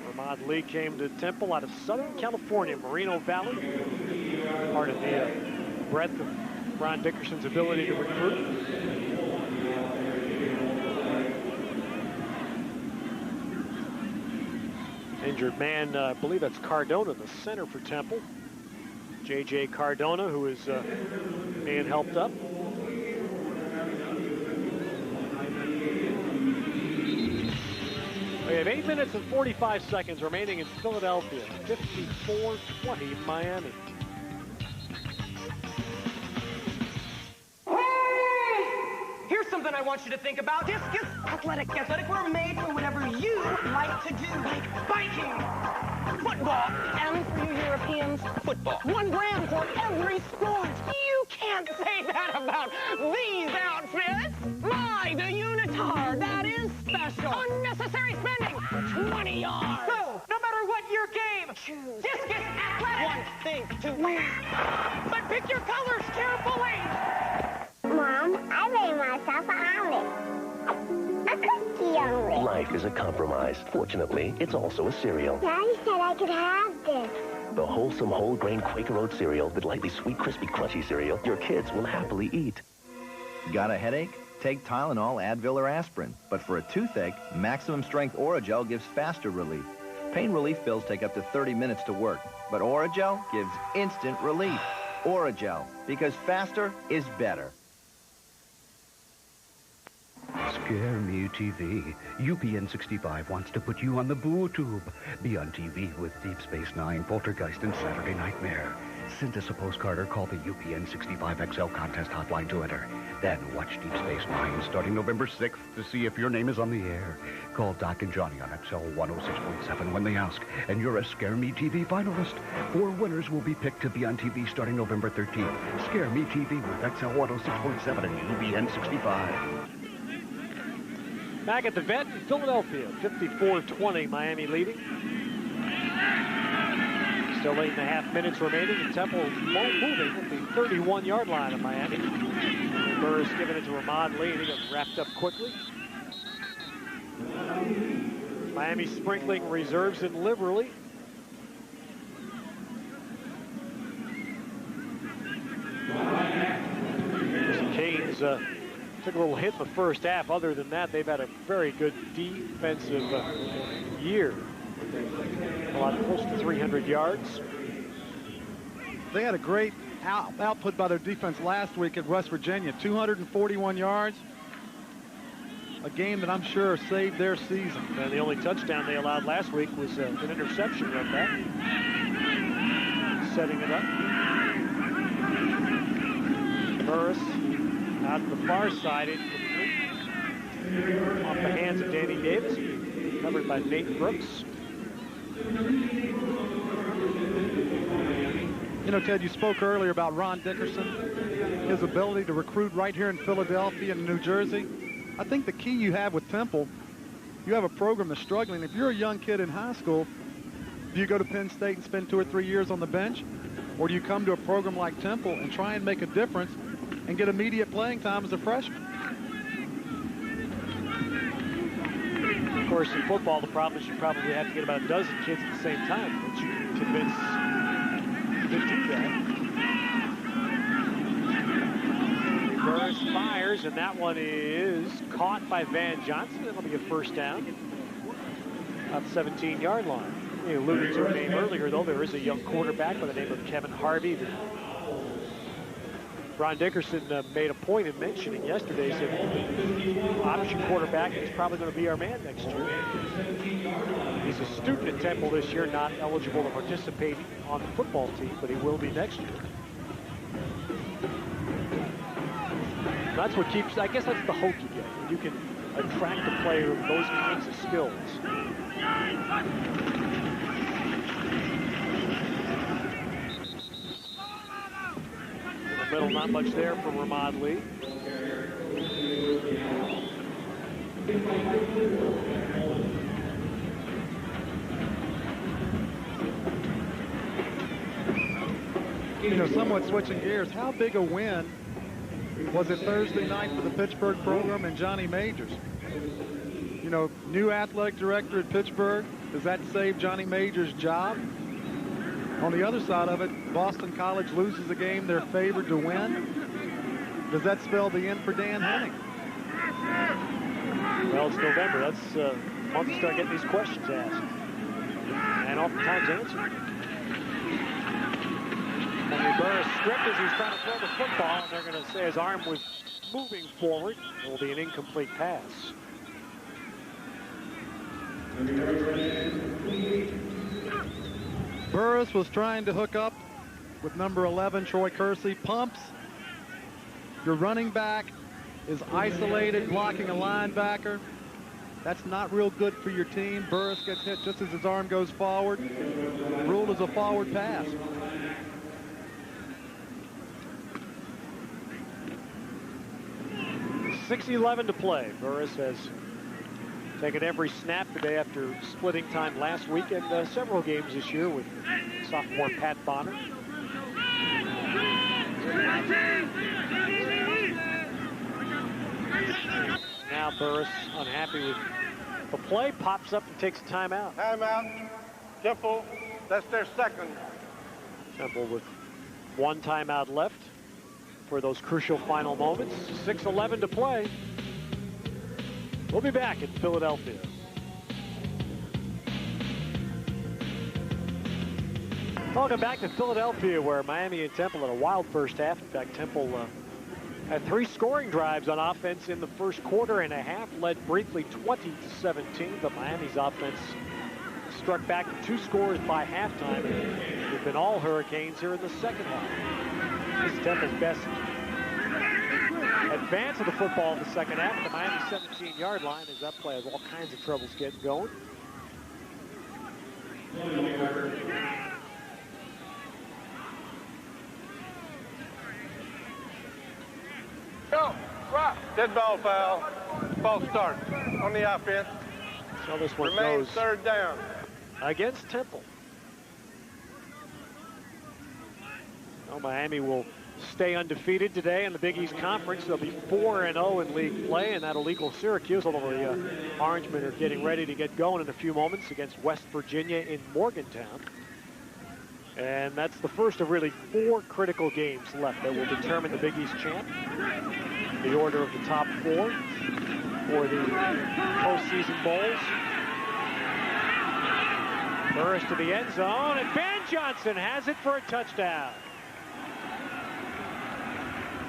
Ramon Lee came to Temple out of Southern California, Moreno Valley. Part of the breadth of Ron Dickerson's ability to recruit. Injured man, I believe that's Cardona, the center for Temple. J.J. Cardona, who is being helped up. We have 8 minutes and 45 seconds remaining in Philadelphia. 54-20 Miami. Here's something I want you to think about. Discus athletic. We're made for whatever you like to do, like biking, football, and for you Europeans, football. 1 gram for every sport. You can't say that about these outfits. My, the Unitar, that is special. Unnecessary spending, 20 yards. So, no matter what your game, choose Discus Athletic. One thing to wear. But pick your colors carefully. Mom, I made myself an omelet. A cookie omelet. Life is a compromise. Fortunately, it's also a cereal. Daddy said I could have this. The wholesome whole grain Quaker Oat cereal with lightly sweet, crispy, crunchy cereal your kids will happily eat. Got a headache? Take Tylenol, Advil, or aspirin. But for a toothache, Maximum Strength Oragel gives faster relief. Pain relief pills take up to 30 minutes to work, but Oragel gives instant relief. Oragel, because faster is better. Scare Me TV. UPN 65 wants to put you on the boo tube. Be on TV with Deep Space Nine, Poltergeist, and Saturday Nightmare. Send us a postcard or call the UPN 65XL contest hotline to enter. Then watch Deep Space Nine starting November 6th to see if your name is on the air. Call Doc and Johnny on XL 106.7 when they ask, and you're a Scare Me TV finalist. 4 winners will be picked to be on TV starting November 13th. Scare Me TV with XL 106.7 and UPN 65. Back at the vet in Philadelphia, 54-20, Miami leading. Still 8.5 minutes remaining, and Temple moving at the 31-yard line of Miami. And Burris giving it to Ramad Lee, and he got wrapped up quickly. Miami sprinkling reserves in liberally. The Canes took a little hit in the first half. Other than that, they've had a very good defensive year. A lot close to 300 yards. They had a great output by their defense last week at West Virginia. 241 yards. A game that I'm sure saved their season. And the only touchdown they allowed last week was an interception right back. Setting it up. Burris out to the far side, incomplete. Off the hands of Danny Davis. Covered by Nate Brooks. You know, Ted, you spoke earlier about Ron Dickerson, his ability to recruit right here in Philadelphia and New Jersey. I think the key you have with Temple, you have a program that's struggling. If you're a young kid in high school, do you go to Penn State and spend 2 or 3 years on the bench? Or do you come to a program like Temple and try and make a difference and get immediate playing time as a freshman? Of course, in football, the problem is you probably have to get about a dozen kids at the same time that you can convince to do that. Burris fires, and that one is caught by Van Johnson. It'll be a first down at the 17-yard line. You alluded to a name earlier, though. There is a young quarterback by the name of Kevin Harvey that Ron Dickerson made a point of mentioning yesterday. He said, option quarterback is probably going to be our man next year. He's a student at Temple this year, not eligible to participate on the football team, but he will be next year. That's what keeps, I guess that's the hope you get. You can attract a player with those kinds of skills. Middle, not much there for Ramad Lee. You know, somewhat switching gears, how big a win was it Thursday night for the Pittsburgh program and Johnny Majors? You know, new athletic director at Pittsburgh. Does that save Johnny Majors' job? On the other side of it, Boston College loses a game they're favored to win. Does that spell the end for Dan Henning? Well, it's November. That's once you start getting these questions asked. And oftentimes answered. Henry Burris stripped as he's trying to throw the football, and they're going to say his arm was moving forward. It will be an incomplete pass. Burris was trying to hook up with number 11, Troy Kersey. Pumps. Your running back is isolated, blocking a linebacker. That's not real good for your team. Burris gets hit just as his arm goes forward. Ruled as a forward pass. .6:11 to play. Burris has taken every snap today after splitting time last week and several games this year with sophomore Pat Bonner. Now Burris, unhappy with the play, pops up and takes a timeout. Timeout. Temple, that's their second. Temple with one timeout left for those crucial final moments. 6:11 to play. We'll be back in Philadelphia. Welcome back to Philadelphia, where Miami and Temple had a wild first half. In fact, Temple had 3 scoring drives on offense in the first quarter and a half, led briefly 20-17, but Miami's offense struck back 2 scores by halftime. They've been all Hurricanes here in the second half. This is Temple's best advance of the football in the second half at the Miami 17-yard line, as that play has all kinds of troubles getting going. Go! Rock! Dead ball foul. False start on the offense. So this one remains goes third down against Temple. Well, Miami will stay undefeated today in the Big East Conference. They'll be 4-0 in league play, and that'll equal Syracuse, although the Orangemen are getting ready to get going in a few moments against West Virginia in Morgantown. And that's the first of really 4 critical games left that will determine the Big East champ. The order of the top 4 for the postseason bowls. Burris to the end zone, and Van Johnson has it for a touchdown.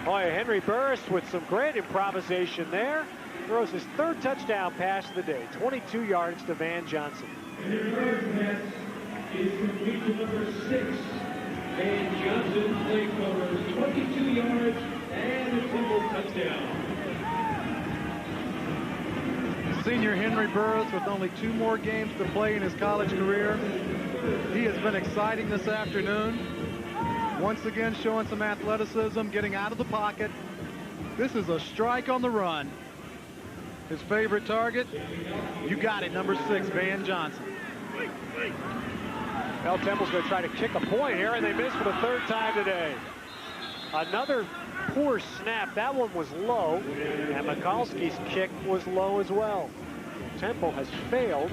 Boy, Henry Burris with some great improvisation there. Throws his 3rd touchdown pass of the day. 22 yards to Van Johnson. Henry Burris pass is complete to number 6. Van Johnson play covers 22 yards and a Temple touchdown. Senior Henry Burris with only 2 more games to play in his college career. He has been exciting this afternoon. Once again showing some athleticism, getting out of the pocket. This is a strike on the run. His favorite target, you got it, number 6, Van Johnson. Well, Temple's going to try to kick a point here, and they missed for the 3rd time today. Another poor snap. That one was low, and Mikulski's kick was low as well. Temple has failed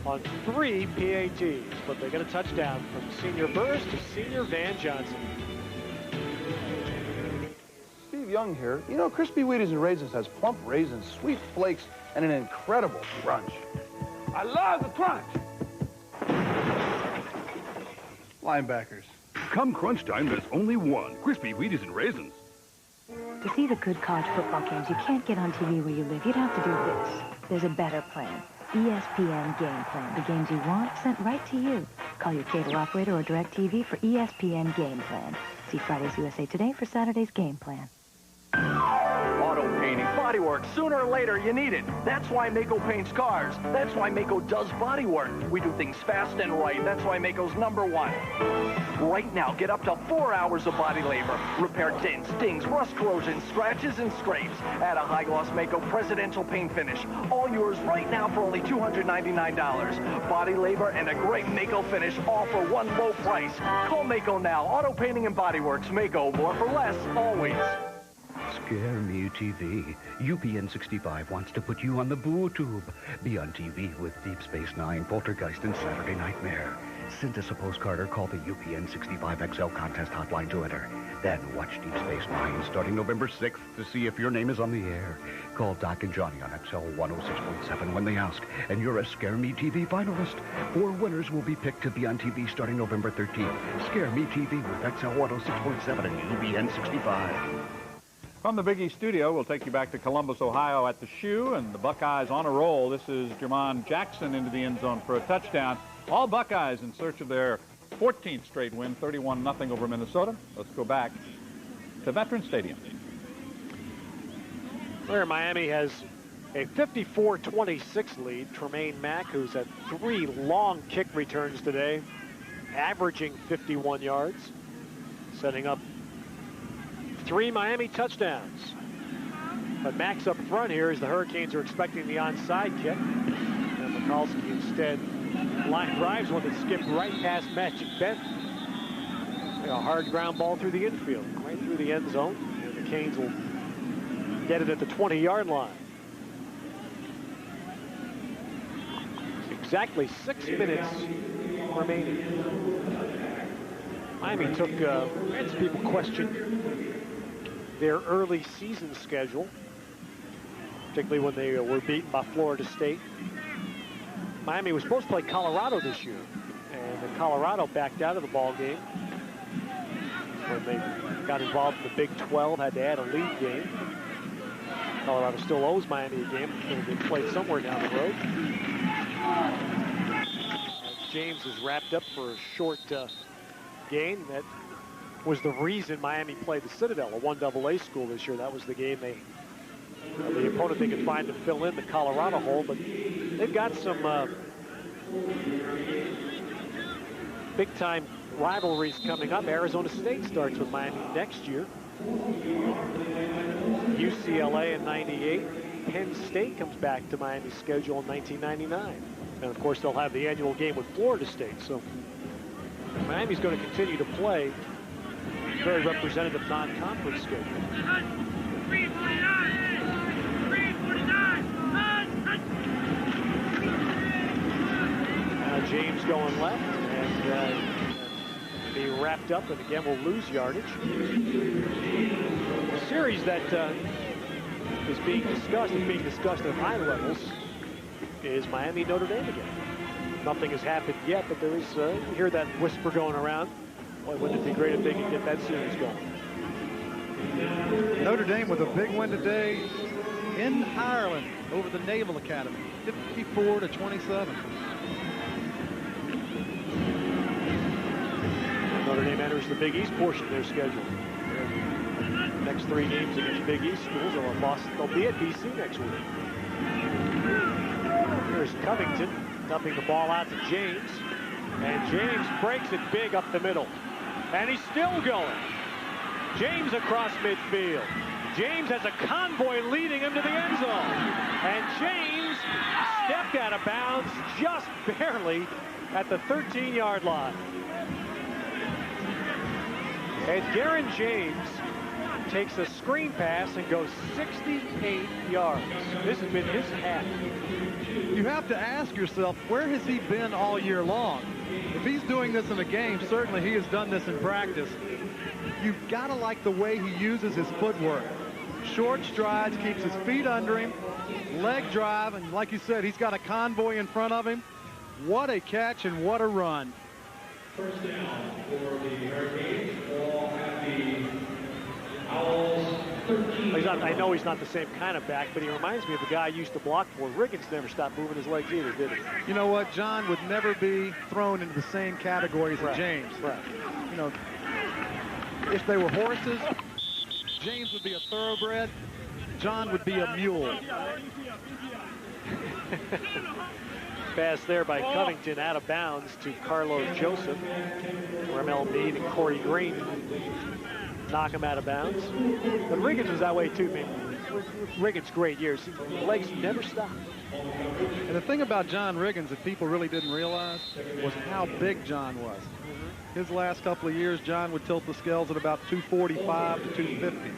on 3 PATs, but they get a touchdown from senior Burris to senior Van Johnson. Steve Young here. You know, Crispy Wheaties and Raisins has plump raisins, sweet flakes, and an incredible crunch. I love the crunch. Linebackers. Come crunch time, there's only one. Crispy Wheaties and Raisins. To see the good college football games you can't get on TV where you live, you'd have to do this. There's a better plan. ESPN Game Plan. The games you want sent right to you. Call your cable operator or DirecTV for ESPN Game Plan. See Friday's USA Today for Saturday's Game Plan. Auto painting, bodywork, sooner or later you need it. That's why Mako paints cars. That's why Mako does bodywork. We do things fast and right. That's why Mako's #1. Right now, get up to 4 hours of body labor. Repair dents, dings, rust corrosion, scratches, and scrapes. Add a high-gloss Mako Presidential paint finish. All yours right now for only $299. Body labor and a great Mako finish, all for one low price. Call Mako now. Auto painting and bodyworks. Mako, more for less, always. Scare Me TV. UPN 65 wants to put you on the boo tube. Be on TV with Deep Space Nine, Poltergeist, and Saturday Nightmare. Send us a postcard or call the UPN 65 XL contest hotline to enter. Then watch Deep Space Nine starting November 6th to see if your name is on the air. Call Doc and Johnny on XL 106.7 when they ask, and you're a Scare Me TV finalist. 4 winners will be picked to be on TV starting November 13th. Scare Me TV with XL 106.7 and UPN 65. From the Big East studio, we'll take you back to Columbus, Ohio at the Shoe, and the Buckeyes on a roll. This is Jermon Jackson into the end zone for a touchdown. All Buckeyes in search of their 14th straight win, 31-0 over Minnesota. Let's go back to Veterans Stadium. Where Miami has a 54-26 lead. Tremaine Mack, who's had 3 long kick returns today, averaging 51 yards, setting up 3 Miami touchdowns. But Mack's up front here as the Hurricanes are expecting the onside kick. And Mikulski instead line drives one that skipped right past Magic Benton. A hard ground ball through the infield, right through the end zone. And the Canes will get it at the 20-yard line. Exactly 6 minutes remaining. Miami took, had some people question their early season schedule, particularly when they were beaten by Florida State. Miami was supposed to play Colorado this year, and Colorado backed out of the ball game when they got involved in the Big 12, had to add a league game. Colorado still owes Miami a game, and they played somewhere down the road. James is wrapped up for a short game. That was the reason Miami played the Citadel, a 1AA school this year. That was the game the opponent they could find to fill in the Colorado hole. But they've got some big-time rivalries coming up. Arizona State starts with Miami next year. UCLA in '98. Penn State comes back to Miami's schedule in 1999. And of course, they'll have the annual game with Florida State. So Miami's going to continue to play a very representative non-conference schedule. Now James going left, and be wrapped up, and again will lose yardage. The series that is being discussed at high levels is Miami Notre Dame again. Nothing has happened yet, but there is you hear that whisper going around. Boy, wouldn't it be great if they could get that series going? Notre Dame with a big win today in Ireland over the Naval Academy, 54-27. Notre Dame enters the Big East portion of their schedule. Their next 3 games against Big East schools are in Boston. They'll be at BC next week. Here's Covington dumping the ball out to James. And James breaks it big up the middle. And he's still going. James across midfield. James has a convoy leading him to the end zone. And James stepped out of bounds just barely at the 13-yard line. And Darren James takes a screen pass and goes 68 yards. This has been his half. You have to ask yourself, where has he been all year long? If he's doing this in a game, certainly he has done this in practice. You've got to like the way he uses his footwork. Short strides, keeps his feet under him, leg drive, and like you said, he's got a convoy in front of him. What a catch and what a run. First down for the Hurricanes. Ball at the Owls 13. I know he's not the same kind of back, but he reminds me of the guy I used to block for. Riggins never stopped moving his legs either, did he? You know what? John would never be thrown into the same category as James. Right. You know, if they were horses, James would be a thoroughbred. John would be a mule. Pass there by Covington out of bounds to Carlo Joseph. Ramel Meade and Corey Green knock him out of bounds. But Riggins was that way too, man. Riggins' great years. His legs never stop. And the thing about John Riggins that people really didn't realize was how big John was. His last couple of years, John would tilt the scales at about 245 to 250.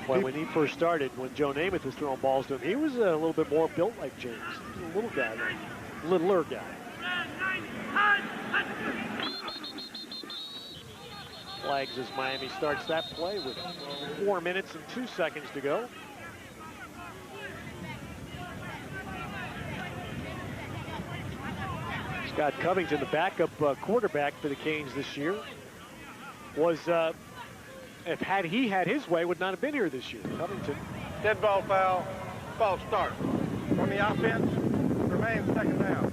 Boy, when he first started, when Joe Namath was throwing balls to him, he was a little bit more built like James. He was a little guy, littler guy. Flags as Miami starts that play with 4 minutes and 2 seconds to go. Scott Covington, the backup quarterback for the Canes this year, was, had he had his way, would not have been here this year. Covington. Dead ball foul. Ball start. On the offense, remains second down.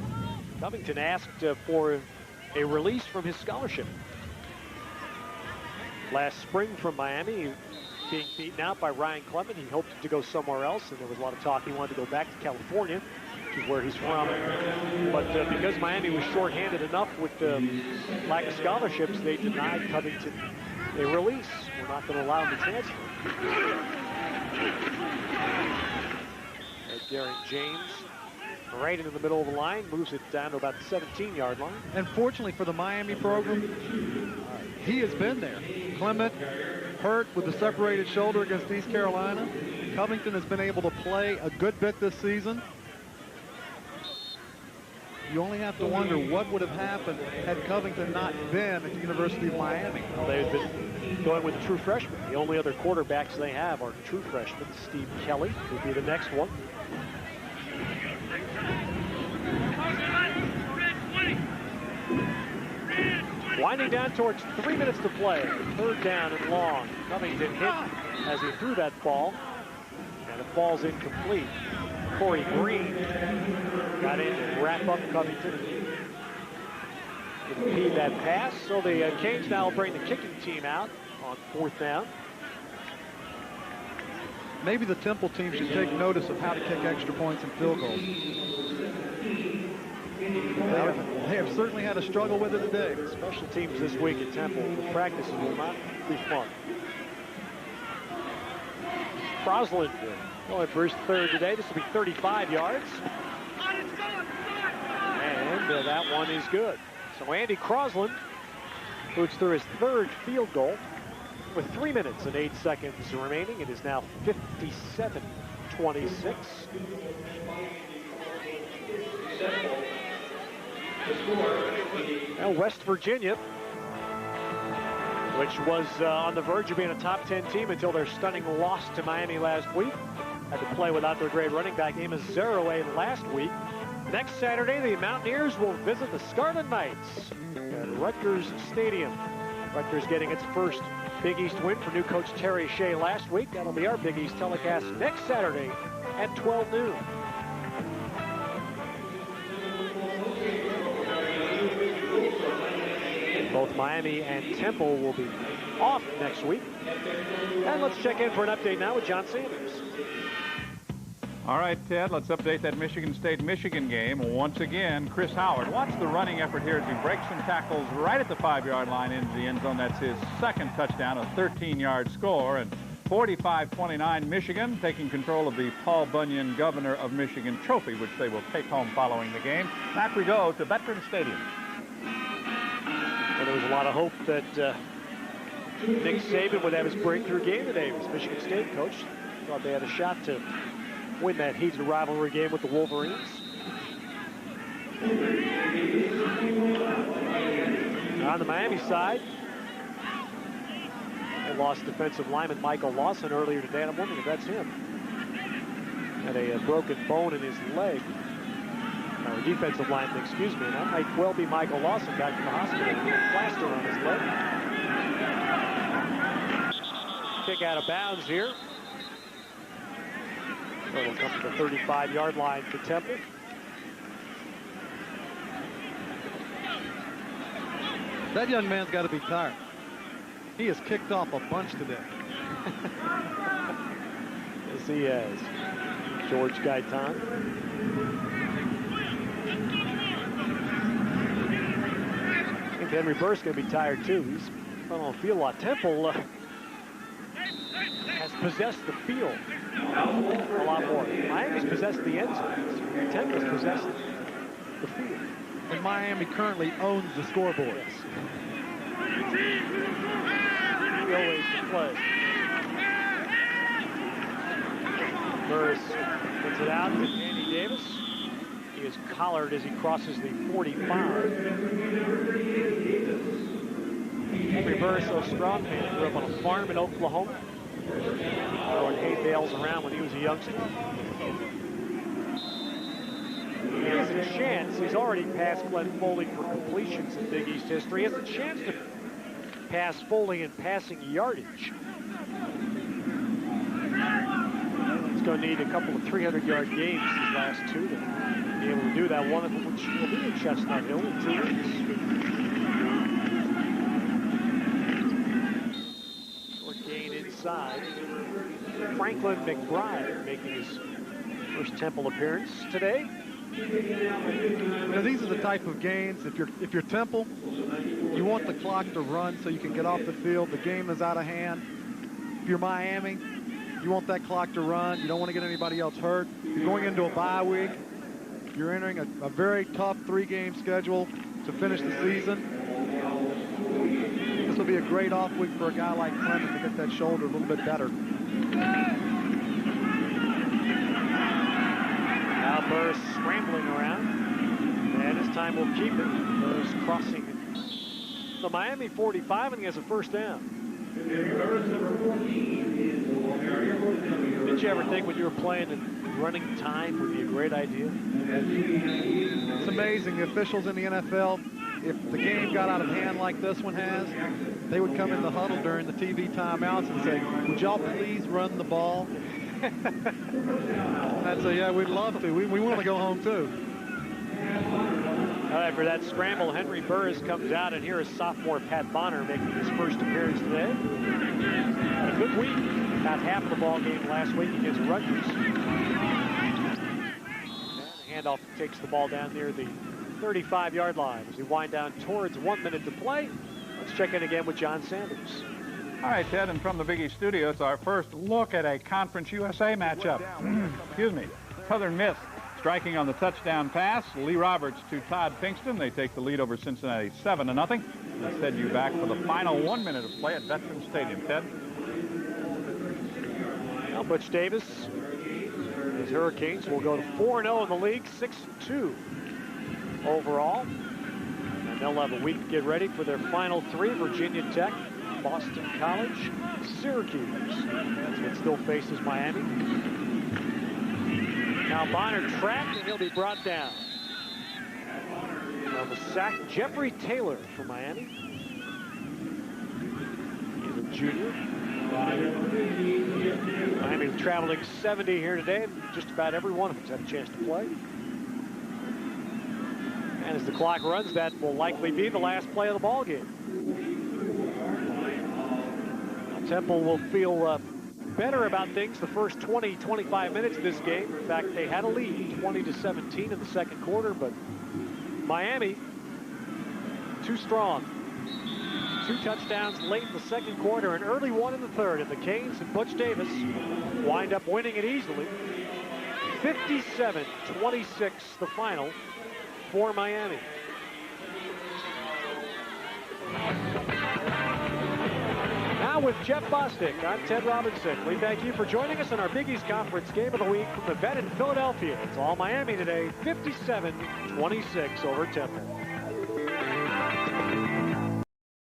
Covington asked for a release from his scholarship. Last spring from Miami, being beaten out by Ryan Clement. He hoped to go somewhere else, and there was a lot of talk he wanted to go back to California, which is where he's from. But because Miami was shorthanded enough with the lack of scholarships, they denied Covington a release. We're not going to allow him to transfer. And Darren James, right into the middle of the line, moves it down to about the 17-yard line. And fortunately for the Miami program, he has been there. Clement hurt with the separated shoulder against East Carolina. Covington has been able to play a good bit this season. You only have to wonder what would have happened had Covington not been at the University of Miami. Well, they've been going with the true freshman. The only other quarterbacks they have are true freshmen. Steve Kelly would be the next one. Winding down towards 3 minutes to play. Third down and long. Covington hit as he threw that ball, and it falls incomplete. Corey Green got in and wrapped up Covington. impede that pass. So the Canes now will bring the kicking team out on 4th down. Maybe the Temple team should take notice of how to kick extra points and field goals. They have certainly had a struggle with it today. Special teams this week at Temple. The practices will not be fun. Crosland going for his 3rd today. This will be 35 yards. And that one is good. So Andy Crosland boots through his 3rd field goal with 3 minutes and 8 seconds remaining. It is now 57-26. Now West Virginia, which was on the verge of being a top 10 team until their stunning loss to Miami last week. Had to play without their great running back Amos Zerouay last week. Next Saturday, the Mountaineers will visit the Scarlet Knights at Rutgers Stadium. Rutgers getting its first Big East win for new coach Terry Shea last week. That'll be our Big East telecast next Saturday at 12 noon. Both Miami and Temple will be off next week. And let's check in for an update now with John Sanders. All right, Ted, let's update that Michigan State-Michigan game. Once again, Chris Howard. Watch the running effort here as he breaks some tackles right at the 5-yard line into the end zone. That's his 2nd touchdown, a 13-yard score. And 45-29, Michigan taking control of the Paul Bunyan Governor of Michigan trophy, which they will take home following the game. Back we go to Veterans Stadium. Well, there was a lot of hope that Nick Saban would have his breakthrough game today. He was Michigan State coach. Thought they had a shot to win that heated rivalry game with the Wolverines. On the Miami side, they lost defensive lineman Michael Lawson earlier today, and I'm wondering if that's him. Had a broken bone in his leg. Or defensive lineman, excuse me, and that might well be Michael Lawson back from the hospital with a plaster on his leg. Kick out of bounds here. So it'll come to the 35-yard line for Temple. That young man's got to be tired. He has kicked off a bunch today. Yes, he has. George Gaitan. I think Henry Burr's going to be tired, too. He's not on the field a lot. Temple has possessed the field a lot more. Miami's possessed the end zone. Temple's possessed the field. And Miami currently owns the scoreboard. Yes. Always to play. Burris gets it out to Andy Davis. He is collared as he crosses the 45. Henry Burris, so strong man, grew up on a farm in Oklahoma. Throwing hay bales around when he was a youngster. He has a chance. He's already passed Glenn Foley for completions in Big East history. He has a chance to pass Foley in passing yardage. He's going to need a couple of 300-yard games these last two to be able to do that. One of them which will be in Chestnut Hill in 2 weeks. Short gain inside. Franklin McBride making his first Temple appearance today. You know, these are the type of gains. If you're Temple, you want the clock to run so you can get off the field. The game is out of hand. If you're Miami, you want that clock to run. You don't want to get anybody else hurt. You're going into a bye week. You're entering a very tough 3-game schedule to finish the season. This will be a great off week for a guy like Clemens to get that shoulder a little bit better. Now Burris scrambling around, and this time we'll keep it. Burris crossing the Miami 45, and he has a first down. Did you ever think when you were playing that running time would be a great idea? It's amazing. The officials in the NFL, if the game got out of hand like this one has, they would come in the huddle during the TV timeouts and say, would y'all please run the ball? And I'd say, yeah, we'd love to. We want to go home, too. after that scramble, Henry Burris comes out, and here is sophomore Pat Bonner making his first appearance today. Had a good week. About half of the ball game last week against Rutgers. And the handoff takes the ball down near the 35-yard line as we wind down towards 1 minute to play. Let's check in again with John Sanders. All right, Ted, and from the Big East studio, it's our first look at a Conference USA matchup. Excuse me. Southern Miss striking on the touchdown pass. Lee Roberts to Todd Pinkston. They take the lead over Cincinnati 7-0. Let's head you back for the final 1 minute of play at Veterans Stadium, Ted. Now, Butch Davis, his Hurricanes will go to 4-0 in the league, 6-2 overall. And they'll have a week to get ready for their final three: Virginia Tech, Boston College, Syracuse. That's what still faces Miami. Now Bonner trapped, and he'll be brought down. On the sack, Jeffrey Taylor from Miami. He's a junior. Miami traveling 70 here today. Just about every one of them's had a chance to play. And as the clock runs, that will likely be the last play of the ball game. Temple will feel better about things the first 20-25 minutes of this game. In fact, they had a lead, 20-17 in the second quarter, but Miami too strong. 2 touchdowns late in the second quarter, an early one in the third, and the Canes and Butch Davis wind up winning it easily. 57-26 the final for Miami. Now with Jeff Bostic, I'm Ted Robinson. We thank you for joining us on our Big East Conference Game of the Week from the vet in Philadelphia. It's all Miami today, 57-26 over Temple.